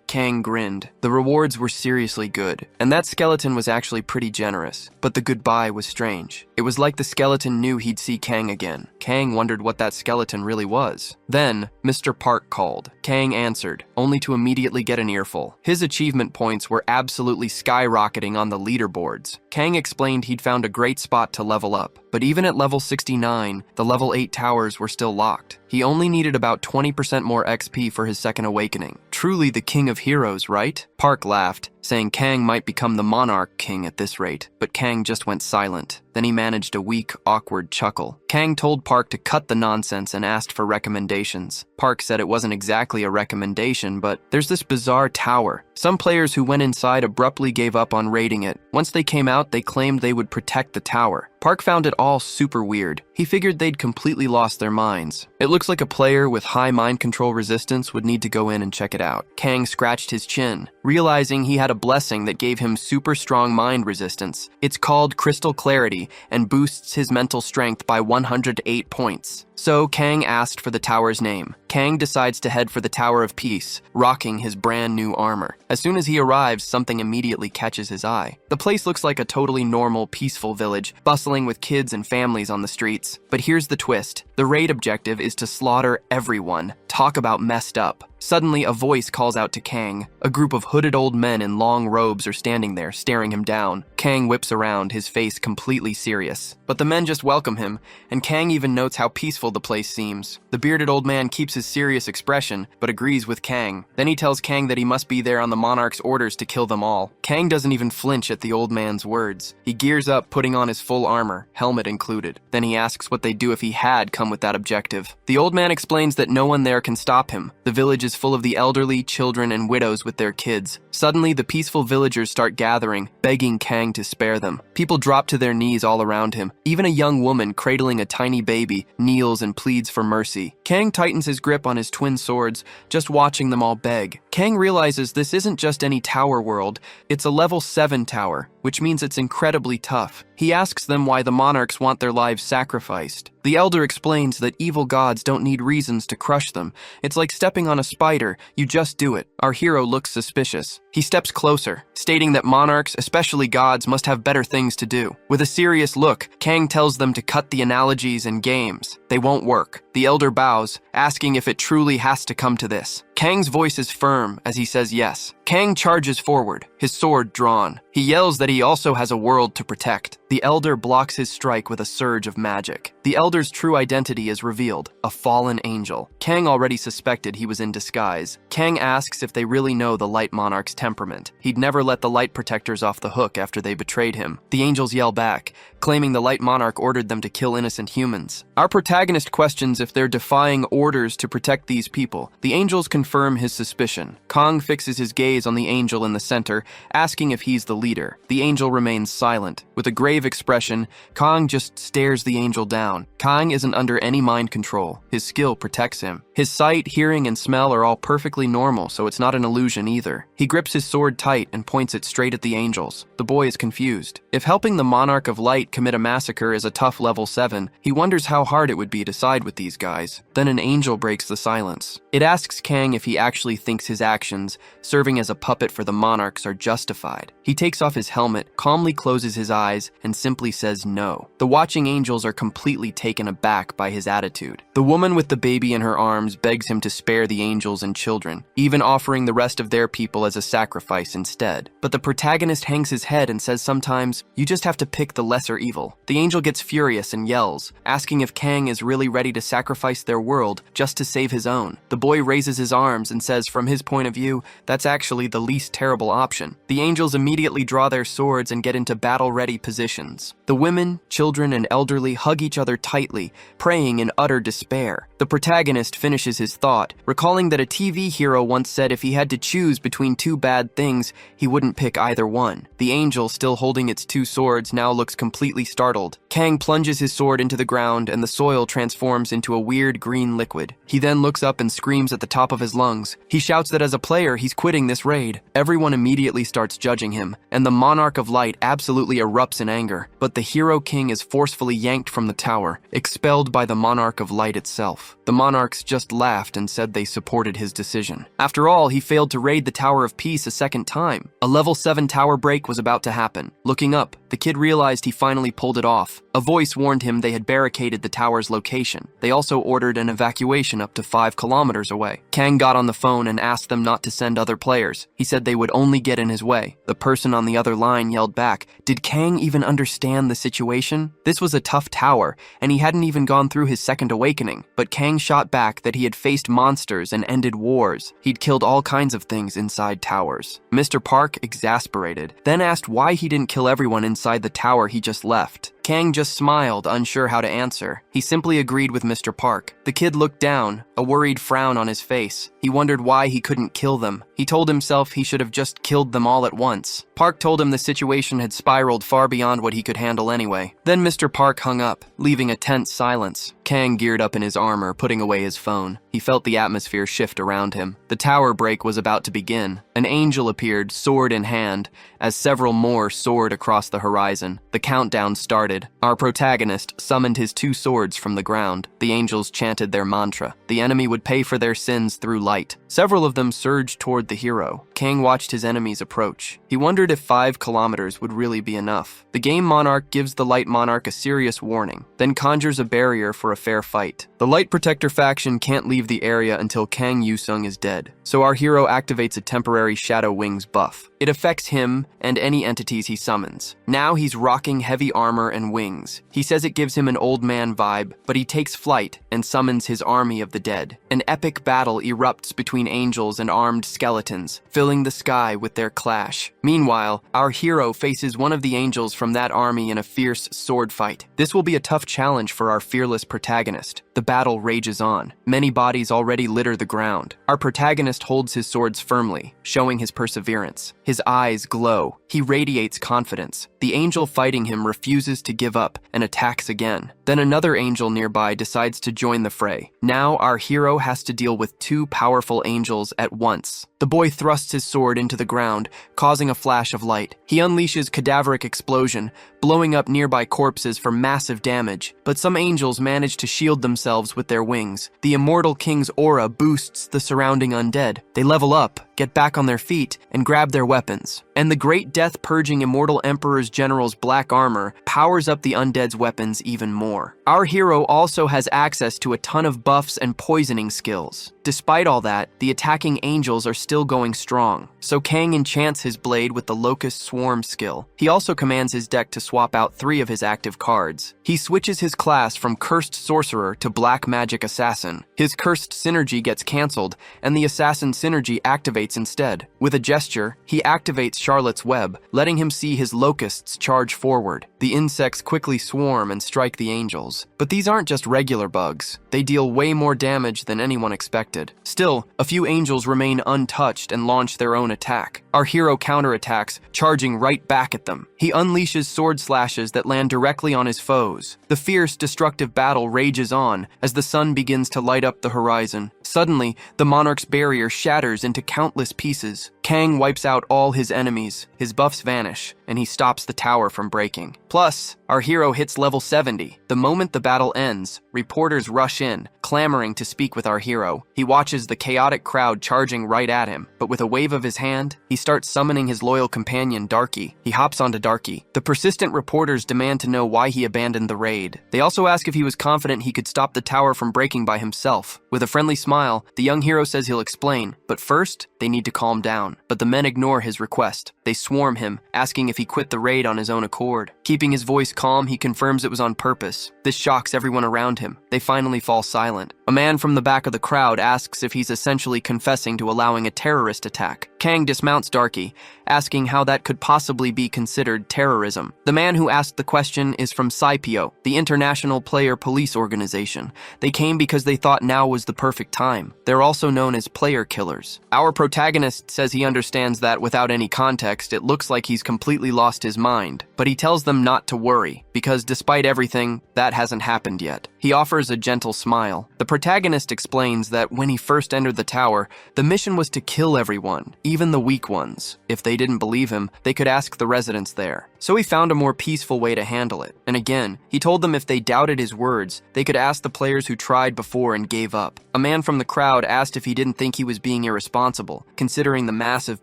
Kang grinned. The rewards were seriously good, and that skeleton was actually pretty generous. But the goodbye was strange. It was like the skeleton knew he'd see Kang again. Kang wondered what that skeleton really was. Then, Mr. Park called. Kang answered, only to immediately get an earful. His achievement points were absolutely skyrocketing on the leaderboards. Kang explained he'd found a great spot to level up, but even at level 69, the level 8 towers were still locked. He only needed about 20% more XP for his second awakening. Truly the king of heroes, right? Park laughed, saying Kang might become the Monarch king at this rate, but Kang just went silent. Then he managed a weak, awkward chuckle. Kang told Park to cut the nonsense and asked for recommendations. Park said it wasn't exactly a recommendation, but there's this bizarre tower. Some players who went inside abruptly gave up on raiding it. Once they came out, they claimed they would protect the tower. Park found it all super weird. He figured they'd completely lost their minds. It looks like a player with high mind control resistance would need to go in and check it out. Kang scratched his chin. realizing he had a blessing that gave him super strong mind resistance. It's called Crystal Clarity and boosts his mental strength by 108 points. So Kang asked for the tower's name. Kang decides to head for the Tower of Peace, rocking his brand new armor. As soon as he arrives, something immediately catches his eye. The place looks like a totally normal, peaceful village, bustling with kids and families on the streets. But here's the twist. The raid objective is to slaughter everyone. Talk about messed up. Suddenly, a voice calls out to Kang. A group of hooded old men in long robes are standing there, staring him down. Kang whips around, his face completely serious. But the men just welcome him, and Kang even notes how peaceful the place seems. The bearded old man keeps his serious expression, but agrees with Kang. Then he tells Kang that he must be there on the Monarch's orders to kill them all. Kang doesn't even flinch at the old man's words. He gears up, putting on his full armor, helmet included. Then he asks what they'd do if he had come with that objective. The old man explains that no one there can stop him. The village is full of the elderly, children, and widows with their kids. Suddenly, the peaceful villagers start gathering, begging Kang to spare them. People drop to their knees all around him. Even a young woman cradling a tiny baby kneels and pleads for mercy. Kang tightens his grip on his twin swords, just watching them all beg. Kang realizes this isn't just any tower world, it's a level 7 tower, which means it's incredibly tough. He asks them why the monarchs want their lives sacrificed. The elder explains that evil gods don't need reasons to crush them. It's like stepping on a spider, you just do it. Our hero looks suspicious. He steps closer, stating that monarchs, especially gods, must have better things to do. With a serious look, Kang tells them to cut the analogies and games. They won't work. The elder bows, asking if it truly has to come to this. Kang's voice is firm as he says yes. Kang charges forward, his sword drawn. He yells that he also has a world to protect. The elder blocks his strike with a surge of magic. The elder's true identity is revealed, a fallen angel. Kang already suspected he was in disguise. Kang asks if they really know the Light Monarch's temperament. He'd never let the Light Protectors off the hook after they betrayed him. The angels yell back, claiming the Light Monarch ordered them to kill innocent humans. Our protagonist questions if they're defying orders to protect these people. The angels confirm his suspicion. Kang fixes his gaze on the angel in the center, asking if he's the leader. The angel remains silent. With a grave expression, Kang just stares the angel down. Kang isn't under any mind control. His skill protects him. His sight, hearing, and smell are all perfectly normal, so it's not an illusion either. He grips his sword tight and points it straight at the angels. The boy is confused. If helping the Monarch of Light commit a massacre is a tough level 7, he wonders how hard it would be to side with these guys. Then an angel breaks the silence. It asks Kang if he actually thinks his actions, serving as a puppet for the monarchs, are justified. He takes off his helmet, calmly closes his eyes, and simply says no. The watching angels are completely taken aback by his attitude. The woman with the baby in her arms begs him to spare the angels and children, even offering the rest of their people as a sacrifice instead. But the protagonist hangs his head and says sometimes, you just have to pick the lesser evil. The angel gets furious and yells, asking if Kang is really ready to sacrifice their world just to save his own. The boy raises his arms and says from his point of view, that's actually the least terrible option. The angels immediately draw their swords and get into battle-ready positions. The women, children, and elderly hug each other tightly, praying in utter despair. The protagonist finishes his thought, recalling that a TV hero once said if he had to choose between two bad things, he wouldn't pick either one. The angel, still holding its two swords, now looks completely startled. Kang plunges his sword into the ground and the soil transforms into a weird green liquid. He then looks up and screams at the top of his lungs. He shouts that as a player, he's quitting this raid. Everyone immediately starts judging him, and the Monarch of Light absolutely erupts in anger. But the hero king is forcefully yanked from the tower, expelled by the Monarch of Light itself. The monarchs just laughed and said they supported his decision. After all, he failed to raid the Tower of Peace a second time. A level 7 tower break was about to happen. Looking up, the kid realized he finally pulled it off. A voice warned him they had barricaded the tower's location. They also ordered an evacuation up to 5 kilometers away. Kang got on the phone and asked them not to send other players. He said they would only get in his way. The person on the other line yelled back, did Kang even understand the situation? This was a tough tower, and he hadn't even gone through his second awakening. But Kang shot back that he had faced monsters and ended wars. He'd killed all kinds of things inside towers. Mr. Park, exasperated, then asked why he didn't kill everyone inside the tower he just left. Kang just smiled, unsure how to answer. He simply agreed with Mr. Park. The kid looked down, a worried frown on his face. He wondered why he couldn't kill them. He told himself he should have just killed them all at once. Park told him the situation had spiraled far beyond what he could handle anyway. Then Mr. Park hung up, leaving a tense silence. Kang geared up in his armor, putting away his phone. He felt the atmosphere shift around him. The tower break was about to begin. An angel appeared, sword in hand, as several more soared across the horizon. The countdown started. Our protagonist summoned his 2 swords from the ground. The angels chanted their mantra. The enemy would pay for their sins through light. Several of them surged toward the hero. Kang watched his enemies approach. He wondered if 5 kilometers would really be enough. The game Monarch gives the Light Monarch a serious warning, then conjures a barrier for a fair fight. The Light Protector faction can't leave the area until Kang Yusung is dead, so our hero activates a temporary Shadow Wings buff. It affects him and any entities he summons. Now he's rocking heavy armor and wings. He says it gives him an old man vibe, but he takes flight and summons his army of the dead. An epic battle erupts between angels and armed skeletons, filling the sky with their clash. Meanwhile, our hero faces one of the angels from that army in a fierce sword fight. This will be a tough challenge for our fearless protagonist. The battle rages on. Many bodies already litter the ground. Our protagonist holds his swords firmly, showing his perseverance. His eyes glow. He radiates confidence. The angel fighting him refuses to give up and attacks again. Then another angel nearby decides to join the fray. Now our hero has to deal with 2 powerful angels at once. The boy thrusts his sword into the ground, causing a flash of light. He unleashes cadaveric explosion, blowing up nearby corpses for massive damage. But some angels manage to shield themselves with their wings. The immortal king's aura boosts the surrounding undead. They level up, get back on their feet, and grab their weapons. And the great death-purging immortal emperor's general's black armor powers up the undead's weapons even more. Our hero also has access to a ton of buffs and poisoning skills. Despite all that, the attacking angels are still going strong, so Kang enchants his blade with the Locust Swarm skill. He also commands his deck to swap out 3 of his active cards. He switches his class from Cursed Sorcerer to Black Magic Assassin. His Cursed Synergy gets cancelled, and the Assassin Synergy activates instead. With a gesture, he activates Charlotte's Web, letting him see his locusts charge forward. The insects quickly swarm and strike the angels. But these aren't just regular bugs. They deal way more damage than anyone expected. Still, a few angels remain untouched and launch their own attack. Our hero counterattacks, charging right back at them. He unleashes sword slashes that land directly on his foes. The fierce, destructive battle rages on as the sun begins to light up the horizon. Suddenly, the monarch's barrier shatters into countless pieces. Kang wipes out all his enemies. His buffs vanish, and he stops the tower from breaking. Plus, our hero hits level 70. The moment the battle ends, reporters rush in, clamoring to speak with our hero. He watches the chaotic crowd charging right at him, but with a wave of his hand, he starts summoning his loyal companion, Darky. He hops onto Darky. The persistent reporters demand to know why he abandoned the raid. They also ask if he was confident he could stop the tower from breaking by himself. With a friendly smile, the young hero says he'll explain, but first, they need to calm down. But the men ignore his request. They swarm him, asking if he quit the raid on his own accord. Keeping his voice calm, he confirms it was on purpose. This shocks everyone around him. They finally fall silent. A man from the back of the crowd asks if he's essentially confessing to allowing a terrorist attack. Kang dismounts Darky, asking how that could possibly be considered terrorism. The man who asked the question is from SciPio, the International Player Police Organization. They came because they thought now was the perfect time. They're also known as player killers. Our protagonist says he understands that without any context, it looks like he's completely lost his mind. But he tells them not to worry, because despite everything, that hasn't happened yet. He offers a gentle smile. The protagonist explains that when he first entered the tower, the mission was to kill everyone, even the weak ones. If they didn't believe him, they could ask the residents there. So he found a more peaceful way to handle it. And again, he told them if they doubted his words, they could ask the players who tried before and gave up. A man from the crowd asked if he didn't think he was being irresponsible, considering the massive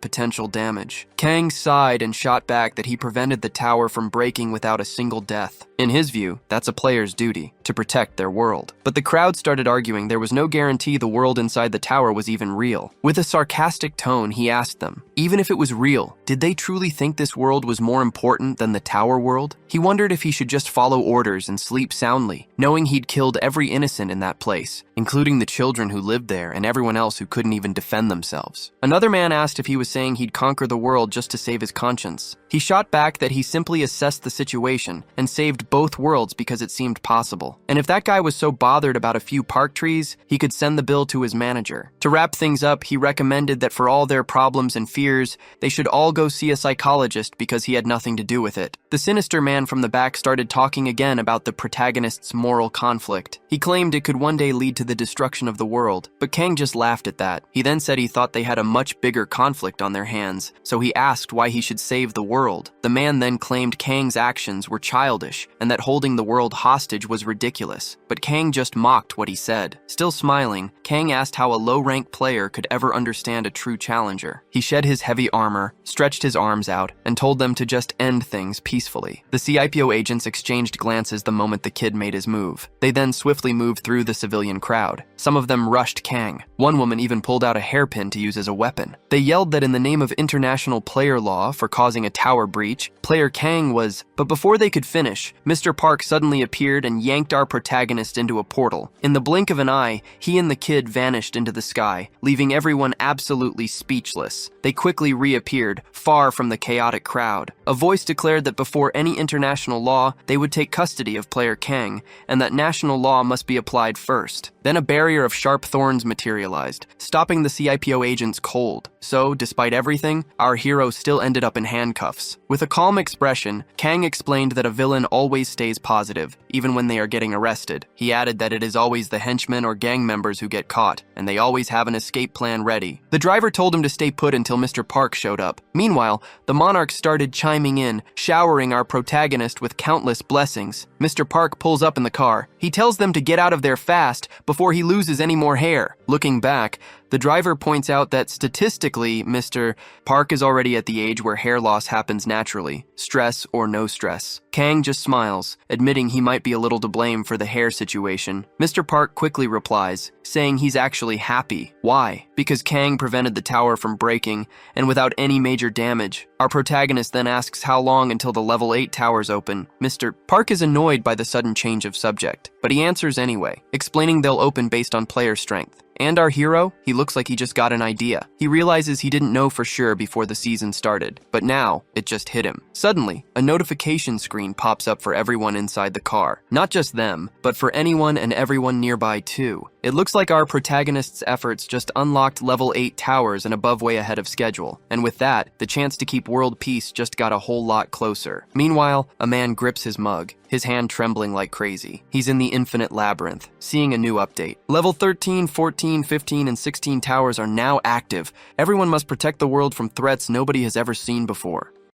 potential damage. Kang sighed and shot back that he prevented the tower from breaking without a single death. In his view, that's a player's duty, to protect their world. But the crowd started arguing there was no guarantee the world inside the tower was even real. With a sarcastic tone, he asked them, even if it was real, did they truly think this world was more important than the tower world? He wondered if he should just follow orders and sleep soundly, knowing he'd killed every innocent in that place, including the children who lived there and everyone else who couldn't even defend themselves. Another man asked if he was saying he'd conquer the world just to save his conscience. He shot back that he simply assessed the situation and saved both worlds because it seemed possible. And if that guy was so bothered about a few park trees, he could send the bill to his manager. To wrap things up, he recommended that for all their problems and fears, they should all go see a psychologist because he had nothing to do with it. The sinister man from the back started talking again about the protagonist's moral conflict. He claimed it could one day lead to the destruction of the world, but Kang just laughed at that. He then said he thought they had a much bigger conflict on their hands, so he asked why he should save the world. The man then claimed Kang's actions were childish and that holding the world hostage was ridiculous, but Kang just mocked what he said. Still smiling, Kang asked how a low-ranked player could ever understand a true challenger. He shed his heavy armor, stretched his arms out, and told them to just end things peacefully. The CIPO agents exchanged glances the moment the kid made his move. They then swiftly moved through the civilian crowd. Some of them rushed Kang. One woman even pulled out a hairpin to use as a weapon. They yelled that in the name of international player law for causing a tower breach, player Kang was... But before they could finish, Mr. Park suddenly appeared and yanked our protagonist into a portal. In the blink of an eye, he and the kid vanished into the sky, leaving everyone absolutely speechless. They quickly reappeared, far from the chaotic crowd. A voice declared that before any international law, they would take custody of player Kang, and that national law must be applied first. Then a barrier of sharp thorns materialized, stopping the CIPO agents cold. So, despite everything, our hero still ended up in handcuffs. With a calm expression, Kang explained that a villain always stays positive, even when they are getting arrested. He added that it is always the henchmen or gang members who get caught, and they always have an escape plan ready. The driver told him to stay put until Mr. Park showed up. Meanwhile, the monarchs started chiming in, showering our protagonist with countless blessings. Mr. Park pulls up in the car. He tells them to get out of there fast before he loses any more hair. Looking back, the driver points out that statistically, Mr. Park is already at the age where hair loss happens naturally, stress or no stress. Kang just smiles, admitting he might be a little to blame for the hair situation. Mr. Park quickly replies, saying he's actually happy. Why? Because Kang prevented the tower from breaking, and without any major damage. Our protagonist then asks how long until the level 8 towers open. Mr. Park is annoyed by the sudden change of subject, but he answers anyway, explaining they'll open based on player strength. And our hero, he looks like he just got an idea. He realizes he didn't know for sure before the season started, but now it just hit him. Suddenly, a notification screen pops up for everyone inside the car. Not just them, but for anyone and everyone nearby too. It looks like our protagonist's efforts just unlocked level 8 towers and above way ahead of schedule. And with that, the chance to keep world peace just got a whole lot closer. Meanwhile, a man grips his mug, his hand trembling like crazy. He's in the infinite labyrinth, seeing a new update. Level 13, 14, 15, and 16 towers are now active. Everyone must protect the world from threats nobody has ever seen before.